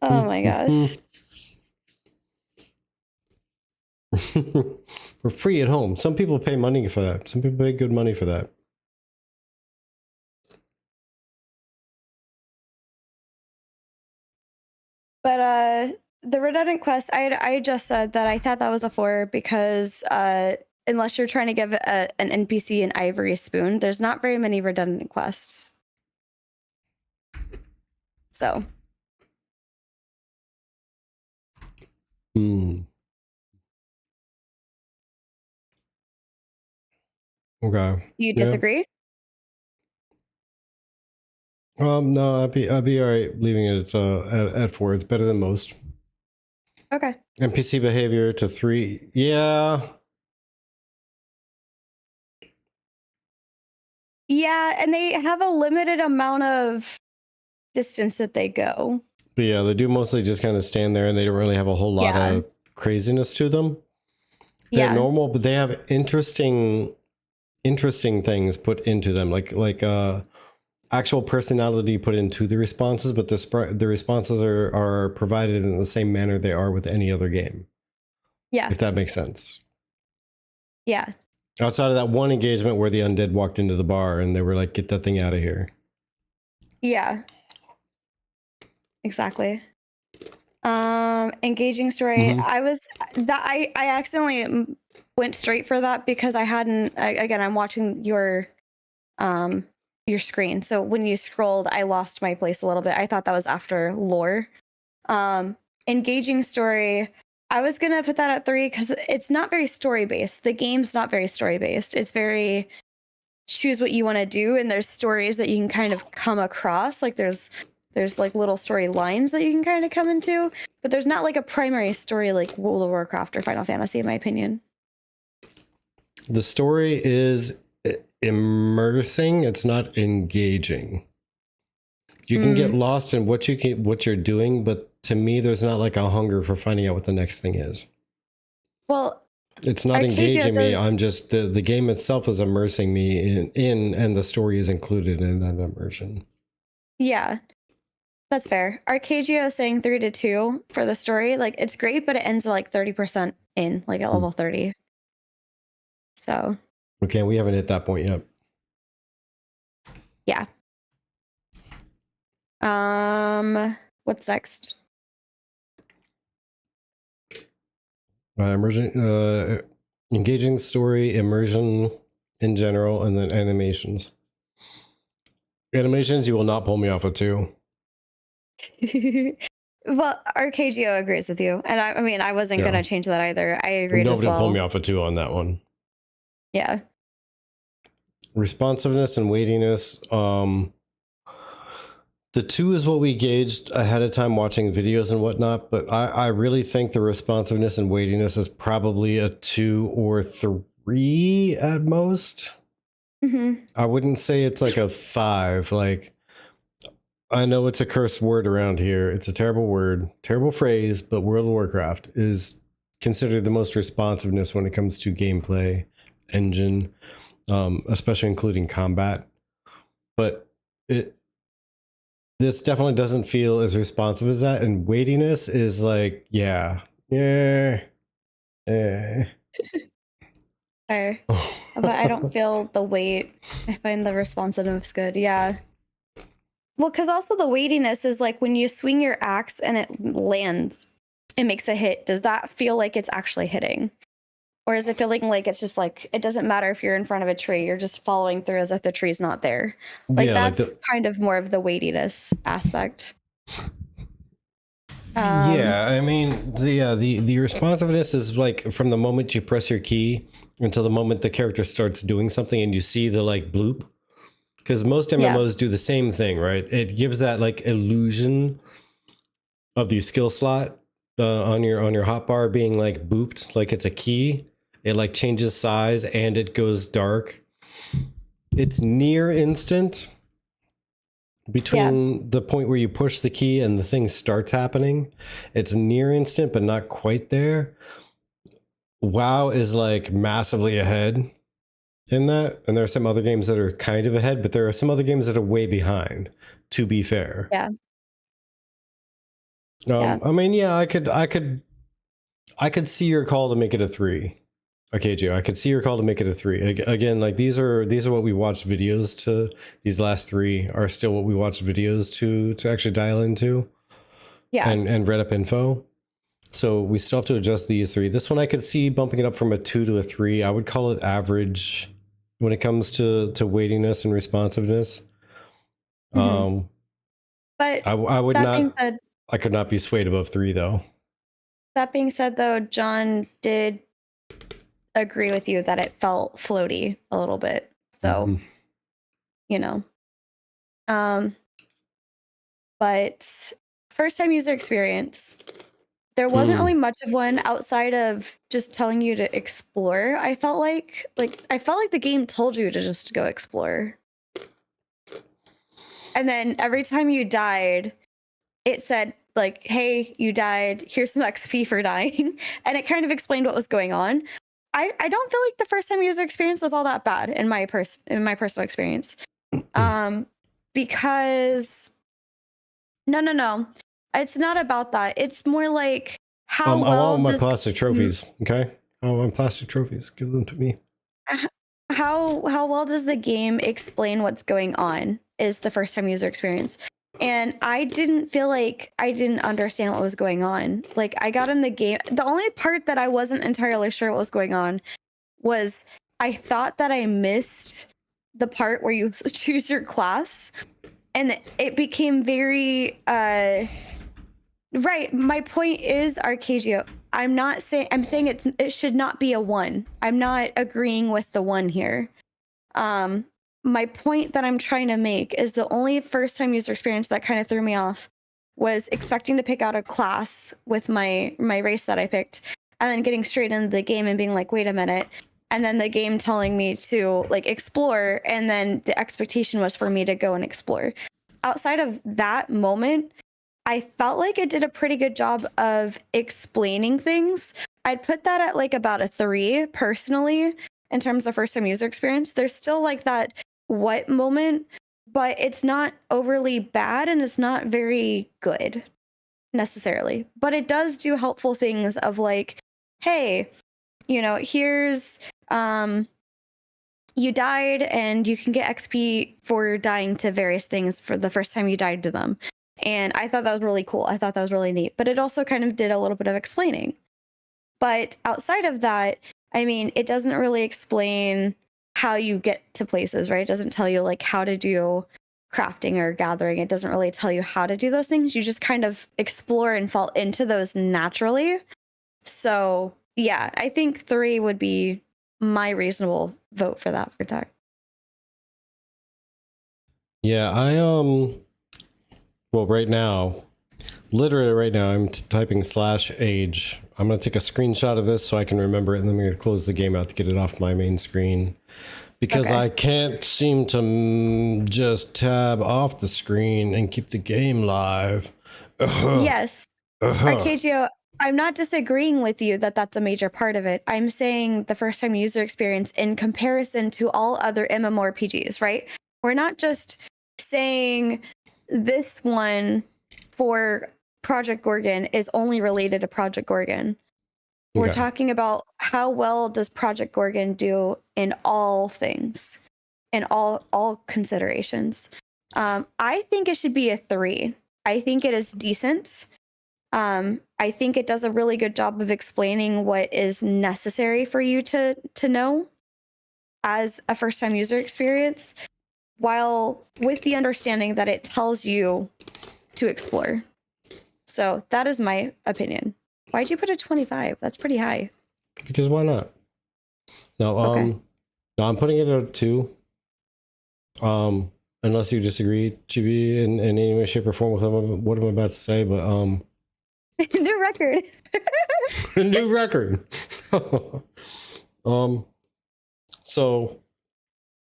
Oh my gosh. We're free at home. Some people pay money for that. Some people pay good money for that. But the redundant quest, I just said that I thought that was a 4 because unless you're trying to give an NPC an ivory spoon, there's not very many redundant quests. So. Okay. You disagree? No, I'd be all right leaving it at 4. It's better than most. Okay. NPC behavior to 3. Yeah. Yeah, and they have a limited amount of distance that they go. But yeah, they do mostly just kind of stand there, and they don't really have a whole lot of craziness to them. They're normal, but they have interesting things put into them, like actual personality put into the responses, but the responses are provided in the same manner they are with any other game. Yeah. If that makes sense. Yeah. Outside of that one engagement where the undead walked into the bar and they were like, get that thing out of here. Yeah. Exactly. Engaging story. I accidentally went straight for that because I hadn't, again, I'm watching your screen. So when you scrolled, I lost my place a little bit. I thought that was after lore. Engaging story. I was going to put that at 3 because it's not very story based. The game's not very story based. It's very choose what you want to do. And there's stories that you can kind of come across. Like there's like little story lines that you can kind of come into, but there's not like a primary story like World of Warcraft or Final Fantasy, in my opinion. The story is immersing. It's not engaging. You can get lost in what you're doing, but to me, there's not like a hunger for finding out what the next thing is. Well, It's not Arcadia engaging me. says- I'm just the game itself is immersing me in and the story is included in that immersion. Yeah, that's fair. Arcadia is saying 3 to 2 for the story. Like, it's great, but it ends at like 30% in, like at level 30. So Okay, we haven't hit that point yet. yeah. What's next? Engaging story, immersion in general, and then animations. Animations, you will not pull me off of 2. Well, Arcadia agrees with you, and I mean, I wasn't gonna change that either. I agreed as well. Nobody pull me off of 2 on that one. Yeah. Responsiveness and weightiness. The 2 is what we gauged ahead of time watching videos and whatnot, but I really think the responsiveness and weightiness is probably a 2 or 3 at most. I wouldn't say it's like a 5. Like, I know it's a cursed word around here. It's a terrible word, terrible phrase, but World of Warcraft is considered the most responsiveness when it comes to gameplay, engine, especially including combat. But this definitely doesn't feel as responsive as that, and weightiness is like, yeah. Fair. But I don't feel the weight. I find the responsiveness good. Yeah. Well, because also the weightiness is like when you swing your axe and it lands, it makes a hit. Does that feel like it's actually hitting? Or is it feeling like it's just like, it doesn't matter if you're in front of a tree, you're just following through as if the tree's not there? Like, yeah, that's like kind of more of the weightiness aspect. Yeah, I mean, the responsiveness is like from the moment you press your key until the moment the character starts doing something and you see the like bloop. Because most MMOs do the same thing, right? It gives that like illusion of the skill slot on your hotbar being like booped, like it's a key. It like changes size and it goes dark. It's near instant between the point where you push the key and the thing starts happening. It's near instant, but not quite there. WoW is like massively ahead in that, and there are some other games that are kind of ahead, but there are some other games that are way behind, to be fair. Yeah. I mean, yeah, I could see your call to make it a 3. Okay, Joe, I could see your call to make it a 3. Again, like these are what we watched videos to. These last 3 are still what we watched videos to actually dial into. Yeah. And read up info. So we still have to adjust these 3. This one I could see bumping it up from a 2 to a 3. I would call it average when it comes to weightiness and responsiveness. But I would not. I could not be swayed above 3 though. That being said, though, John did agree with you that it felt floaty a little bit. So, you know. But first time user experience, there wasn't really much of one outside of just telling you to explore. I felt like the game told you to just go explore. And then every time you died, it said like, hey, you died, here's some XP for dying. And it kind of explained what was going on. I don't feel like the first time user experience was all that bad in my personal experience. Because no. It's not about that. It's more like how well I want my plastic trophies, okay? I want plastic trophies. Give them to me. How well does the game explain what's going on is the first time user experience. And I didn't feel like I didn't understand what was going on. Like, I got in the game. The only part that I wasn't entirely sure what was going on was I thought that I missed the part where you choose your class. And it became very... right. My point is, Arcadia, I'm saying it should not be a 1. I'm not agreeing with the 1 here. My point that I'm trying to make is the only first time user experience that kind of threw me off was expecting to pick out a class with my race that I picked and then getting straight into the game and being like, wait a minute. And then the game telling me to like explore. And then the expectation was for me to go and explore. Outside of that moment, I felt like it did a pretty good job of explaining things, I'd put that at like about a 3 personally in terms of first time user experience. There's still like that what moment, but it's not overly bad and it's not very good necessarily. But it does do helpful things of like, hey, here's you died and you can get XP for dying to various things for the first time you died to them. And I thought that was really cool. I thought that was really neat. But it also kind of did a little bit of explaining. But outside of that, I mean, it doesn't really explain how you get to places, right? It doesn't tell you like how to do crafting or gathering. It doesn't really tell you how to do those things. You just kind of explore and fall into those naturally. So yeah, I think 3 would be my reasonable vote for that for tech. Yeah, well, literally right now, I'm typing /age. I'm going to take a screenshot of this so I can remember it, and then I'm going to close the game out to get it off my main screen. Because okay. I can't seem to just tab off the screen and keep the game live. Yes. Arcadio, I'm not disagreeing with you that that's a major part of it. I'm saying the first time user experience in comparison to all other MMORPGs, right? We're not just saying this one for Project Gorgon is only related to Project Gorgon. Okay. We're talking about how well does Project Gorgon do in all things, in all considerations. I think it should be a 3. I think it is decent. I think it does a really good job of explaining what is necessary for you to know as a first-time user experience, while with the understanding that it tells you to explore. So that is my opinion. Why'd you put a 25? That's pretty high. Because why not? No, okay. No, I'm putting it at a 2. Unless you disagree, Chibi, in any way, shape, or form with what I'm about to say, but new record. New record. So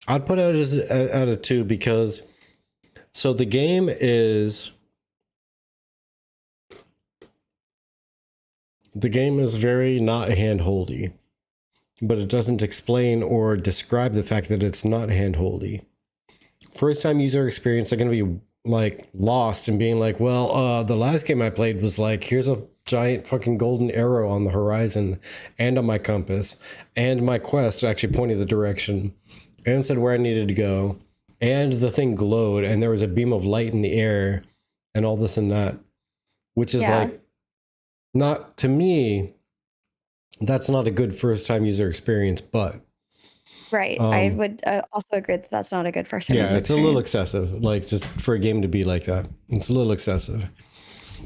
I'd put it at a 2 because the game is very not hand-holdy, but it doesn't explain or describe the fact that it's not hand-holdy. First time user experience are going to be like lost and being like, well, the last game I played was like, here's a giant fucking golden arrow on the horizon and on my compass, and my quest actually pointed the direction and said where I needed to go, and the thing glowed and there was a beam of light in the air and all this and that, which is like, not to me, that's not a good first time user experience, but right. I would also agree that that's not a good first time user experience. Yeah, it's a little excessive, like just for a game to be like that. It's a little excessive.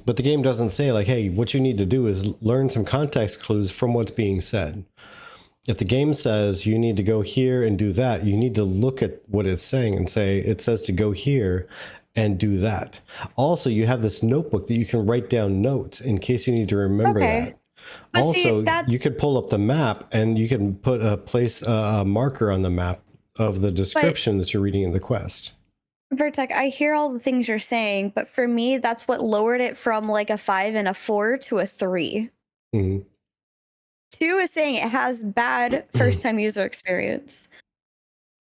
But the game doesn't say like, hey, what you need to do is learn some context clues from what's being said. If the game says you need to go here and do that, you need to look at what it's saying and say, it says to go here and do that. Also, you have this notebook that you can write down notes in case you need to remember that. But also, you could pull up the map and you can put a marker on the map of the description that you're reading in the quest. Vertec, I hear all the things you're saying, but for me, that's what lowered it from like a 5 and a 4 to a 3. Mm-hmm. 2 is saying it has bad first-time user experience.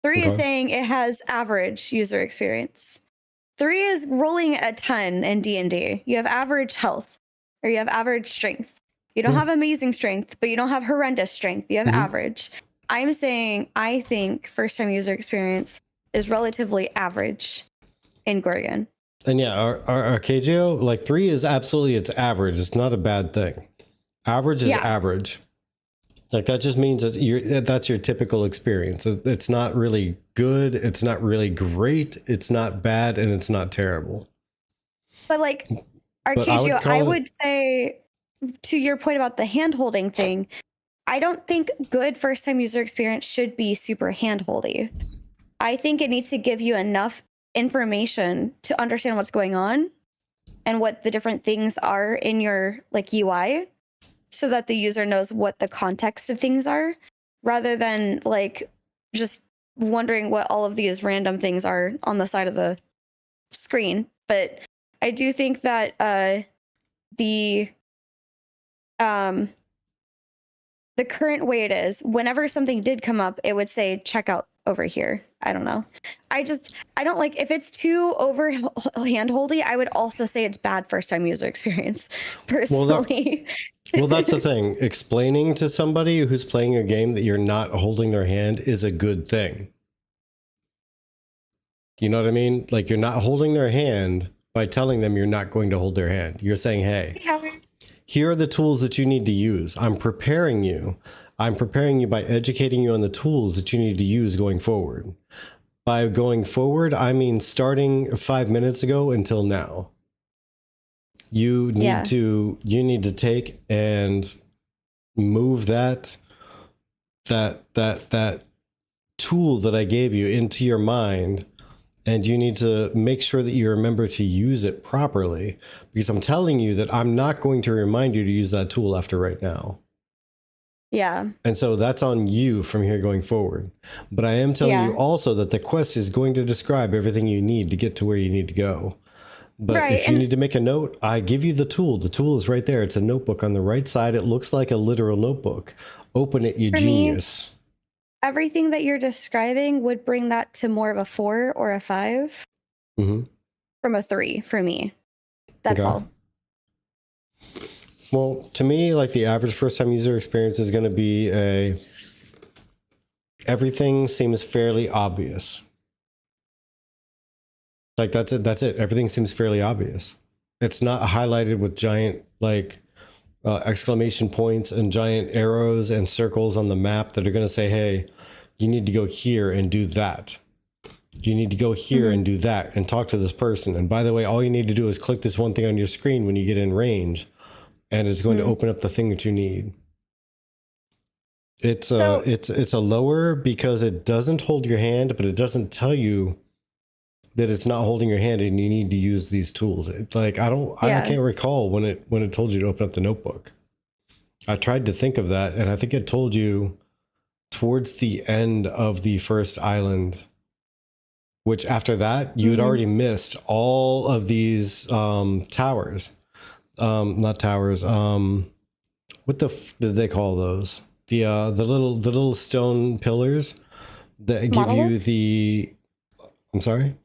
3 is saying it has average user experience. 3 is rolling a 10 in D&D. You have average health, or you have average strength. You don't have amazing strength, but you don't have horrendous strength. You have average. I'm saying I think first-time user experience is relatively average in Gorgon. And yeah, our Arcadio, like 3 is absolutely, it's average. It's not a bad thing. Average is average. Like that just means that that's your typical experience. It's not really good. It's not really great. It's not bad, and it's not terrible. But like Arcadio, I would say, to your point about the hand-holding thing, I don't think good first-time user experience should be super hand-holdy. I think it needs to give you enough information to understand what's going on and what the different things are in your like UI, so that the user knows what the context of things are, rather than like just wondering what all of these random things are on the side of the screen. But I do think that the the current way it is, whenever something did come up, it would say check out over here. I don't know. I don't like, if it's too over hand-holdy, I would also say it's bad first time user experience personally. Well, that's the thing. Explaining to somebody who's playing a game that you're not holding their hand is a good thing. You know what I mean? Like, you're not holding their hand by telling them you're not going to hold their hand. You're saying, hey, here are the tools that you need to use. I'm preparing you. I'm preparing you by educating you on the tools that you need to use going forward. By going forward, I mean starting 5 minutes ago until now. You need to take and move that tool that I gave you into your mind, and you need to make sure that you remember to use it properly, because I'm telling you that I'm not going to remind you to use that tool after right now. Yeah. And so that's on you from here going forward. But I am telling you also that the quest is going to describe everything you need to get to where you need to go. But if you need to make a note, I give you the tool. The tool is right there. It's a notebook on the right side. It looks like a literal notebook. Open it, you genius. Everything that you're describing would bring that to more of a 4 or a 5 from a 3 for me. That's all. Well, to me, like, the average first time user experience is going to be everything seems fairly obvious. Like, that's it. Everything seems fairly obvious. It's not highlighted with giant, like, exclamation points and giant arrows and circles on the map that are going to say, hey, you need to go here and do that. You need to go here and do that and talk to this person. And by the way, all you need to do is click this one thing on your screen when you get in range, and it's going to open up the thing that you need. It's a lower because it doesn't hold your hand, but it doesn't tell you that it's not holding your hand and you need to use these tools. It's like, I can't recall when it told you to open up the notebook. I tried to think of that, and I think it told you towards the end of the first island, which after that you had already missed all of these towers. Not towers. What did they call those? The little stone pillars that give you the. I'm sorry.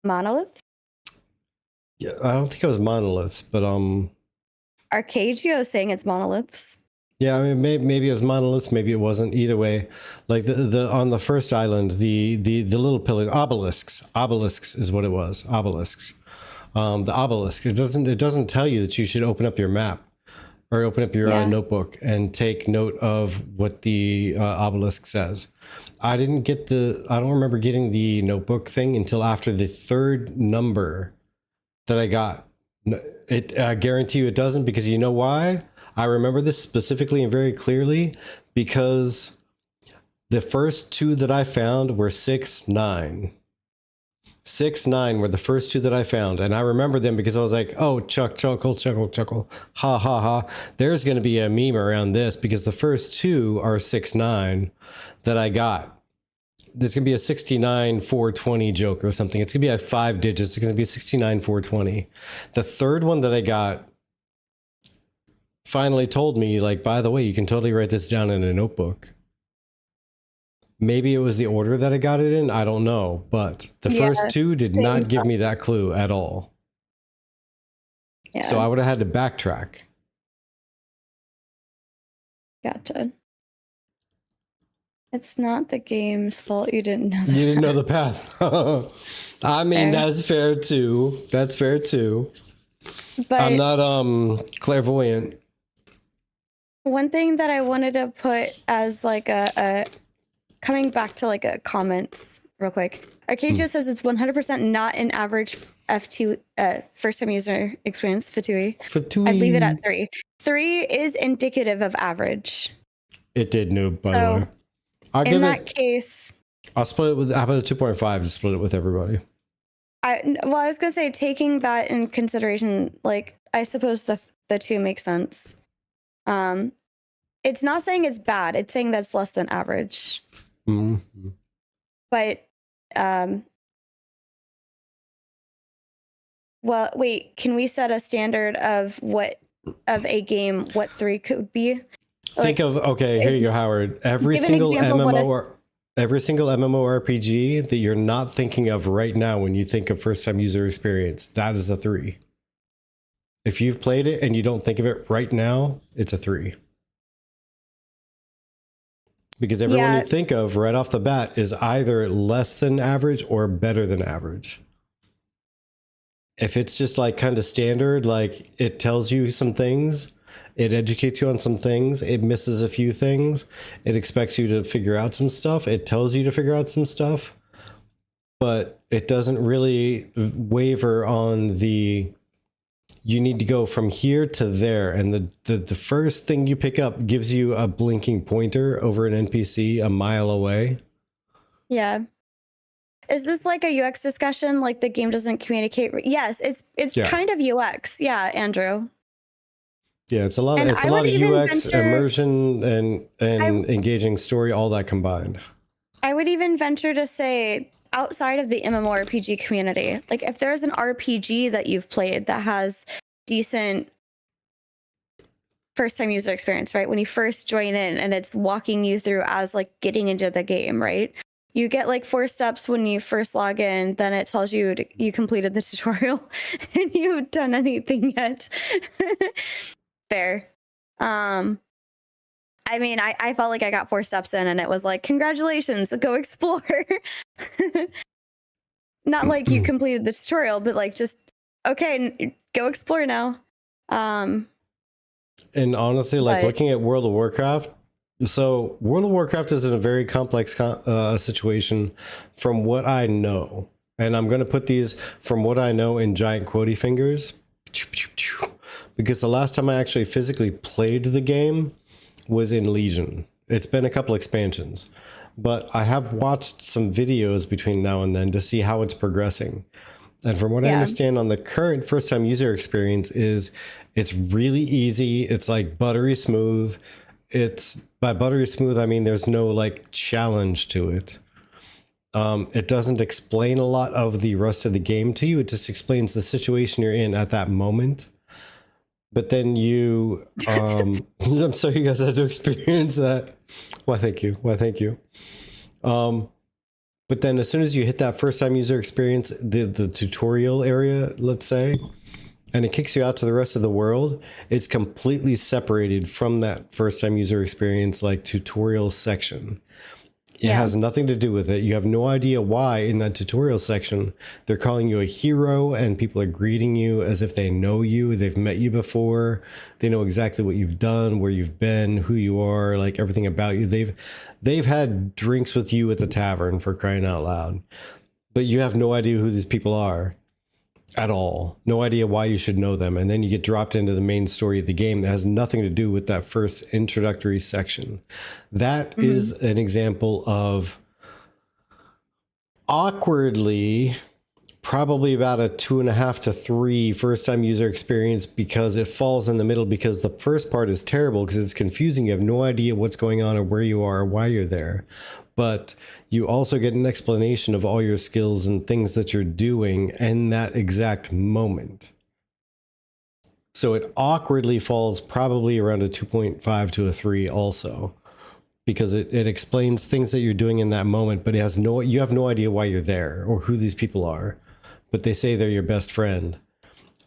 Monolith? Yeah, I don't think it was monoliths, but Arcadia is saying it's monoliths. Yeah, I mean, maybe it was monoliths, maybe it wasn't. Either way, like the on the first island, the little pillars, obelisks is what it was. Obelisks. The obelisk. It doesn't tell you that you should open up your map or open up your notebook and take note of what the obelisk says. I don't remember getting the notebook thing until after the third number that I got. I guarantee you it doesn't, because you know why? I remember this specifically and very clearly because the first two that I found were 6, 9. 6, 9 were the first two that I found, and I remember them because I was like, oh, chuckle, ha ha ha. There's going to be a meme around this because the first two are 6, 9 that I got. There's going to be a 69 420 joke or something. It's going to be at 5 digits. It's going to be 69 420. The third one that I got finally told me, like, by the way, you can totally write this down in a notebook. Maybe it was the order that I got it in. I don't know. But the first two did not give me that clue at all. Yeah. So I would have had to backtrack. Gotcha. It's not the game's fault you didn't know You didn't know the path. I mean, that's fair too. That's fair too. But I'm not clairvoyant. One thing that I wanted to put as like a coming back to like a comments real quick. Arcadia says it's 100% not an average F2 first time user experience. Fatui. I'd leave it at 3. 3 is indicative of average. It did noob, by the way. In that case, I'll split it with, how about a 2.5 to split it with everybody? I was gonna say, taking that in consideration, like, I suppose the 2 makes sense. It's not saying it's bad. It's saying that's less than average. Mm-hmm. But, well, wait, can we set a standard of a game, what 3 could be? Think of, okay, here you go, Howard. Every single MMORPG that you're not thinking of right now when you think of first time user experience, that is a 3. If you've played it and you don't think of it right now, it's a 3. Because everyone you think of right off the bat is either less than average or better than average. If it's just like kind of standard, like it tells you some things, it educates you on some things, it misses a few things, it expects you to figure out some stuff, it tells you to figure out some stuff, but it doesn't really waver on the, you need to go from here to there, and the first thing you pick up gives you a blinking pointer over an NPC a mile away. Yeah. Is this like a UX discussion? Like the game doesn't communicate? Yes, it's kind of UX. Yeah, Andrew. Yeah, it's a lot of UX, immersion, and engaging story, all that combined. I would even venture to say, outside of the MMORPG community, like if there's an RPG that you've played that has decent first time user experience, right? When you first join in and it's walking you through as like getting into the game, right? You get like 4 steps when you first log in, then it tells you you completed the tutorial and you haven't done anything yet. Fair. I mean, I felt like I got 4 steps in and it was like, congratulations, go explore. Not like you completed the tutorial, but like just, okay, go explore now. And honestly, like looking at World of Warcraft, so World of Warcraft is in a very complex situation from what I know. And I'm going to put these from what I know in giant quotey fingers. Because the last time I actually physically played the game was in Legion. It's been a couple expansions. But I have watched some videos between now and then to see how it's progressing. And from what I understand on the current first time user experience is it's really easy. It's like buttery smooth. It's by buttery smooth, I mean, there's no like challenge to it. It doesn't explain a lot of the rest of the game to you. It just explains the situation you're in at that moment. But then you, I'm sorry you guys had to experience that. Why, thank you. Why, thank you. But then as soon as you hit that first time user experience, the tutorial area, let's say, and it kicks you out to the rest of the world, it's completely separated from that first time user experience, like tutorial section. It has nothing to do with it. You have no idea why in that tutorial section, they're calling you a hero and people are greeting you as if they know you. They've met you before. They know exactly what you've done, where you've been, who you are, like everything about you. They've had drinks with you at the tavern, for crying out loud. But you have no idea who these people are at all. No idea why you should know them. And then you get dropped into the main story of the game that has nothing to do with that first introductory section. That is an example of awkwardly probably about a 2.5 to 3 first time user experience, because it falls in the middle, because the first part is terrible because it's confusing. You have no idea what's going on or where you are or why you're there. But you also get an explanation of all your skills and things that you're doing in that exact moment. So it awkwardly falls probably around a 2.5 to a 3 also, because it explains things that you're doing in that moment, but you have no idea why you're there or who these people are, but they say they're your best friend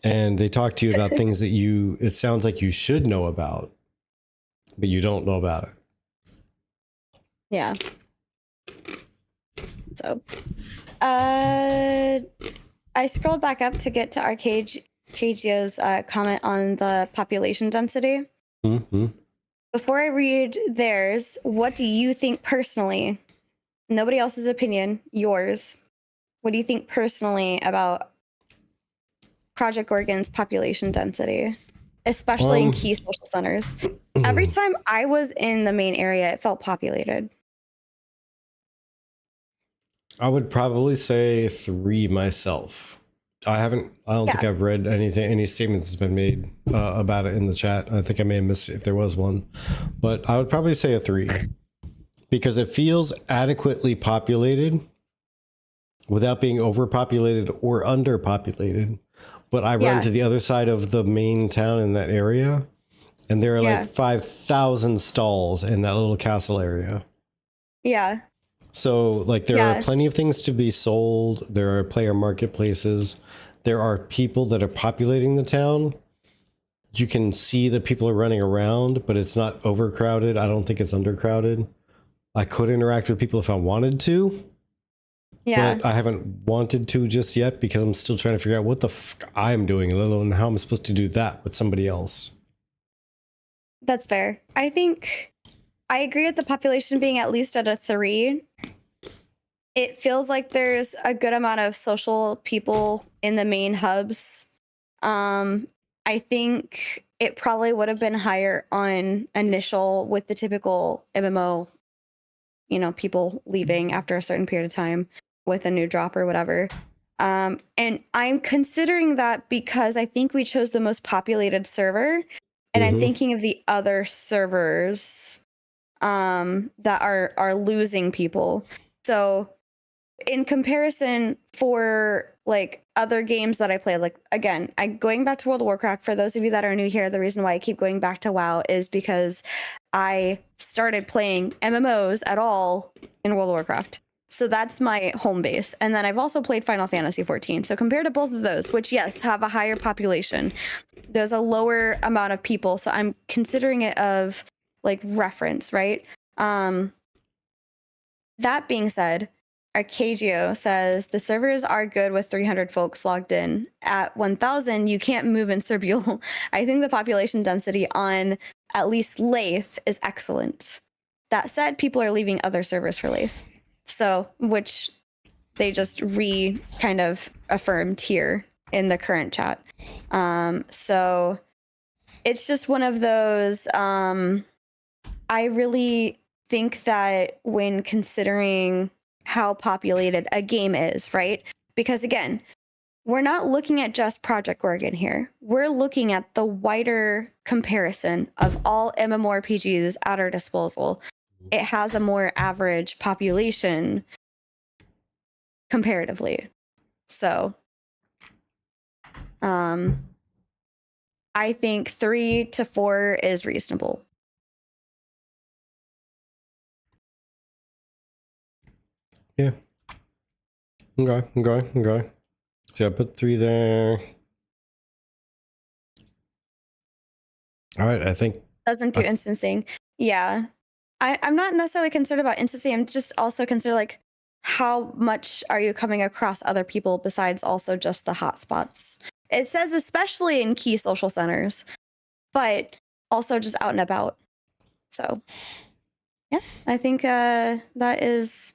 and they talk to you about things that it sounds like you should know about, but you don't know about it. Yeah. So, I scrolled back up to get to Arcadia's comment on the population density. Mm-hmm. Before I read theirs, what do you think personally? Nobody else's opinion, yours. What do you think personally about Project Gorgon's population density, especially in key social centers? Every time I was in the main area, it felt populated. I would probably say 3 myself. I don't think I've read any statements that's been made about it in the chat. I think I may have missed it if there was one, but I would probably say a 3 because it feels adequately populated without being overpopulated or underpopulated. But I run to the other side of the main town in that area, And there are like 5,000 stalls in that little castle area. Yeah. So like there are plenty of things to be sold. There are player marketplaces. There are people that are populating the town. You can see that people are running around, but it's not overcrowded. I don't think it's undercrowded. I could interact with people if I wanted to. Yeah. But I haven't wanted to just yet because I'm still trying to figure out what the fuck I'm doing, let alone how I'm supposed to do that with somebody else. That's fair. I think I agree with the population being at least at a 3. It feels like there's a good amount of social people in the main hubs. I think it probably would have been higher on initial with the typical MMO, you know, people leaving after a certain period of time with a new drop or whatever. And I'm considering that because I think we chose the most populated server, and I'm thinking of the other servers that are losing people. So in comparison, for like other games that I play, like again, going back to World of Warcraft, for those of you that are new here, the reason why I keep going back to WoW is because I started playing MMOs at all in World of Warcraft. So that's my home base. And then I've also played Final Fantasy 14. So compared to both of those, which yes, have a higher population, there's a lower amount of people. So I'm considering it of like reference, right? That being said, Arcagio says the servers are good with 300 folks logged in. At 1,000, you can't move in Serbial. I think the population density on at least Lathe is excellent. That said, people are leaving other servers for Lathe. So, which they just kind of affirmed here in the current chat. So it's just one of those, I really think that when considering how populated a game is, right? Because again, we're not looking at just Project Gorgon here. We're looking at the wider comparison of all MMORPGs at our disposal. It has a more average population comparatively. So, I think 3 to 4 is reasonable. Yeah. Okay. So I put 3 there. All right, I think. Doesn't do instancing. Yeah. I'm not necessarily concerned about instancing. I'm just also concerned, like, how much are you coming across other people besides also just the hotspots? It says especially in key social centers, but also just out and about. So, yeah, I think that is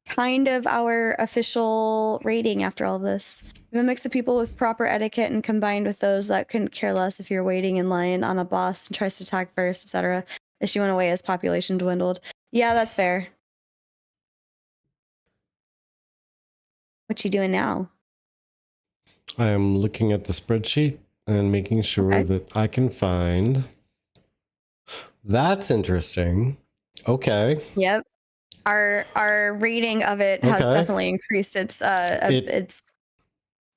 kind of our official rating after all this. We have a mix of people with proper etiquette and combined with those that couldn't care less if you're waiting in line on a boss and tries to attack first, etc. As she went away as population dwindled. Yeah, that's fair. What you doing now? I am looking at the spreadsheet and making sure that I can find. That's interesting. Okay. Yep. Our rating of it has definitely increased. It's slotting.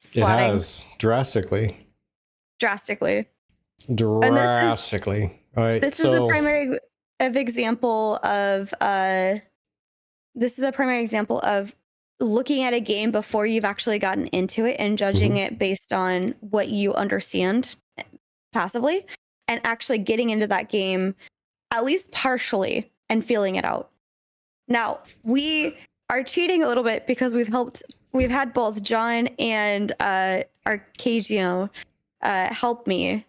It has drastically. All right. This is a primary example of looking at a game before you've actually gotten into it and judging it based on what you understand passively, and actually getting into that game at least partially and feeling it out. Now, we are cheating a little bit because we've had both John and Arcagio help me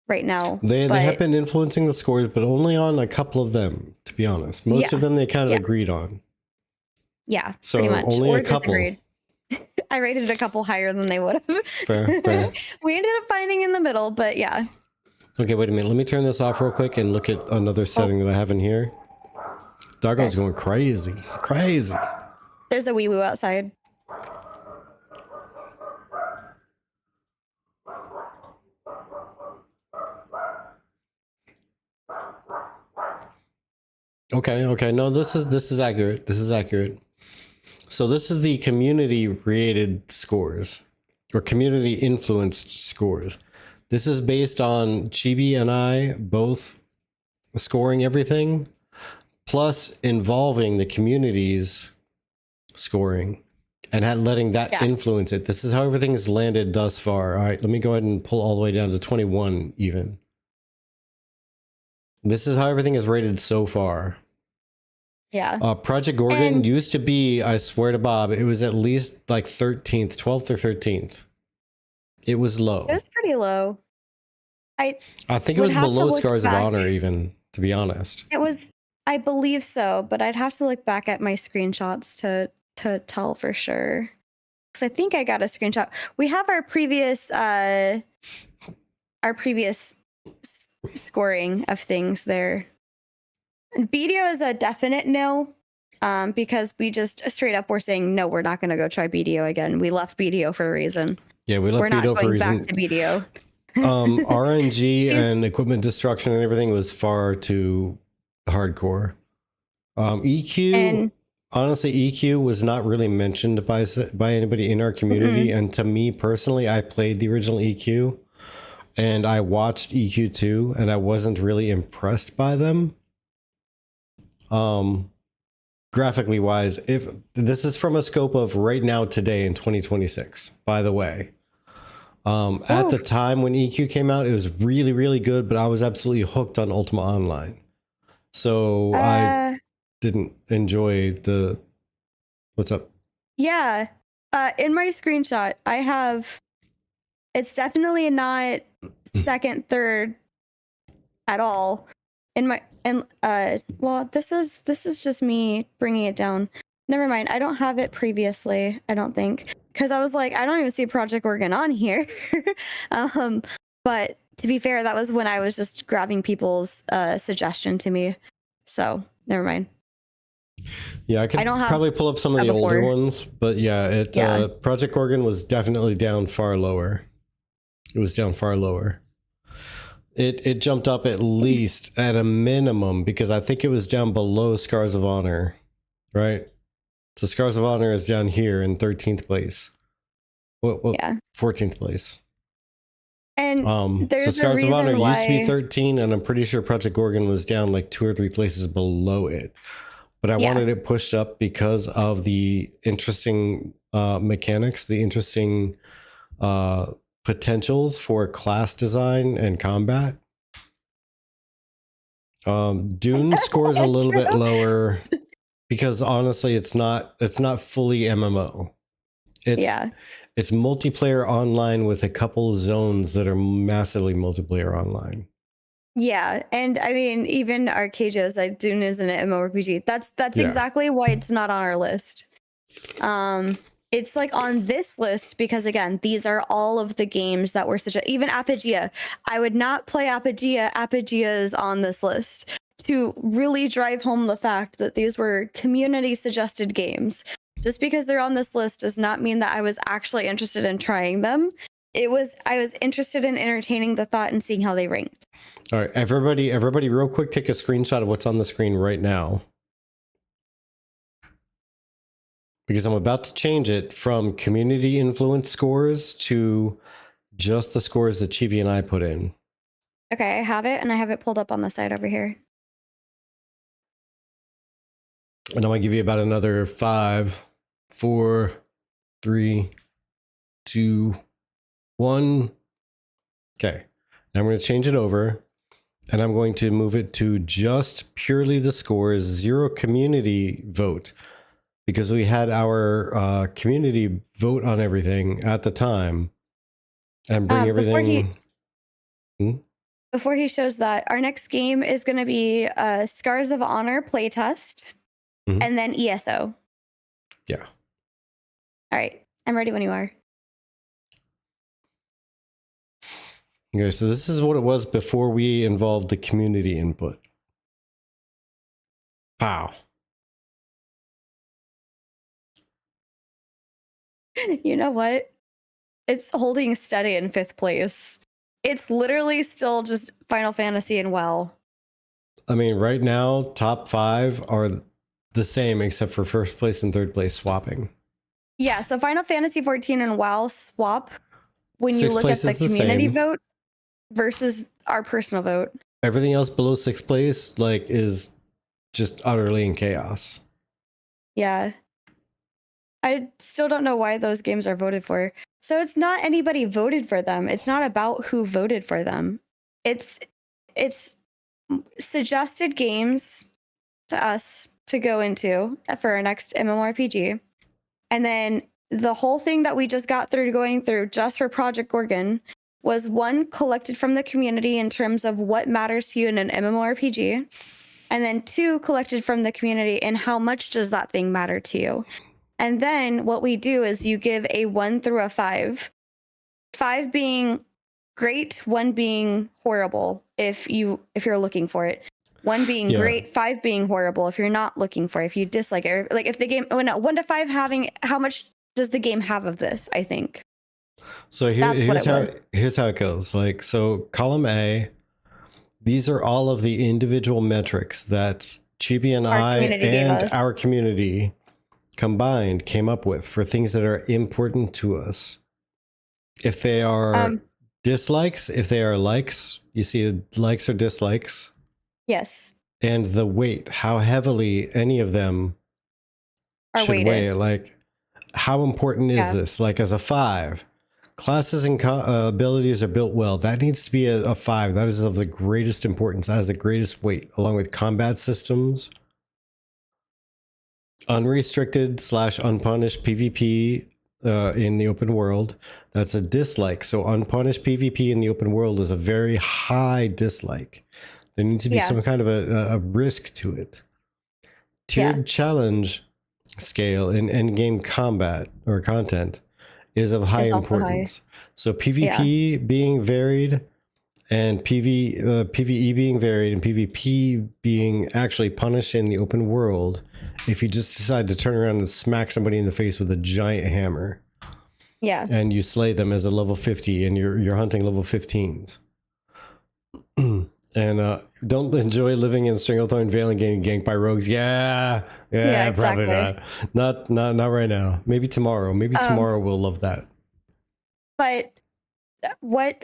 right now. They have been influencing the scores, but only on a couple of them, to be honest. Most of them they kind of agreed on. Yeah, so pretty much. Only or a couple. Disagreed. I rated a couple higher than they would have. Fair. We ended up finding in the middle, but yeah. Okay, wait a minute. Let me turn this off real quick and look at another setting that I have in here. Doggo's going crazy. There's a wee woo outside. Okay. No, this is accurate. So this is the community created scores or community influenced scores. This is based on Chibi and I both scoring everything, plus involving the community's scoring and letting that influence it. This is how everything has landed thus far. All right, let me go ahead and pull all the way down to 21 even. This is how everything is rated so far. Yeah. Project Gorgon used to be, I swear to Bob, it was at least like 13th, 12th or 13th. It was low. It was pretty low. I think it was below Scars of Honor even, to be honest. It was, I believe so, but I'd have to look back at my screenshots to tell for sure. Because I think I got a screenshot. We have our previous scoring of things there. And BDO is a definite no, because we just straight up were saying no, we're not going to go try BDO again. We left BDO for a reason. Yeah, we left BDO for a reason. We're not going back to BDO. RNG and equipment destruction and everything was far too hardcore. EQ, honestly, EQ was not really mentioned by anybody in our community. And to me personally, I played the original EQ and I watched EQ 2 and I wasn't really impressed by them. Graphically wise, if this is from a scope of right now, today in 2026, by the way. At the time when EQ came out, it was really, really good, but I was absolutely hooked on Ultima Online. So I didn't enjoy the... What's up? Yeah. In my screenshot, I have... It's definitely not second, third at all. Well, this is just me bringing it down. Never mind. I don't have it previously, I don't think. Because I was like, I don't even see Project Gorgon on here. But to be fair, that was when I was just grabbing people's suggestion to me. So never mind. Yeah, I could probably pull up some of the older ones, but yeah, Project Gorgon was definitely down far lower. It was down far lower. It jumped up at least at a minimum because I think it was down below Scars of Honor, right? So Scars of Honor is down here in 13th place. Yeah. 14th place. And so Scars of Honor used to be 13, and I'm pretty sure Project Gorgon was down like 2 or 3 places below it. But I wanted it pushed up because of the interesting mechanics, the interesting potentials for class design and combat. Dune scores a little bit lower because honestly, it's not fully MMO. It's multiplayer online with a couple zones that are massively multiplayer online. Yeah, and I mean, even Arcadia's like Dune is an MMORPG. That's exactly why it's not on our list. It's like on this list because again, these are all of the games that were even Apogea. I would not play Apogea. Apogea is on this list to really drive home the fact that these were community suggested games. Just because they're on this list does not mean that I was actually interested in trying them. I was interested in entertaining the thought and seeing how they ranked. All right, everybody real quick, take a screenshot of what's on the screen right now. Because I'm about to change it from community influence scores to just the scores that Chibi and I put in. Okay, I have it, and I have it pulled up on the side over here. And I'm going to give you about another 5, 4, 3, 2, 1. Okay, now I'm going to change it over, and I'm going to move it to just purely the scores, 0 community vote. Because we had our community vote on everything at the time and bring everything. Before he shows that, our next game is going to be Scars of Honor playtest and then ESO. Yeah. All right. I'm ready when you are. Okay, so this is what it was before we involved the community input. Wow. You know what? It's holding steady in 5th place. It's literally still just Final Fantasy and WoW. I mean, right now, top 5 are the same except for 1st place and 3rd place swapping. Yeah, so Final Fantasy 14 and WoW swap when you look at the community vote. versus our personal vote. Everything else below 6th place is just utterly in chaos. Yeah. I still don't know why those games are voted for. So it's not anybody voted for them. It's not about who voted for them. It's suggested games to us to go into for our next MMORPG. And then the whole thing that we just got through going through just for Project Gorgon was one, collected from the community in terms of what matters to you in an MMORPG. And then 2, collected from the community and how much does that thing matter to you. And then what we do is you give a 1 through a 5. 5 being great, 1 being horrible if you're looking for it. 1 being great, 5 being horrible if you're not looking for it, if you dislike it. Like if the game, 1 to 5 having, how much does the game have of this, I think. So here's how it goes. So column A, these are all of the individual metrics that Chibi and I and our community combined came up with for things that are important to us. If they are dislikes, if they are likes, you see likes or dislikes. Yes. And the weight, how heavily any of them should weigh. How important is this? As a 5, classes and abilities are built well. That needs to be a 5. That is of the greatest importance. That has the greatest weight, along with combat systems, unrestricted / unpunished PvP in the open world. That's a dislike. So unpunished PvP in the open world is a very high dislike. There needs to be some kind of a risk to it. Tiered challenge scale in endgame combat or content is of high importance. So PvP being varied and PvE being varied and PvP being actually punished in the open world if you just decide to turn around and smack somebody in the face with a giant hammer. Yeah. And you slay them as a level 50 and you're hunting level 15s. And don't enjoy living in Stranglethorn Vale and getting ganked by rogues. Yeah, exactly. Probably not right now. Maybe tomorrow. Maybe tomorrow we'll love that. But what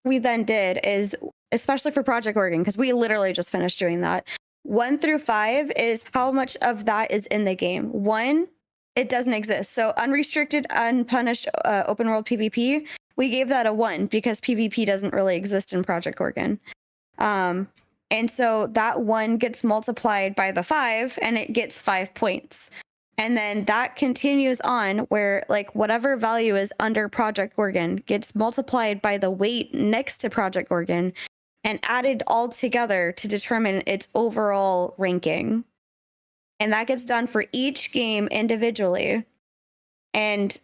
we then did is, especially for Project Gorgon, because we literally just finished doing that, 1 through 5 is how much of that is in the game. 1, it doesn't exist. So unrestricted, unpunished open world PvP, we gave that a 1 because PvP doesn't really exist in Project Gorgon. And so that 1 gets multiplied by the 5 and it gets 5 points. And then that continues on where whatever value is under Project Gorgon gets multiplied by the weight next to Project Gorgon and added all together to determine its overall ranking. And that gets done for each game individually. And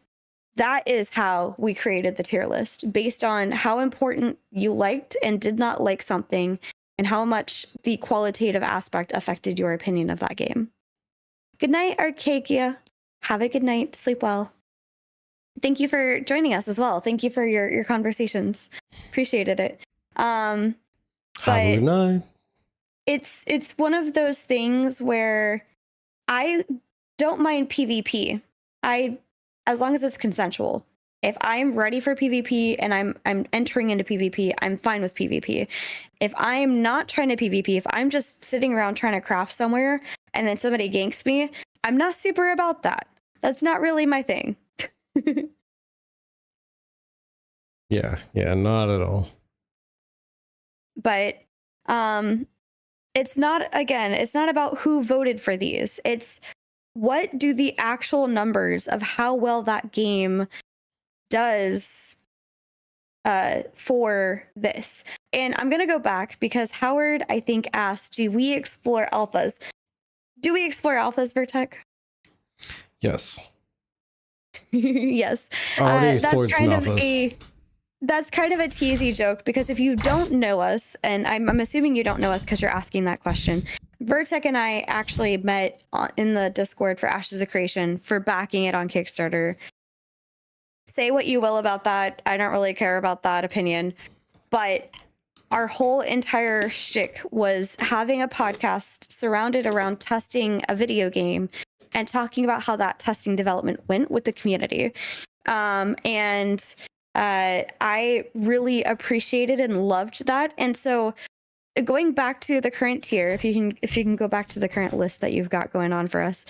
that is how we created the tier list, based on how important you liked and did not like something and how much the qualitative aspect affected your opinion of that game. Good night, Arcadia. Have a good night. Sleep well. Thank you for joining us as well. Thank you for your conversations. Appreciated it. Have a good night. It's one of those things where I don't mind PvP. As long as it's consensual. If I'm ready for PvP and I'm entering into PvP, I'm fine with PvP. If I'm not trying to PvP, if I'm just sitting around trying to craft somewhere and then somebody ganks me, I'm not super about that. That's not really my thing. Yeah, not at all. But it's not about who voted for these. It's what do the actual numbers of how well that game does for this. And I'm going to go back because Howard, I think, asked, do we explore alphas? Do we explore alphas, Vertec? Yes. Yes. Already explored some alphas. That's kind of a teasy joke because if you don't know us, and I'm assuming you don't know us because you're asking that question, Vertec and I actually met in the Discord for Ashes of Creation for backing it on Kickstarter. Say what you will about that. I don't really care about that opinion. But our whole entire shtick was having a podcast surrounded around testing a video game and talking about how that testing development went with the community. And I really appreciated and loved that. And so going back to the current tier, if you can go back to the current list that you've got going on for us,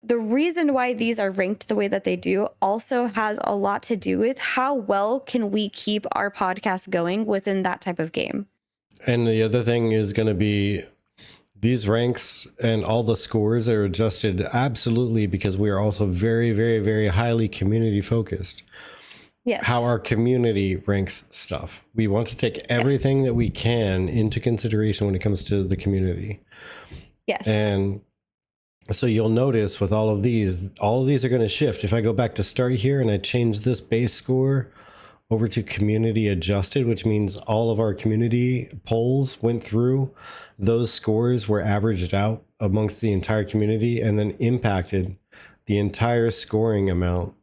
the reason why these are ranked the way that they do also has a lot to do with how well can we keep our podcast going within that type of game. And the other thing is going to be these ranks and all the scores are adjusted absolutely because we are also very, very, very highly community focused. Yes. How our community ranks stuff. We want to take everything that we can into consideration when it comes to the community. Yes. And so you'll notice with all of these are going to shift. If I go back to start here and I change this base score over to community adjusted, which means all of our community polls went through, those scores were averaged out amongst the entire community and then impacted the entire scoring amount.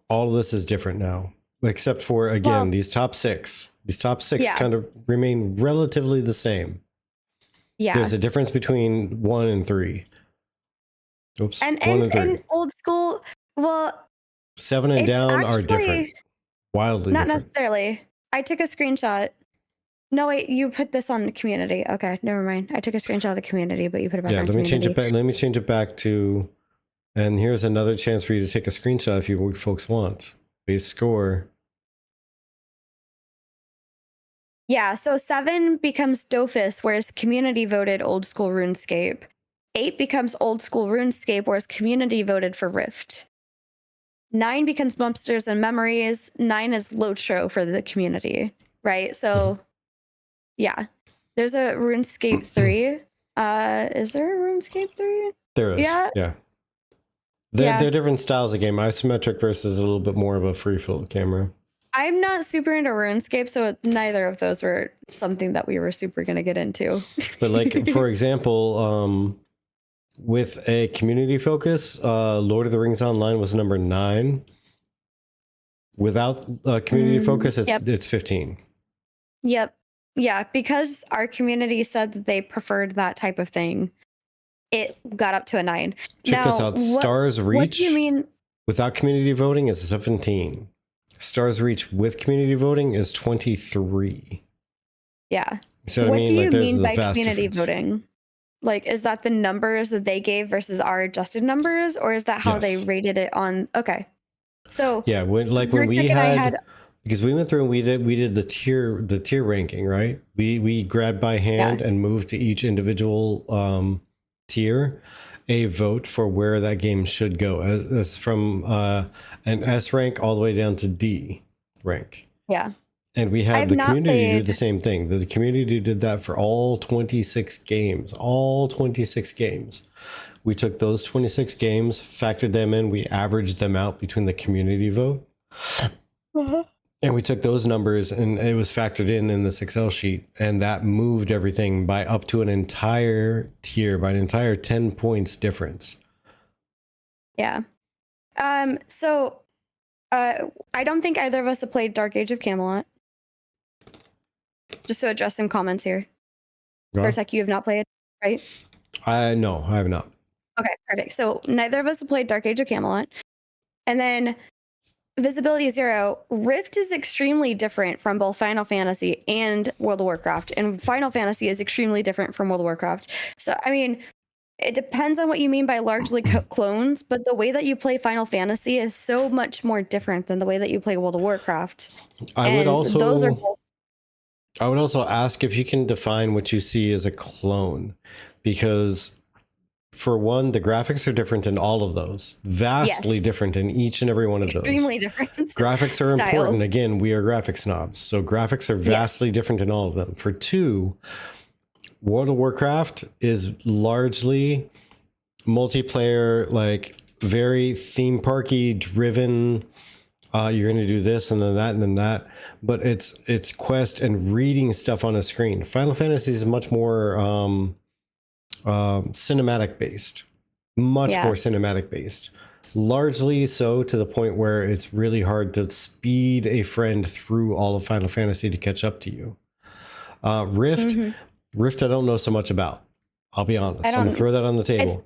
All of this is different now, except for, again, these top six. These top six kind of remain relatively the same. Yeah. There's a difference between 1 and 3. Oops. And 1 and 3. And old school, well, 7 and down are different. Wildly not different. Necessarily. I took a screenshot. No, wait, you put this on the community. Okay, never mind. I took a screenshot of the community, but you put it back on community. Change it back. Let me change it back to, and here's another chance for you to take a screenshot if you folks want. Base score. Yeah, so 7 becomes Dofus, whereas community voted old school RuneScape. 8 becomes old school RuneScape, whereas community voted for Rift. 9 becomes Monsters and Memories. 9 is Lotro for the community, right? So, yeah, there's a RuneScape 3. Is there a RuneScape 3? There is. Yeah. They're different styles of game. Isometric versus a little bit more of a free flow camera. I'm not super into RuneScape, so neither of those were something that we were super going to get into. But like, for example, with a community focus, Lord of the Rings Online was number 9. Without a community focus, it's 15. Yep. Yeah, because our community said that they preferred that type of thing, it got up to a 9. Check this out. Stars Reach. What do you mean? Without community voting is 17. Stars Reach with community voting is 23. Yeah. So what do you mean by community voting? Like, is that the numbers that they gave versus our adjusted numbers, or is that how they rated it on? Okay. So yeah, when we had because we went through and we did the tier ranking, right? We grabbed by hand and moved to each individual tier a vote for where that game should go, as from an S rank all the way down to D rank. Yeah. And we had the community do the same thing. The community did that for all 26 games. All 26 games. We took those 26 games, factored them in, we averaged them out between the community vote. And we took those numbers and it was factored in this Excel sheet, and that moved everything by up to an entire tier, by an entire 10 points difference. Yeah. So I don't think either of us have played Dark Age of Camelot. Just to address some comments here. Vertec, you have not played, right? No, I have not. Okay, perfect. So neither of us have played Dark Age of Camelot. And then Visibility 0, Rift is extremely different from both Final Fantasy and World of Warcraft. And Final Fantasy is extremely different from World of Warcraft. So, I mean, it depends on what you mean by largely clones, but the way that you play Final Fantasy is so much more different than the way that you play World of Warcraft. I would also ask if you can define what you see as a clone, because for one, the graphics are different in all of those. Vastly different in each and every one of those. Extremely different. Graphics are important. Again, we are graphic snobs. So graphics are vastly different in all of them. For 2, World of Warcraft is largely multiplayer, like very theme parky driven. You're going to do this and then that and then that. But it's quest and reading stuff on a screen. Final Fantasy is much more cinematic based, much more cinematic based, largely so to the point where it's really hard to speed a friend through all of Final Fantasy to catch up to you. Rift I don't know so much about, I'll be honest. I'm gonna throw that on the table.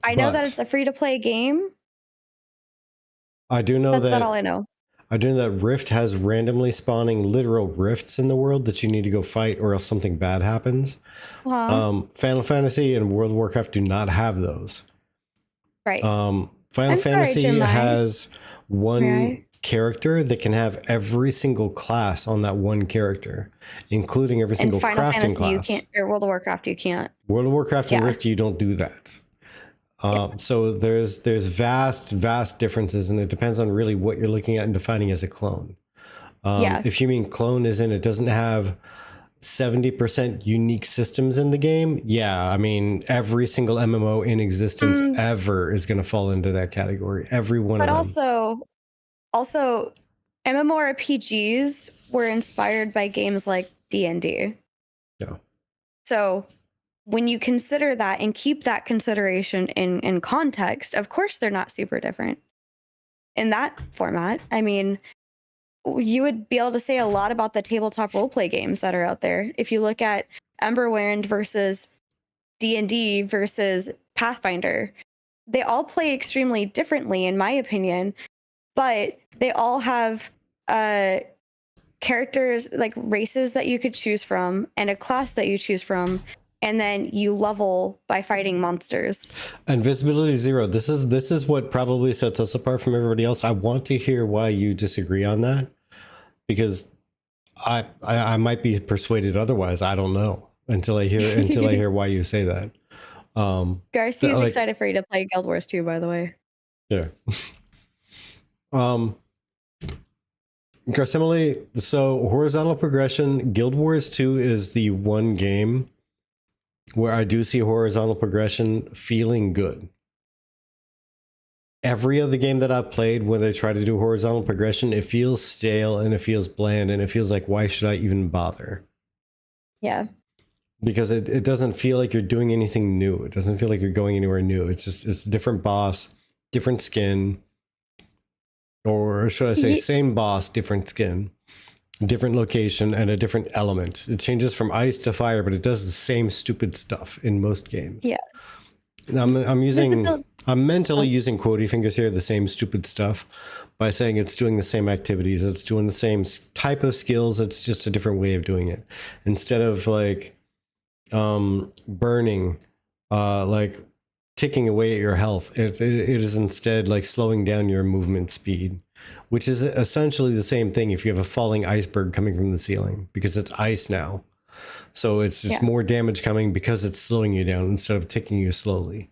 I know that it's a free to play game, I do know That's that about all I know. I do know that Rift has randomly spawning literal rifts in the world that you need to go fight, or else something bad happens. Final Fantasy and World of Warcraft do not have those. Right. Final Fantasy has one character that can have every single class on that one character, including every single Final crafting Fantasy, class. You can't, or World of Warcraft, you can't. World of Warcraft and Rift, you don't do that. So there's vast differences, and it depends on really what you're looking at and defining as a clone. If you mean clone as in it doesn't have 70% unique systems in the game, I mean every single MMO in existence ever is going to fall into that category. Every one of them. But also MMORPGs were inspired by games like D&D. Yeah. So when you consider that and keep that consideration in context, of course they're not super different in that format. I mean, you would be able to say a lot about the tabletop roleplay games that are out there. If you look at Emberwind versus D&D versus Pathfinder, they all play extremely differently, in my opinion, but they all have characters, like races that you could choose from and a class that you choose from, and then you level by fighting monsters. And Visibility 0, this is what probably sets us apart from everybody else. I want to hear why you disagree on that, because I might be persuaded otherwise. I don't know until I hear why you say that. Garcia's excited for you to play Guild Wars 2, by the way. Yeah. Garcimile, so horizontal progression, Guild Wars 2 is the one game where I do see horizontal progression feeling good. Every other game that I've played when they try to do horizontal progression, it feels stale and it feels bland and it feels like, why should I even bother? Yeah. Because it doesn't feel like you're doing anything new. It doesn't feel like you're going anywhere new. It's a different boss, different skin. Or should I say same boss, different skin, different location, and a different element. It changes from ice to fire, but it does the same stupid stuff in most games. Yeah. I'm mentally using quotey fingers here, the same stupid stuff, by saying it's doing the same activities, it's doing the same type of skills, it's just a different way of doing it. Instead of like burning, like ticking away at your health, it is instead like slowing down your movement speed, which is essentially the same thing if you have a falling iceberg coming from the ceiling, because it's ice now. So it's just more damage coming because it's slowing you down instead of ticking you slowly.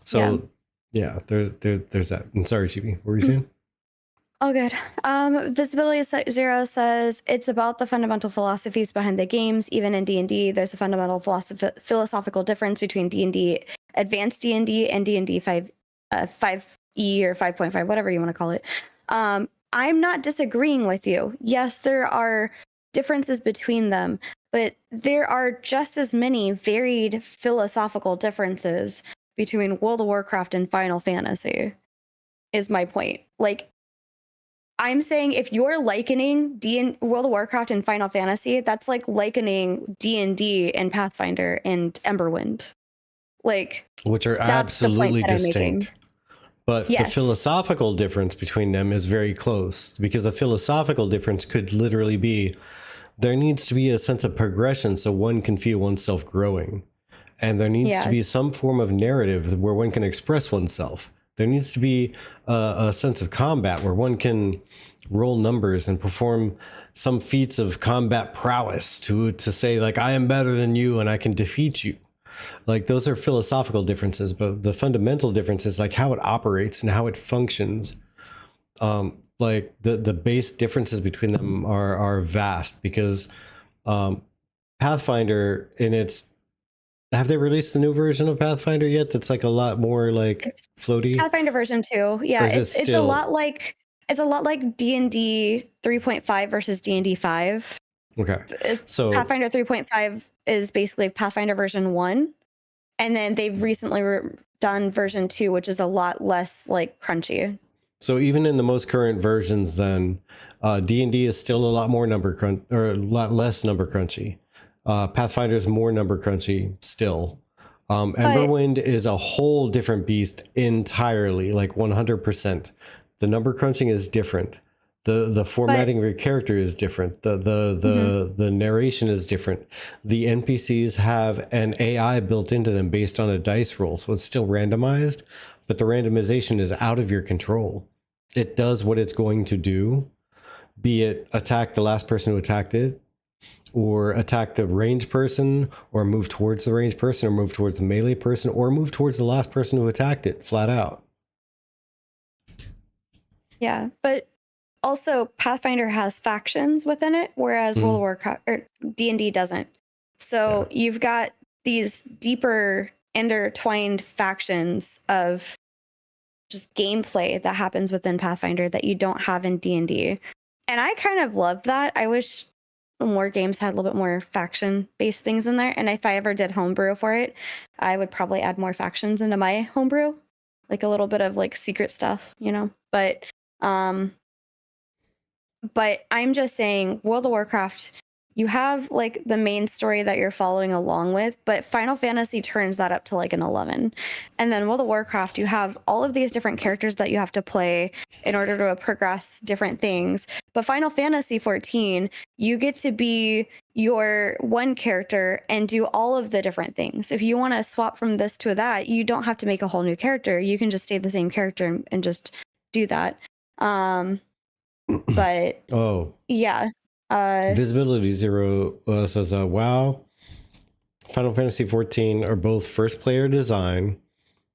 So there's that. And sorry, Chibi, what were you saying? All good. Visibility 0 says it's about the fundamental philosophies behind the games. Even in D&D, there's a fundamental philosophical difference between D&D, advanced D&D, and D&D 5E or 5.5, whatever you want to call it. I'm not disagreeing with you. Yes, there are differences between them, but there are just as many varied philosophical differences between World of Warcraft and Final Fantasy, is my point. Like, I'm saying if you're likening World of Warcraft and Final Fantasy, that's like likening D&D and Pathfinder and Emberwind. Like, which are absolutely distinct. But the philosophical difference between them is very close, because the philosophical difference could literally be there needs to be a sense of progression so one can feel oneself growing. And there needs to be some form of narrative where one can express oneself. There needs to be a sense of combat where one can roll numbers and perform some feats of combat prowess to say, like, I am better than you and I can defeat you. Like, those are philosophical differences, but the fundamental difference is like how it operates and how it functions. Like the base differences between them are vast, because Pathfinder in its... Have they released the new version of Pathfinder yet? That's like a lot more like floaty. Pathfinder version 2. Yeah, it's a lot like D&D 3.5 versus D&D 5. Okay. So Pathfinder 3.5 is basically Pathfinder version 1, and then they've recently done version 2, which is a lot less like crunchy. So even in the most current versions, then D&D is still a lot more or a lot less number crunchy. Pathfinder is more number crunchy still. Emberwind is a whole different beast entirely, like 100%. The number crunching is different. The formatting of your character is different. The narration is different. The NPCs have an AI built into them based on a dice roll, so it's still randomized, but the randomization is out of your control. It does what it's going to do, be it attack the last person who attacked it, or attack the ranged person, or move towards the ranged person, or move towards the melee person, or move towards the last person who attacked it, flat out. Yeah, but also Pathfinder has factions within it, whereas World of Warcraft or D&D doesn't. So you've got these deeper intertwined factions of just gameplay that happens within Pathfinder that you don't have in D&D. And I kind of love that. I wish more games had a little bit more faction-based things in there. And if I ever did homebrew for it, I would probably add more factions into my homebrew, like a little bit of like secret stuff, you know. But I'm just saying, World of Warcraft, you have like the main story that you're following along with, but Final Fantasy turns that up to like an 11. And then World of Warcraft, you have all of these different characters that you have to play in order to progress different things. But Final Fantasy 14, you get to be your one character and do all of the different things. If you want to swap from this to that, you don't have to make a whole new character. You can just stay the same character and just do that. But yeah. Visibility Zero says, wow, Final Fantasy 14 are both first player design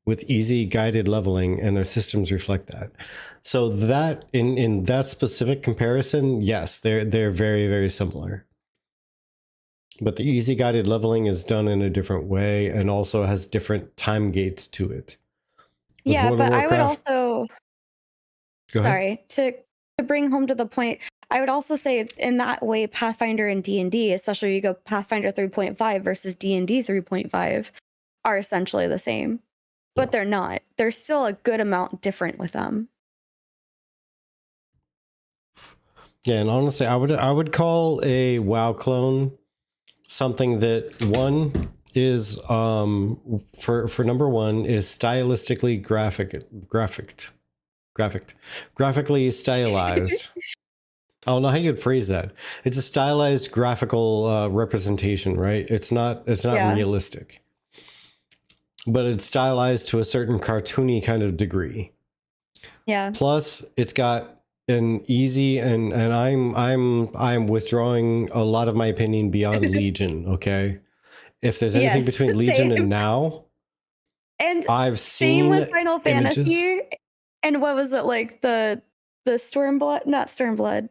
with easy guided leveling, and their systems reflect that. So that in that specific comparison, yes, they're very, very similar. But the easy guided leveling is done in a different way and also has different time gates to it. With yeah, World but of I would Warcraft, also to bring home to the point, I would also say in that way, Pathfinder and D&D, especially you go Pathfinder 3.5 versus D&D 3.5, are essentially the same, but they're not. There's still a good amount different with them. Yeah, and honestly, I would call a WoW clone something that one is for number one is stylistically graphically stylized. I don't know how you'd phrase that. It's a stylized graphical representation, right? It's not realistic, but it's stylized to a certain cartoony kind of degree. Yeah. Plus, it's got an easy and I'm withdrawing a lot of my opinion beyond Legion. Okay, if there's anything between Legion and now, and I've seen with Final images. Fantasy, and what was it like the Stormblood, not Stormblood.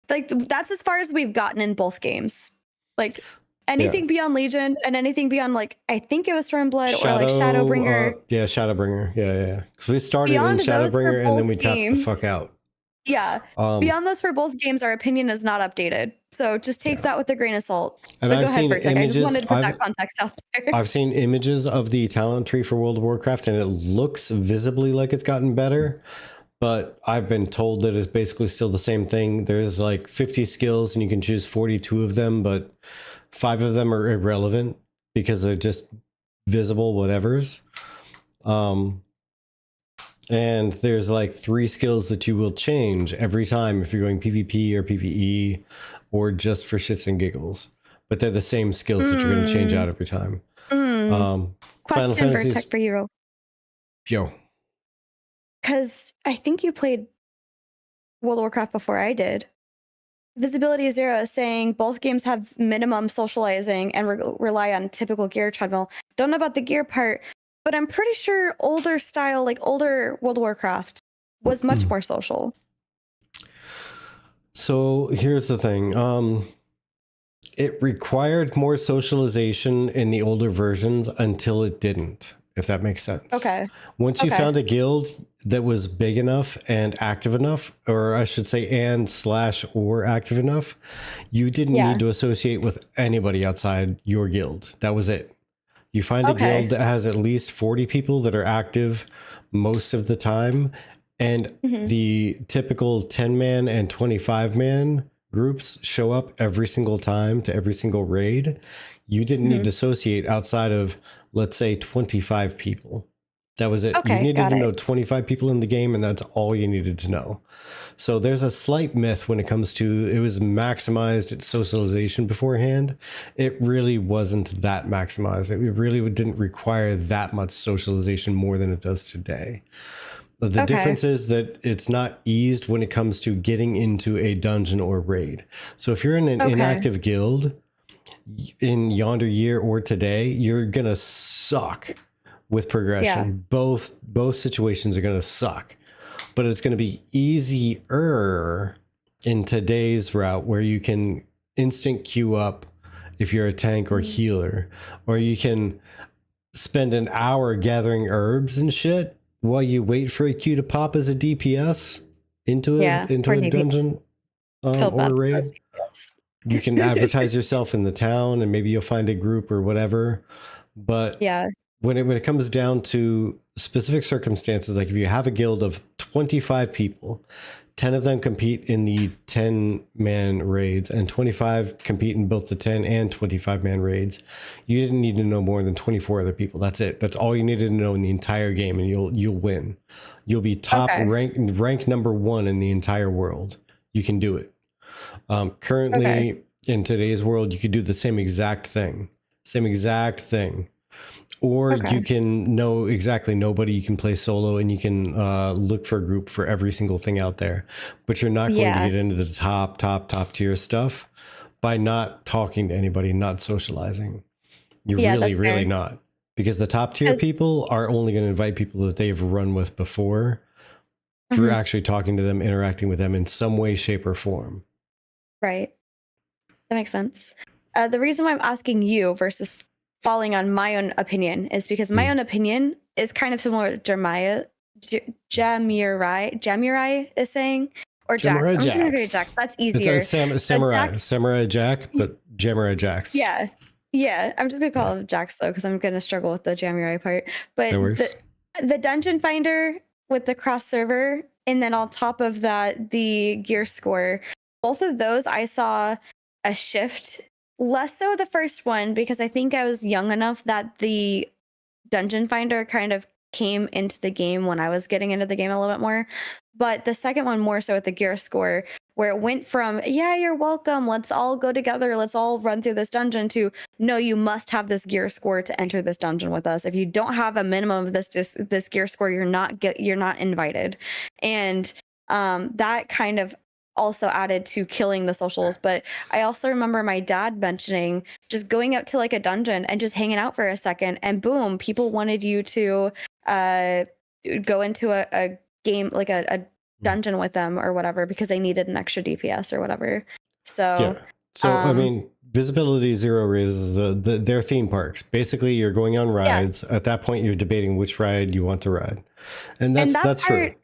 Like that's as far as we've gotten in both games. Like anything beyond Legion and anything beyond like I think it was Stormblood or like Shadowbringer. Shadowbringer. Yeah. Because we started in Shadowbringer and then we tapped the fuck out. Yeah. Beyond those for both games, our opinion is not updated. So just take that with a grain of salt. And I've seen images. I just wanted to put that context out there. I've seen images of the talent tree for World of Warcraft and it looks visibly like it's gotten better. But I've been told that it's basically still the same thing. There's like 50 skills and you can choose 42 of them, but 5 of them are irrelevant because they're just visible whatevers. And there's like 3 skills that you will change every time if you're going PvP or PvE or just for shits and giggles. But they're the same skills that you're going to change out every time. Question for Tech for Hero. Yo. Because I think you played World of Warcraft before I did. Visibility Zero is saying both games have minimum socializing and rely on typical gear treadmill. Don't know about the gear part, but I'm pretty sure older style, like older World of Warcraft, was much more social. So here's the thing. It required more socialization in the older versions until it didn't, if that makes sense. Okay. Once you found a guild that was big enough and active enough, or I should say or active enough, you didn't need to associate with anybody outside your guild. That was it. You find a guild that has at least 40 people that are active most of the time, and the typical 10-man and 25-man groups show up every single time to every single raid. You didn't need to associate outside of, let's say, 25 people. That was it. Okay, You needed got to it. know 25 people in the game, and that's all you needed to know. So there's a slight myth when it comes to it was maximized its socialization beforehand. It really wasn't that maximized. It really didn't require that much socialization more than it does today. The Okay. difference is that it's not eased when it comes to getting into a dungeon or raid. So if you're in an Okay. inactive guild in Yonder Year or today, you're going to suck with progression. Both situations are going to suck, but it's going to be easier in today's route where you can instant queue up if you're a tank or healer, or you can spend an hour gathering herbs and shit while you wait for a queue to pop as a DPS into a dungeon or raid. You can advertise yourself in the town and maybe you'll find a group or whatever. But when it comes down to specific circumstances, like if you have a guild of 25 people, 10 of them compete in the 10-man raids and 25 compete in both the 10 and 25-man raids. You didn't need to know more than 24 other people. That's it. That's all you needed to know in the entire game, and you'll win. You'll be top rank number 1 in the entire world. You can do it. Currently in today's world, you could do the same exact thing. Or you can know exactly nobody. You can play solo and you can look for a group for every single thing out there. But you're not going to get into the top tier stuff by not talking to anybody, not socializing. You're really not. Because the top tier people are only going to invite people that they've run with before through actually talking to them, interacting with them in some way, shape, or form. Right. That makes sense. The reason why I'm asking you versus falling on my own opinion is because my own opinion is kind of similar to Jamurai is saying, or Jax. I'm just going to go to Jax. That's easier. It's a Samurai Jack, but Jamurai Jax. Yeah. I'm just going to call him Jax though, because I'm going to struggle with the Jamurai part. But the Dungeon Finder with the cross server, and then on top of that, the gear score, both of those I saw a shift. Less so the first one, because I think I was young enough that the Dungeon Finder kind of came into the game when I was getting into the game a little bit more. But the second one more so with the gear score, where it went from, you're welcome, let's all go together, let's all run through this dungeon, to, no, you must have this gear score to enter this dungeon with us. If you don't have a minimum of this gear score, you're not invited. And that kind of also added to killing the socials. But I also remember my dad mentioning just going out to like a dungeon and just hanging out for a second, and boom, people wanted you to go into a game, like a dungeon with them or whatever, because they needed an extra DPS or whatever. So I mean, Visibility Zero raises their theme parks. Basically, you're going on rides. At that point, you're debating which ride you want to ride, and that's true.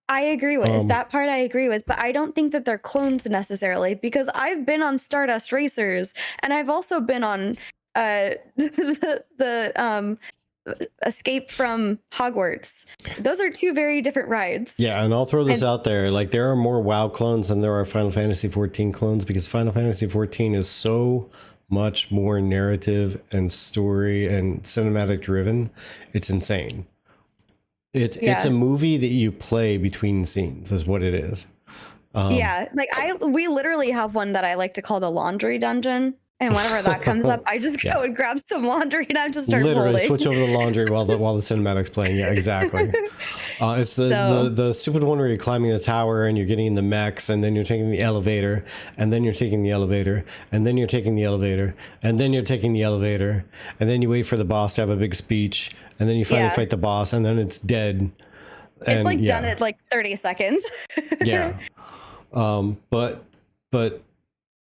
I agree with that part. I agree with, but I don't think that they're clones necessarily, because I've been on Stardust Racers and I've also been on the Escape from Hogwarts. Those are two very different rides. Yeah, and I'll throw this out there: like, there are more WoW clones than there are Final Fantasy 14 clones, because Final Fantasy 14 is so much more narrative and story and cinematic driven. It's insane. It's a movie that you play between scenes, is what it is. Like we literally have one that I like to call the laundry dungeon, and whenever that comes up, I just go and grab some laundry and I just start folding. Switch over to the laundry while the cinematic's playing. Yeah, exactly. It's the stupid one where you're climbing the tower and you're getting in the mechs, and then you're taking the elevator, and then you're taking the elevator, and then you're taking the elevator, and then you're taking the elevator, and then you wait for the boss to have a big speech, and then you finally fight the boss, and then it's dead. It's like done at like 30 seconds. But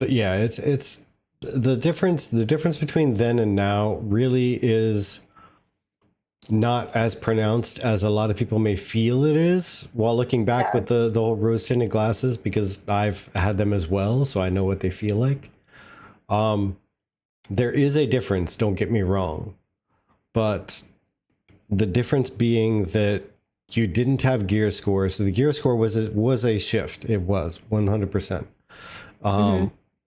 yeah, it's the difference between then and now really is not as pronounced as a lot of people may feel it is while looking back with the whole rose tinted glasses, because I've had them as well, so I know what they feel like. There is a difference, don't get me wrong, but the difference being that you didn't have gear score. So the gear score was a shift. It was 100%.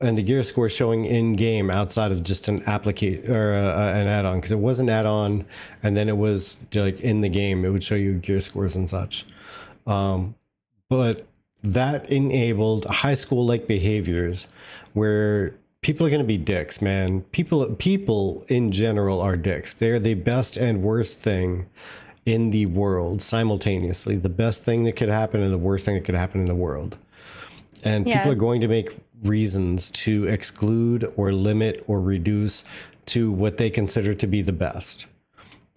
and the gear score showing in game outside of just an application or an add-on, because it was an add-on and then it was like in the game it would show you gear scores and such. But that enabled high school like behaviors where people are going to be dicks, man. People in general are dicks. They're the best and worst thing in the world simultaneously. The best thing that could happen and the worst thing that could happen in the world. And people are going to make reasons to exclude or limit or reduce to what they consider to be the best.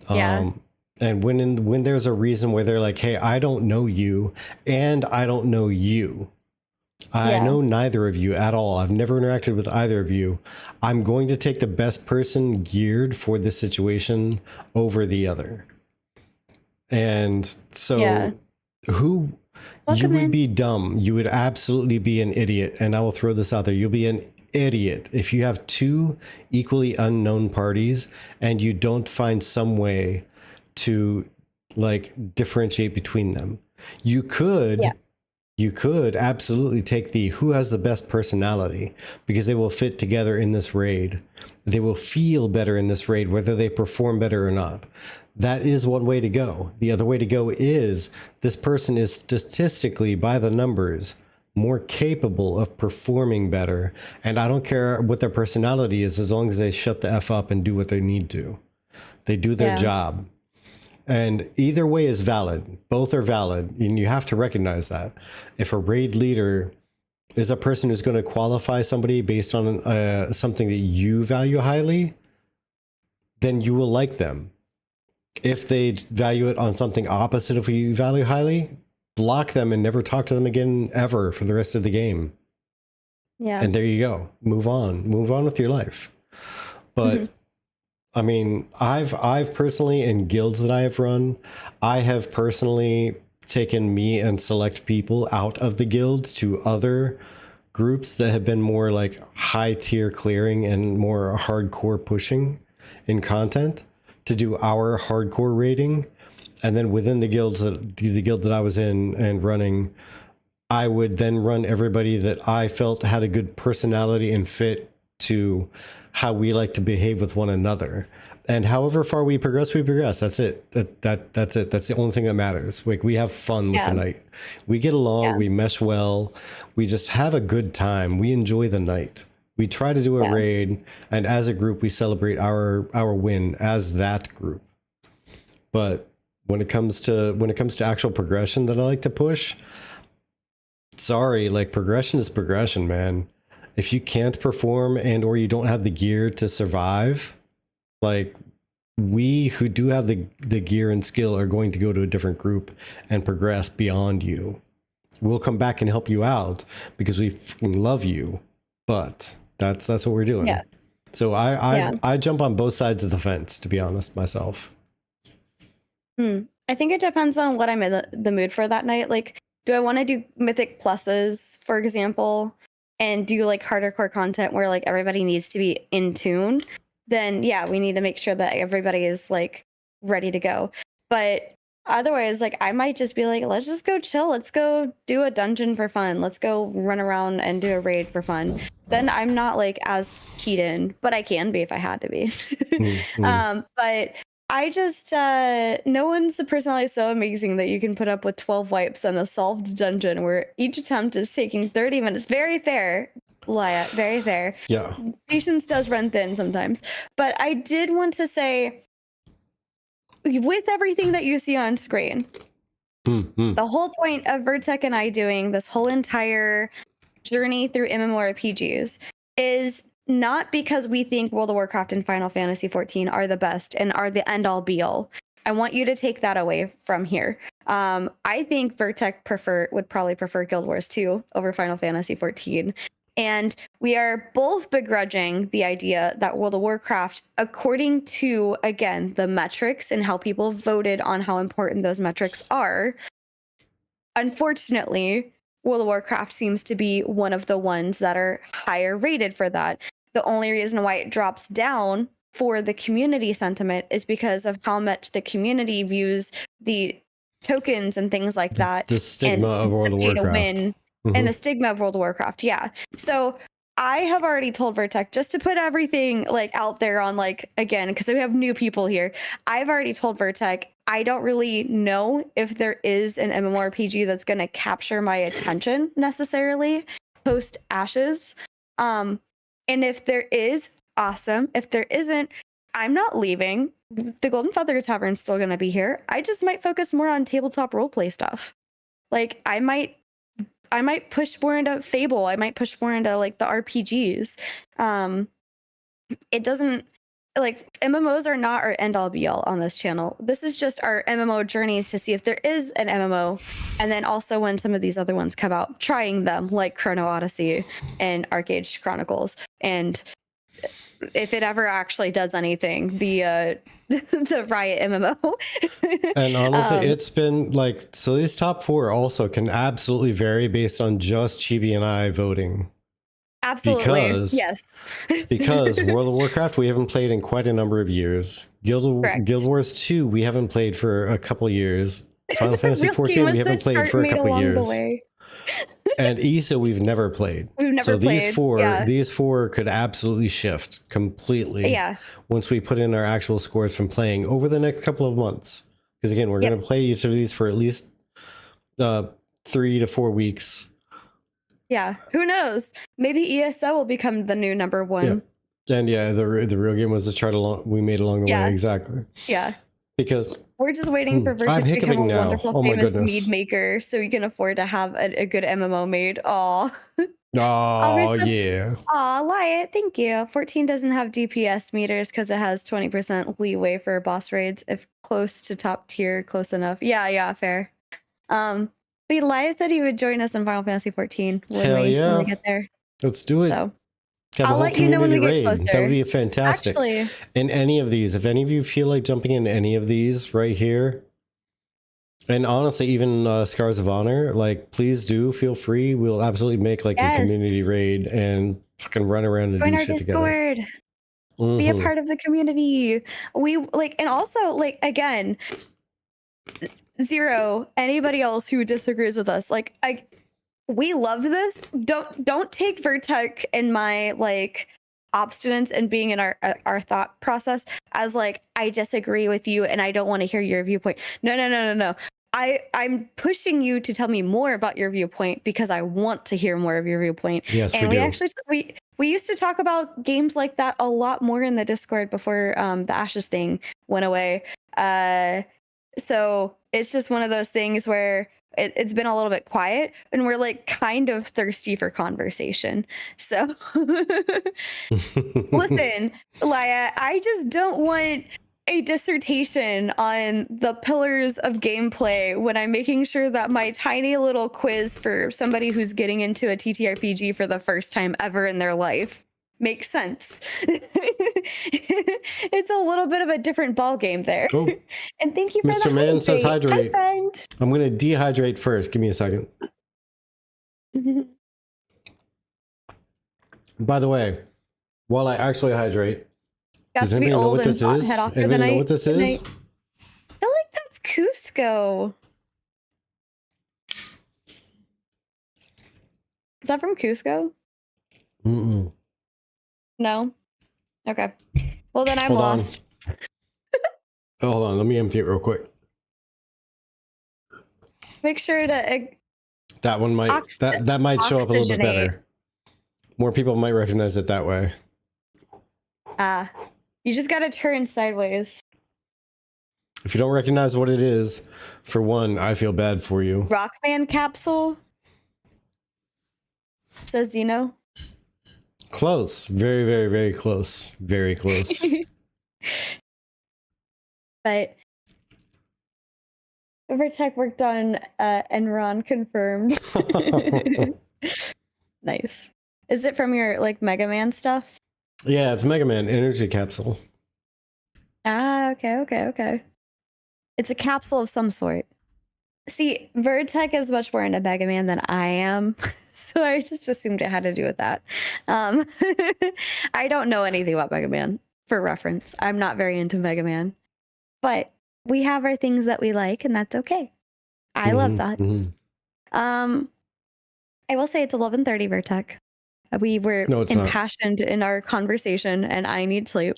And when there's a reason where they're like, hey, I don't know you and I don't know you. I know neither of you at all. I've never interacted with either of you. I'm going to take the best person geared for this situation over the other. And so who... You would be dumb. You would absolutely be an idiot. And I will throw this out there. You'll be an idiot if you have two equally unknown parties and you don't find some way to like differentiate between them. You could absolutely take the who has the best personality, because they will fit together in this raid. They will feel better in this raid, whether they perform better or not. That is one way to go. The other way to go is this person is statistically, by the numbers, more capable of performing better. And I don't care what their personality is, as long as they shut the F up and do what they need to. They do their job. And either way is valid. Both are valid. And you have to recognize that. If a raid leader is a person who's going to qualify somebody based on something that you value highly, then you will like them. If they value it on something opposite of what you value highly, block them and never talk to them again ever for the rest of the game. Yeah. And there you go. Move on with your life. But I mean, I've personally, in guilds that I have run, I have personally taken me and select people out of the guild to other groups that have been more like high tier clearing and more hardcore pushing in content, to do our hardcore rating. And then within the guild that I was in and running, I would then run everybody that I felt had a good personality and fit to how we like to behave with one another. And however far we progress, That's it. That's it. That's the only thing that matters. Like, we have fun with the night. We get along, we mesh well, we just have a good time. We enjoy the night. We try to do a raid, and as a group, we celebrate our win as that group. But when it comes to actual progression that I like to push, sorry, like, progression is progression, man. If you can't perform and or you don't have the gear to survive, like, we who do have the gear and skill are going to go to a different group and progress beyond you. We'll come back and help you out because we love you, but that's what we're doing. Yeah. So I jump on both sides of the fence, to be honest, myself. I think it depends on what I'm in the mood for that night. Like, do I want to do mythic pluses, for example, and do like harder core content where like everybody needs to be in tune? Then we need to make sure that everybody is like ready to go. But otherwise, like, I might just be like, let's just go chill. Let's go do a dungeon for fun. Let's go run around and do a raid for fun. Then I'm not like as keyed in, but I can be if I had to be. But I just, no one's personality so amazing that you can put up with 12 wipes and a solved dungeon where each attempt is taking 30 minutes. Very fair, Laya, very fair. Yeah. Patience does run thin sometimes. But I did want to say, with everything that you see on screen, the whole point of Vertec and I doing this whole entire journey through MMORPGs is not because we think World of Warcraft and Final Fantasy XIV are the best and are the end-all be-all. I want you to take that away from here. I think Vertec would probably prefer Guild Wars 2 over Final Fantasy XIV. And we are both begrudging the idea that World of Warcraft, according to, again, the metrics and how people voted on how important those metrics are, unfortunately, World of Warcraft seems to be one of the ones that are higher rated for that. The only reason why it drops down for the community sentiment is because of how much the community views the tokens and things like that. The stigma of World of Warcraft. And the stigma of World of Warcraft, yeah. So I have already told Vertec, just to put everything like out there on like, again, because we have new people here. I've already told Vertec, I don't really know if there is an MMORPG that's going to capture my attention necessarily post Ashes. And if there is, awesome. If there isn't, I'm not leaving. The Golden Feather Tavern's still going to be here. I just might focus more on tabletop roleplay stuff. Like I might push more into Fable. I might push more into like the RPGs. It doesn't, like, MMOs are not our end all be all on this channel. This is just our MMO journeys to see if there is an MMO, and then also when some of these other ones come out, trying them like Chrono Odyssey and Arcade Chronicles, and if it ever actually does anything, the Riot MMO. And honestly, it's been like, so these top 4 also can absolutely vary based on just Chibi and I voting. Absolutely. Yes. Because World of Warcraft, we haven't played in quite a number of years. Guild Wars 2, we haven't played for a couple of years. Final Fantasy 14, we haven't played for a couple of years. And ESA, we've never played. We've never played. These four could absolutely shift completely. Yeah. Once we put in our actual scores from playing over the next couple of months. Because again, we're going to play each of these for at least 3 to 4 weeks. Yeah. Who knows? Maybe ESO will become the new number 1. Yeah. And the real game was the chart we made along the way. Exactly. Yeah. Because we're just waiting for Virtue to become a wonderful, famous mead maker so we can afford to have a good MMO made. Aw. Oh, yeah. Aw, Liat, thank you. 14 doesn't have DPS meters because it has 20% leeway for boss raids if close to top tier, close enough. Yeah, fair. But Liat said he would join us in Final Fantasy 14 when we get there. Let's do it. So I'll let you know when we get closer. That would be fantastic. Actually, in any of these, if any of you feel like jumping in any of these right here, and honestly, even Scars of Honor, like, please do feel free. We'll absolutely make like a community raid and fucking run around and do shit together. Be a part of the community. We like, and also like, again, Zero, anybody else who disagrees with us, like, we love this. Don't take Vertec and my like obstinance and being in our thought process as like, I disagree with you and I don't want to hear your viewpoint. No. I'm pushing you to tell me more about your viewpoint because I want to hear more of your viewpoint. Yes, and we used to talk about games like that a lot more in the Discord before the Ashes thing went away. So it's just one of those things where it's been a little bit quiet and we're like kind of thirsty for conversation. So listen, Laia, I just don't want a dissertation on the pillars of gameplay when I'm making sure that my tiny little quiz for somebody who's getting into a TTRPG for the first time ever in their life makes sense. It's a little bit of a different ball game there. Oh. And thank you for Mr. Man says hydrate. Hi, I'm going to dehydrate first. Give me a second. By the way, while I actually hydrate, does anybody know what this is? Anybody know what this is? I feel like that's Cusco. Is that from Cusco? Mm-mm. No? Okay. Well, then I'm lost. Hold on. Let me empty it real quick. Make sure to... that one might... That might show up a little bit better. More people might recognize it that way. You just gotta turn sideways. If you don't recognize what it is, for one, I feel bad for you. Rockman capsule? Says Dino. Close. Very, very, very close. Very close. But Vertec worked on Enron confirmed. Nice. Is it from your like Mega Man stuff? Yeah, it's Mega Man energy capsule. Okay. It's a capsule of some sort. See, Vertec is much more into Mega Man than I am. So I just assumed it had to do with that. I don't know anything about Mega Man, for reference. I'm not very into Mega Man. But we have our things that we like, and that's okay. I love that. I will say it's 11:30, Vertec. We were impassioned in our conversation, and I need sleep.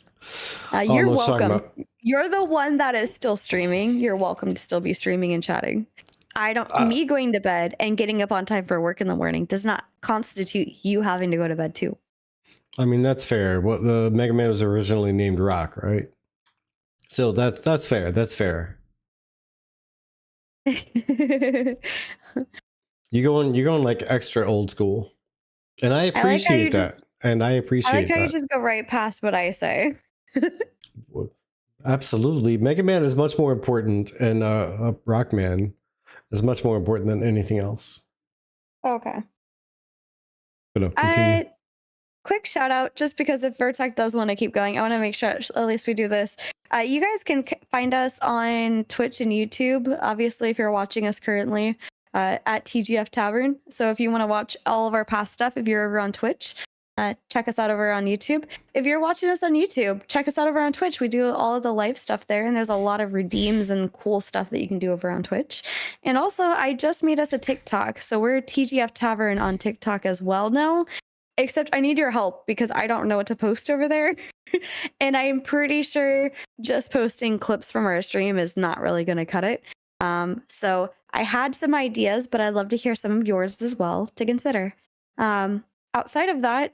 You're welcome. You're the one that is still streaming. You're welcome to still be streaming and chatting. Me going to bed and getting up on time for work in the morning does not constitute you having to go to bed too. I mean, that's fair. What the Mega Man was originally named Rock, right? So that's fair. That's fair. You're going like extra old school, and I appreciate that. And I appreciate. I like how you just go right past what I say. Absolutely, Mega Man is much more important, and Rockman is much more important than anything else. Okay. But continue. Quick shout out, just because if Vertec does want to keep going, I want to make sure at least we do this. You guys can find us on Twitch and YouTube. Obviously, if you're watching us currently at TGF Tavern. So if you want to watch all of our past stuff, if you're over on Twitch, check us out over on YouTube. If you're watching us on YouTube, check us out over on Twitch. We do all of the live stuff there, and there's a lot of redeems and cool stuff that you can do over on Twitch. And also, I just made us a TikTok, so we're TGF Tavern on TikTok as well now. Except I need your help because I don't know what to post over there. And I'm pretty sure just posting clips from our stream is not really going to cut it. So I had some ideas, but I'd love to hear some of yours as well to consider. Outside of that,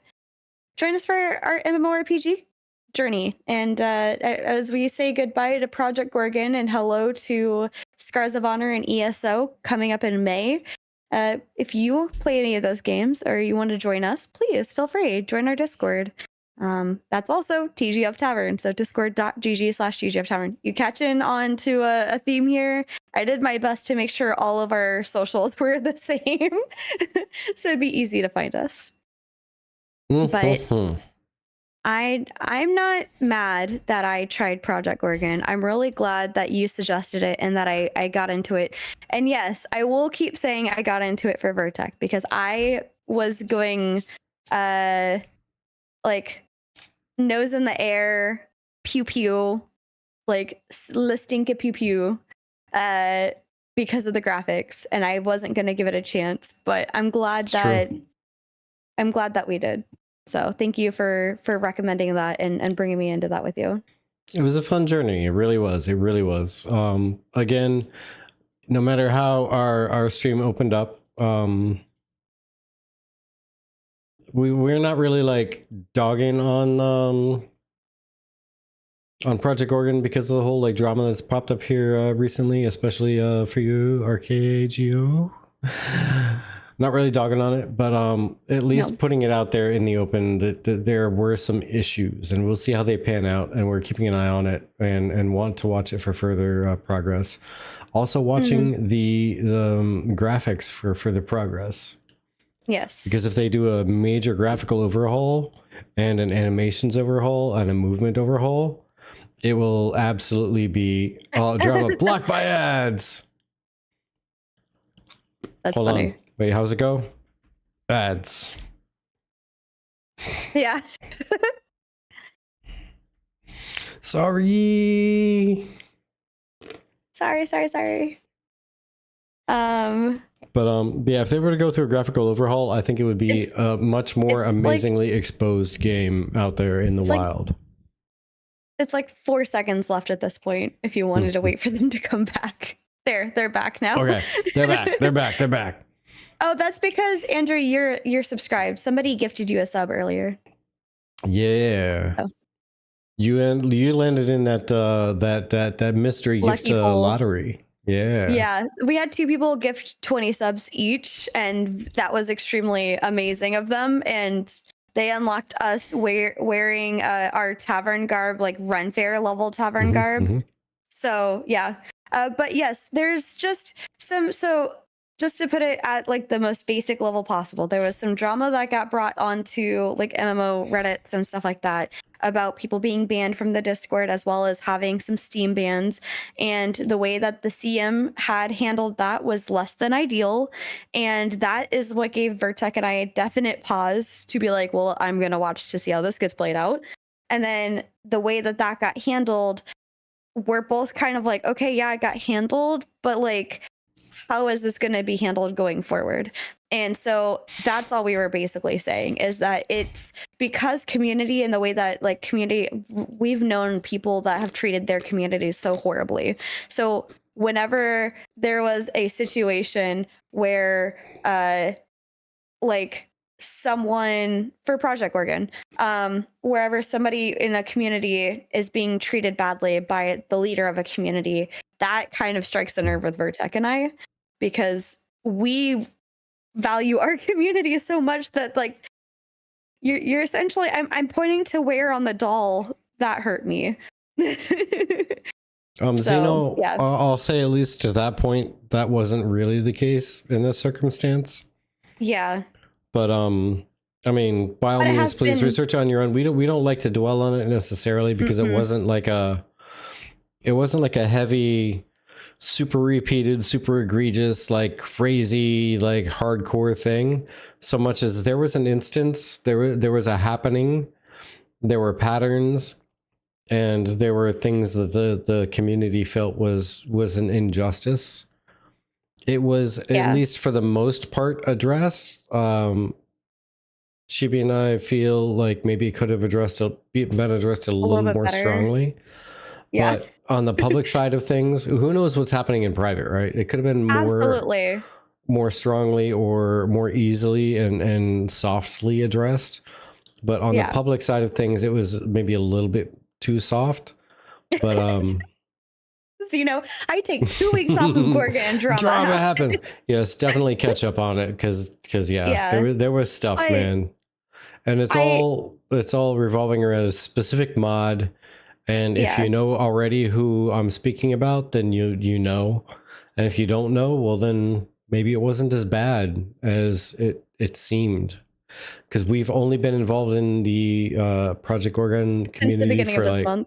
join us for our MMORPG journey. And as we say goodbye to Project Gorgon and hello to Scars of Honor and ESO coming up in May, if you play any of those games or you want to join us, please feel free. Join our Discord. That's also TGF Tavern. So discord.gg/TGF Tavern. You catch in on to a theme here. I did my best to make sure all of our socials were the same. So it'd be easy to find us. But I'm not mad that I tried Project Gorgon. I'm really glad that you suggested it and that I got into it. And yes, I will keep saying I got into it for Vertec because I was going like nose in the air, pew pew, like listinka pew pew because of the graphics, and I wasn't going to give it a chance, but I'm glad that we did. So thank you for recommending that and bringing me into that with you. It was a fun journey. It really was. It really was. Again, no matter how our stream opened up, we're not really like dogging on Project Gorgon because of the whole like drama that's popped up here recently, especially for you, RKGO. Not really dogging on it, but at least putting it out there in the open that there were some issues, and we'll see how they pan out, and we're keeping an eye on it and want to watch it for further progress. Also watching the graphics for further progress. Yes. Because if they do a major graphical overhaul and an animations overhaul and a movement overhaul, it will absolutely be all drama blocked by ads. That's funny. On. Wait, how's it go? Ads. Yeah. Sorry. Sorry. But yeah, if they were to go through a graphical overhaul, I think it would be a much more amazingly exposed game out there in the wild. It's like 4 seconds left at this point if you wanted to wait for them to come back. They're back now. Okay, they're back. Oh, that's because Andrew, you're subscribed. Somebody gifted you a sub earlier. Yeah. Oh. You landed in that mystery Lucky gift lottery. Yeah. Yeah, we had 2 people gift 20 subs each, and that was extremely amazing of them. And they unlocked us wearing our tavern garb, like Run Fair level tavern garb. So yeah, but yes, there's just just to put it at like the most basic level possible, there was some drama that got brought onto like MMO Reddits and stuff like that about people being banned from the Discord, as well as having some Steam bans. And the way that the CM had handled that was less than ideal. And that is what gave Vertec and I a definite pause to be like, well, I'm going to watch to see how this gets played out. And then the way that got handled, we're both kind of like, okay, yeah, it got handled, but like, how is this going to be handled going forward? And so that's all we were basically saying, is that it's because community and the way that like community, we've known people that have treated their communities so horribly. So whenever there was a situation where like someone for Project Gorgon, wherever somebody in a community is being treated badly by the leader of a community, that kind of strikes a nerve with Vertec and I, because we value our community so much that like you're essentially I'm pointing to where on the doll that hurt me. Zeno, yeah. I'll say at least to that point that wasn't really the case in this circumstance. Yeah. But I mean, by all means, please research on your own. We don't like to dwell on it necessarily because it wasn't like a heavy, super repeated, super egregious, like crazy, like hardcore thing. So much as there was an instance, there was a happening, there were patterns, and there were things that the community felt was an injustice. It was at least for the most part addressed. Chibi and I feel like maybe it could have been addressed a little more better. Strongly. Yeah. But on the public side of things, who knows what's happening in private, right? It could have been more strongly or more easily and softly addressed. But on the public side of things, it was maybe a little bit too soft. But so, you know, I take 2 weeks off of Gorgon. Drama happened. Yes, definitely catch up on it because there was stuff, man, and it's all revolving around a specific mod. And if you know already who I'm speaking about, then you know, and if you don't know, well, then maybe it wasn't as bad as it seemed, because we've only been involved in the Project Gorgon community for like month.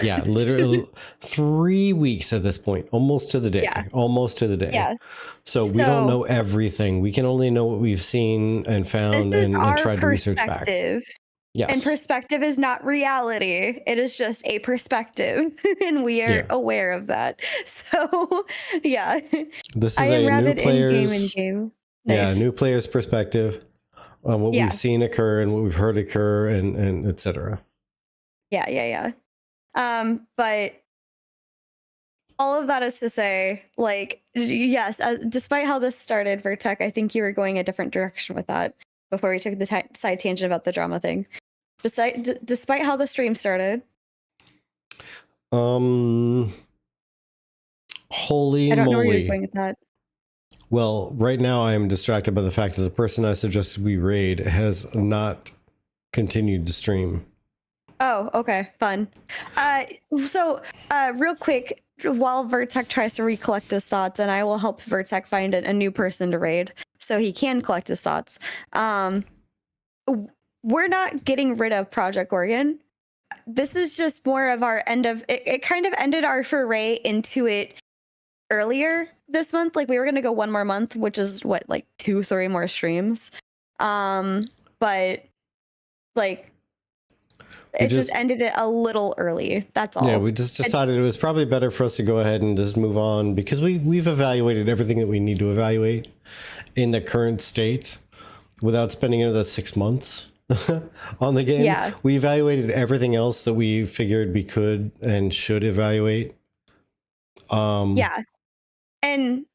Yeah, literally 3 weeks at this point, almost to the day. Yeah. So we don't know everything. We can only know what we've seen and found and tried to research back. Yes. And perspective is not reality. It is just a perspective. And we are aware of that. So, yeah. This is a new player's nice. Yeah, new player's perspective on what we've seen occur and what we've heard occur and etc. Yeah. But all of that is to say, like, yes, despite how this started, Vertec, I think you were going a different direction with that before we took the side tangent about the drama thing. Despite how the stream started. Holy I don't moly. know where you're going with that. Well, right now I am distracted by the fact that the person I suggested we raid has not continued to stream. Oh, okay, fun. So real quick, while Vertec tries to recollect his thoughts, and I will help Vertec find a new person to raid so he can collect his thoughts. We're not getting rid of Project Gorgon. This is just more of our end of it. It kind of ended our foray into it earlier this month. Like we were gonna go one more month, which is what, like 2-3 more streams. But like it just ended it a little early. That's all. Yeah, we just decided it was probably better for us to go ahead and just move on, because we've evaluated everything that we need to evaluate in the current state without spending another 6 months on the game. Yeah. We evaluated everything else that we figured we could and should evaluate. Yeah. And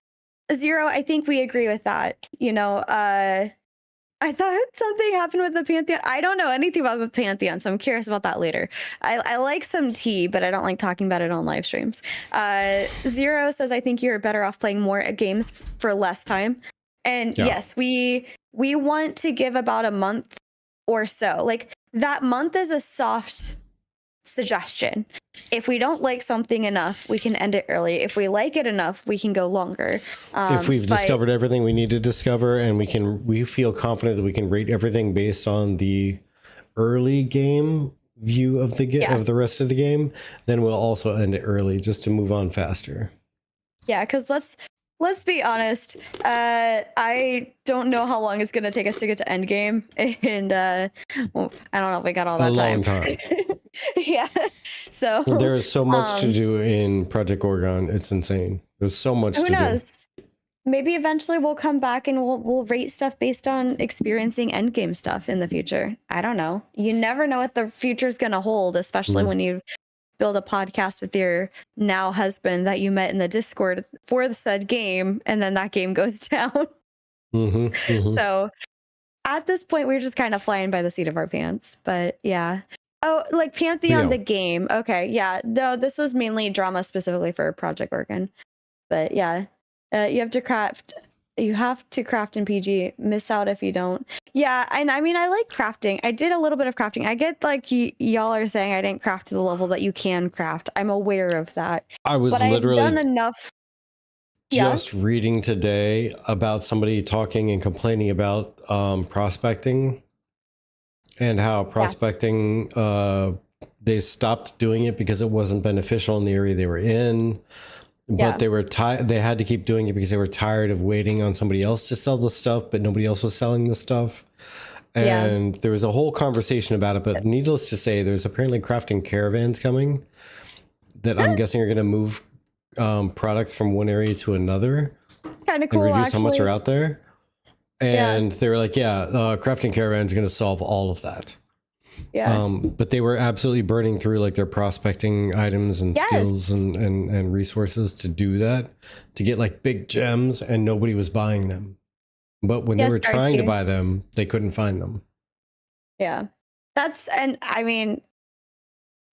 Zero, I think we agree with that. You know, I thought something happened with the Pantheon. I don't know anything about the Pantheon, so I'm curious about that later. I like some tea, but I don't like talking about it on live streams. Zero says, I think you're better off playing more games for less time. And yes, we want to give about a month or so. Like that month is a soft suggestion. If we don't like something enough, we can end it early. If we like it enough, we can go longer. If we've discovered everything we need to discover, and we feel confident that we can rate everything based on the early game view of the rest of the game, then we'll also end it early just to move on faster. Yeah, because let's be honest. I don't know how long it's going to take us to get to end game, and I don't know if we got all that time. A long time. Yeah. So There is so much to do in Project Gorgon. It's insane. There's so much to who knows? Maybe eventually we'll come back and we'll rate stuff based on experiencing endgame stuff in the future. I don't know. You never know what the future's gonna hold, especially when you build a podcast with your now husband that you met in the Discord for the said game, and then that game goes down. So at this point, we're just kind of flying by the seat of our pants. But yeah. Oh, like Pantheon the game. Okay, yeah. No, this was mainly drama specifically for Project Gorgon. But yeah, you have to craft. You have to craft in PG. Miss out if you don't. Yeah, and I mean, I like crafting. I did a little bit of crafting. I get like y'all are saying I didn't craft to the level that you can craft. I'm aware of that. I was literally I've done enough. Just reading today about somebody talking and complaining about prospecting and how prospecting they stopped doing it because it wasn't beneficial in the area they were in. But they were they had to keep doing it because they were tired of waiting on somebody else to sell the stuff, but nobody else was selling the stuff. And there was a whole conversation about it. But needless to say, there's apparently crafting caravans coming that I'm guessing are going to move products from one area to another. Kind of cool, and reduce actually. how much are out there. And they were like, crafting caravans is going to solve all of that. But they were absolutely burning through like their prospecting items and skills and resources to do that, to get like big gems, and nobody was buying them. But when they were trying to buy them, they couldn't find them. Yeah. And I mean,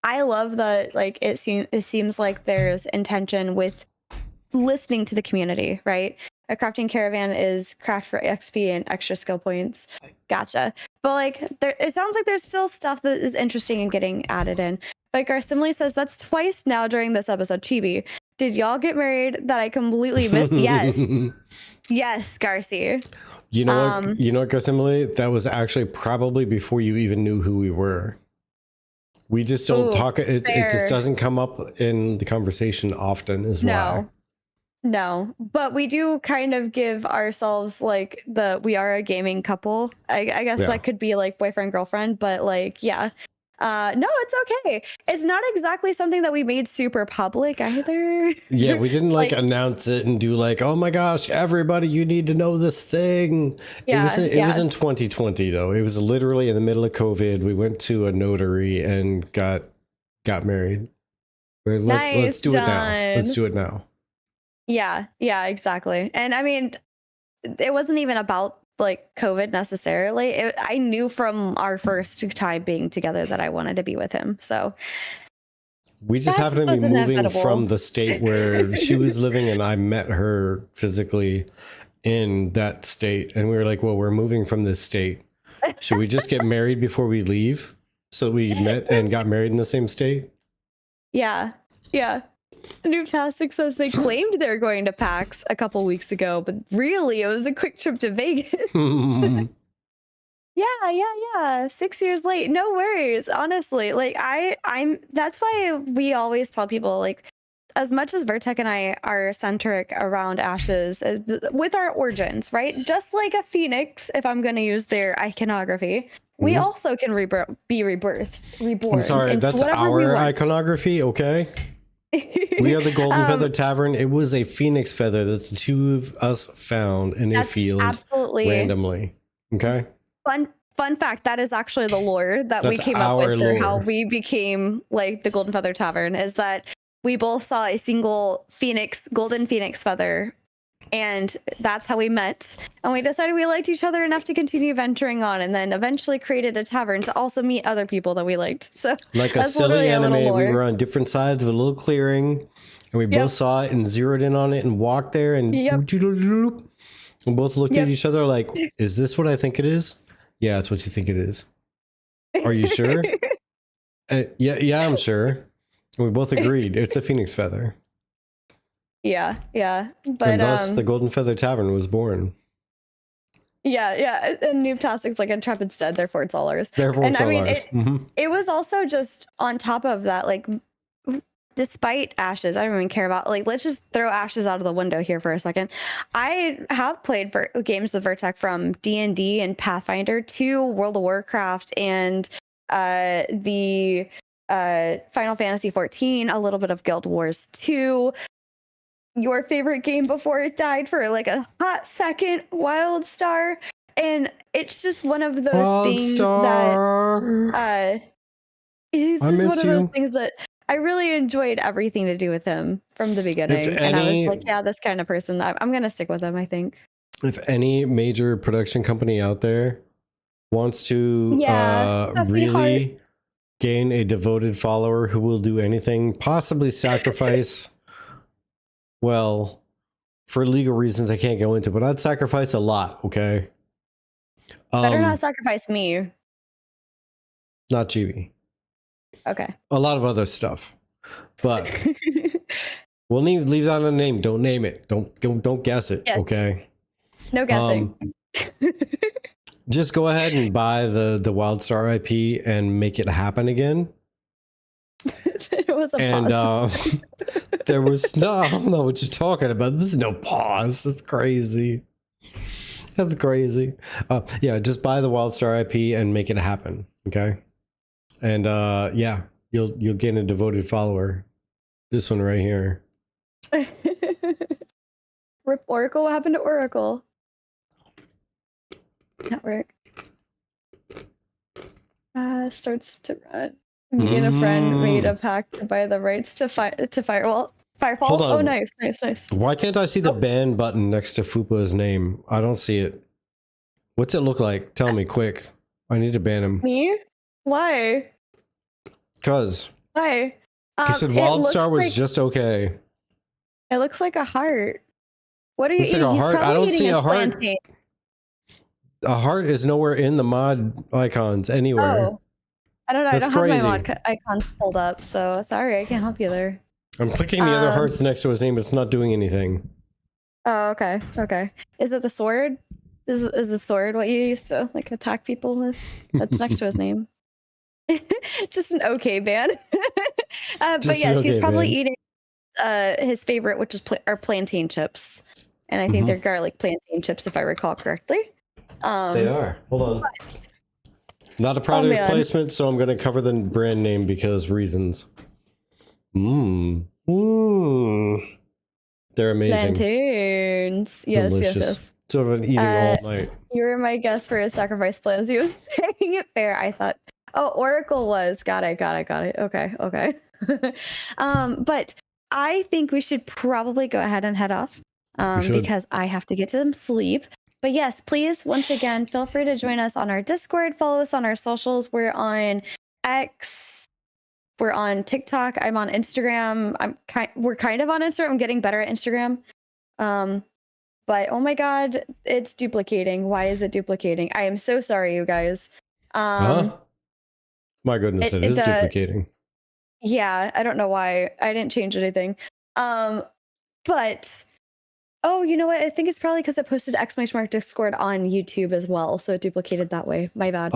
I love that, like, it seems like there's intention with listening to the community, right? A crafting caravan is craft for XP and extra skill points. Gotcha. But like, it sounds like there's still stuff that is interesting and getting added in. Like Garcimile says, that's twice now during this episode. Chibi, did y'all get married that I completely missed? Yes. Yes, Garci. You know what? You know what, Garcimile? That was actually probably before you even knew who we were. We just don't talk. It just doesn't come up in the conversation often. Why. No, but we do kind of give ourselves like we are a gaming couple. I guess that could be like boyfriend, girlfriend, but like, no, it's okay. It's not exactly something that we made super public either. Yeah, we didn't like announce it and do like, oh my gosh, everybody, you need to know this thing. It was in 2020 though. It was literally in the middle of COVID. We went to a notary and got married. Let's do it now. Let's do it now. Yeah, exactly. And I mean, it wasn't even about like COVID necessarily. I knew from our first time being together that I wanted to be with him. So we just happened to be moving from the state where she was living, and I met her physically in that state. And we were like, well, we're moving from this state. Should we just get married before we leave? So we met and got married in the same state? Yeah. Noobtastic says they claimed they were going to PAX a couple weeks ago, but really it was a quick trip to Vegas. Yeah. 6 years late. No worries. Honestly, like I'm that's why we always tell people, like, as much as Vertec and I are centric around Ashes with our origins, right? Just like a phoenix, if I'm going to use their iconography, we also can be reborn. I'm sorry, that's our iconography, okay? We are the Golden Feather Tavern. It was a phoenix feather that the two of us found in a field randomly. Okay. Fun fact, that is actually the lore that we came up with for how we became like the Golden Feather Tavern, is that we both saw a single golden phoenix feather, and that's how we met. And we decided we liked each other enough to continue venturing on, and then eventually created a tavern to also meet other people that we liked. So like a silly anime, we were on different sides of a little clearing, and we both saw it and zeroed in on it and walked there, and we both looked at each other like, is this what I think it is? Yeah, it's what you think it is. Are you sure? Yeah, I'm sure. And we both agreed it's a phoenix feather. Yeah. But and thus the Golden Feather Tavern was born. Yeah. And Noobtastic's like Intrepid's dead, therefore it's all ours. And I mean, it was also just on top of that, like, despite Ashes, I don't even care about, like, let's just throw Ashes out of the window here for a second. I have played games with Vertec from D&D and Pathfinder to World of Warcraft and the Final Fantasy 14, a little bit of Guild Wars 2. Your favorite game before it died for like a hot second, WildStar. And it's just one of those things that it's just one of those things that I really enjoyed everything to do with him from the beginning. And I was like, yeah, this kind of person, I'm going to stick with him, I think. If any major production company out there wants to really gain a devoted follower who will do anything, possibly sacrifice, well, for legal reasons I can't go into, but I'd sacrifice a lot, okay? Better not sacrifice me. Not GB. Okay. A lot of other stuff. But we'll leave that on a name. Don't name it. Don't guess it. Yes. Okay. No guessing. Just go ahead and buy the WildStar IP and make it happen again. It was a pause. There was no, I don't know what you're talking about. There's no pause. That's crazy. That's crazy. Yeah, just buy the WildStar IP and make it happen. Okay. And yeah, you'll gain a devoted follower. This one right here. Rip Oracle. What happened to Oracle? Network. Starts to run. Me and a friend made a pact to buy the rights to Firefall. Oh, nice. Why can't I see the ban button next to Fupa's name? I don't see it. What's it look like? Tell me quick. I need to ban him. Me? Why? Cause. Why? He said WildStar was just okay. It looks like a heart. What are you eating? Like a heart. I don't see a heart. Plantain. A heart is nowhere in the mod icons anywhere. Oh. I don't know. That's I don't have my mod icons pulled up, so sorry, I can't help you there. I'm clicking the other hearts next to his name, but it's not doing anything. Oh, okay. Okay. Is it the sword? Is the sword what you used to like attack people with? That's next to his name. Just an okay ban. But yes, he's probably eating his favorite, which is are plantain chips, and I think they're garlic plantain chips, if I recall correctly. They are. Hold on. Not a product placement, so I'm going to cover the brand name because reasons. They're amazing. Plantains. Yes, delicious. Yes. Sort of an eating all night. You were my guest for his sacrifice plans. He was saying it fair. I thought, oh, Oracle was. Got it. Okay. But I think we should probably go ahead and head off because I have to get to some sleep. But yes, please, once again, feel free to join us on our Discord. Follow us on our socials. We're on X. We're on TikTok. I'm on Instagram. We're kind of on Instagram. I'm getting better at Instagram. But oh my God, it's duplicating. Why is it duplicating? I am so sorry, you guys. My goodness, it is duplicating. Yeah, I don't know why. I didn't change anything. But oh, you know what? I think it's probably because I posted !Discord on YouTube as well, so it duplicated that way. My bad.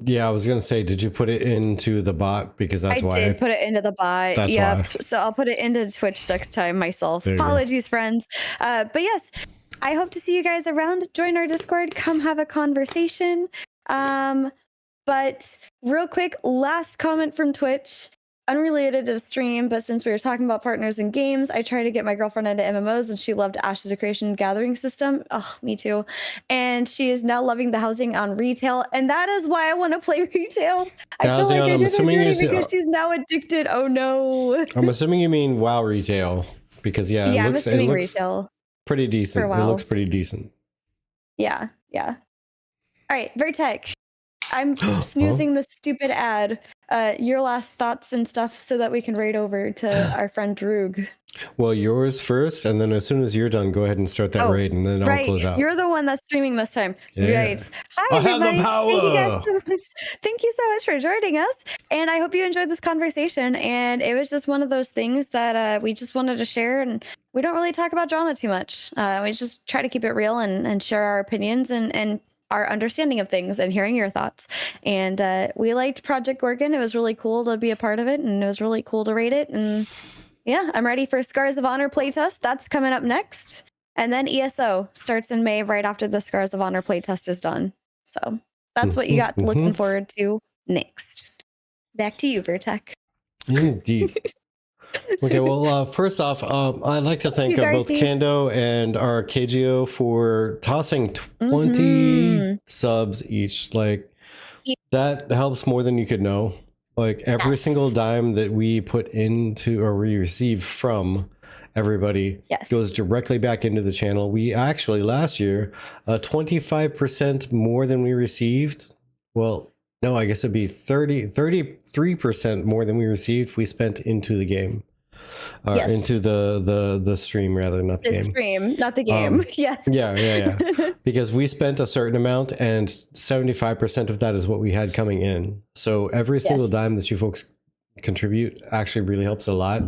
Yeah, I was gonna say, did you put it into the bot? Because that's why I did put it into the bot. That's why. So I'll put it into Twitch next time myself. Apologies, friends. But yes, I hope to see you guys around. Join our Discord. Come have a conversation. But real quick, last comment from Twitch. Unrelated to the stream, but since we were talking about partners in games, I tried to get my girlfriend into MMOs and she loved Ashes of Creation Gathering System. Oh, me too. And she is now loving the housing on retail. And that is why I want to play retail. I feel like I did a journey because she's now addicted. Oh no. I'm assuming you mean WoW retail because it looks retail. Pretty decent. It looks pretty decent. Yeah. All right, Vertec. I'm snoozing the stupid ad. Your last thoughts and stuff so that we can raid over to our friend Droog. Well, yours first, and then as soon as you're done, go ahead and start that raid, and then I'll close out. You're the one that's streaming this time. Yeah. Right. Hi, everybody. Thank you guys so much. Thank you so much for joining us. And I hope you enjoyed this conversation. And it was just one of those things that we just wanted to share. And we don't really talk about drama too much. We just try to keep it real and share our opinions and our understanding of things and hearing your thoughts. And we liked Project Gorgon. It was really cool to be a part of it, and it was really cool to rate it. And yeah, I'm ready for Scars of Honor playtest. That's coming up next. And then ESO starts in May right after the Scars of Honor playtest is done. So that's what you got looking forward to next. Back to you, Vertec. Indeed. Okay, well, first off, I'd like to thank both Kando and our KGO for tossing 20 subs each. Like, that helps more than you could know. Like, every single dime that we put into or we receive from everybody goes directly back into the channel. We actually, last year, 25% more than we received. Well, no, I guess it'd be 33% more than we received we spent into the game. Into the stream, rather, not the game. Stream, not the game. Yes. Yeah. Because we spent a certain amount and 75% of that is what we had coming in. So every single dime that you folks contribute actually really helps a lot.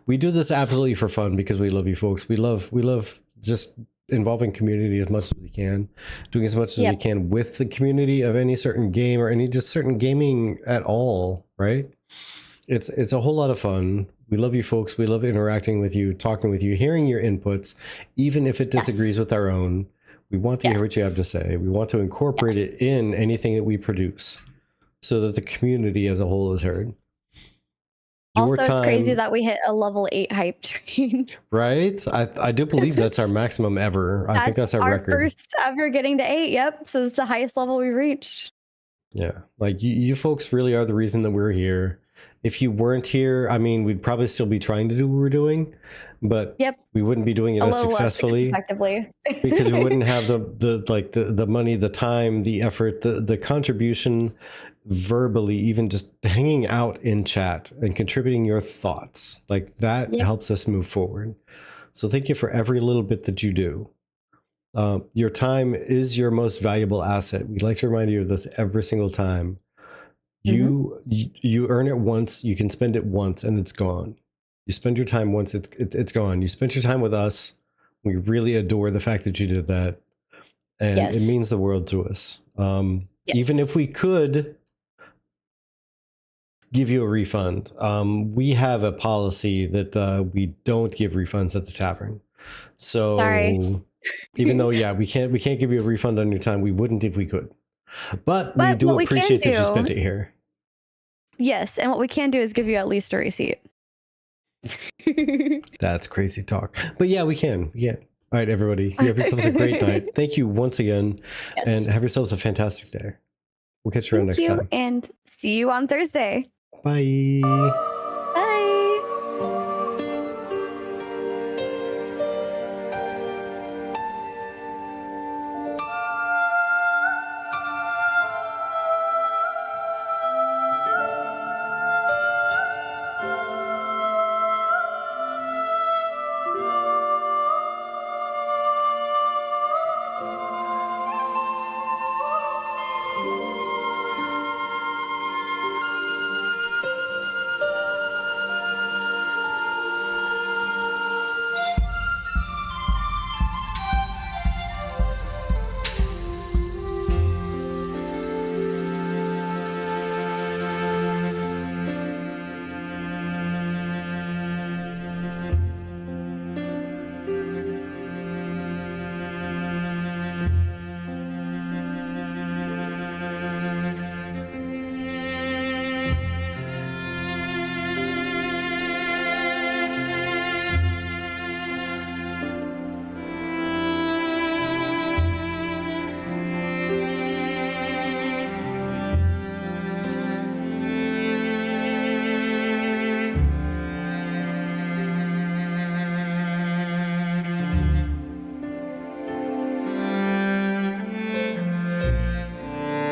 We do this absolutely for fun because we love you folks. We love just involving community as much as we can, doing as much as we can with the community of any certain game or any just certain gaming at all, right? It's a whole lot of fun. We love you folks. We love interacting with you, talking with you, hearing your inputs, even if it disagrees with our own. We want to hear what you have to say. We want to incorporate it in anything that we produce so that the community as a whole is heard. Also, it's crazy that we hit a level 8 hype train. Right? I do believe that's our maximum ever. I think that's our record. First ever getting to 8. Yep. So it's the highest level we reached. Yeah. Like you folks really are the reason that we're here. If you weren't here, I mean, we'd probably still be trying to do what we're doing, but we wouldn't be doing it as successfully because we wouldn't have the money, the time, the effort, the contribution verbally, even just hanging out in chat and contributing your thoughts. Like that helps us move forward. So thank you for every little bit that you do. Your time is your most valuable asset. We'd like to remind you of this every single time. You earn it once, you can spend it once, and it's gone. You spend your time once, it's gone. You spent your time with us. We really adore the fact that you did that, and it means the world to us. Even if we could give you a refund, we have a policy that we don't give refunds at the tavern. So even though we can't give you a refund on your time, we wouldn't if we could. But we do appreciate that you spent it here. Yes, and what we can do is give you at least a receipt. That's crazy talk. But yeah, we can. Yeah. All right, everybody. You have yourselves a great night. Thank you once again, and have yourselves a fantastic day. We'll catch you around next time. And see you on Thursday. Bye.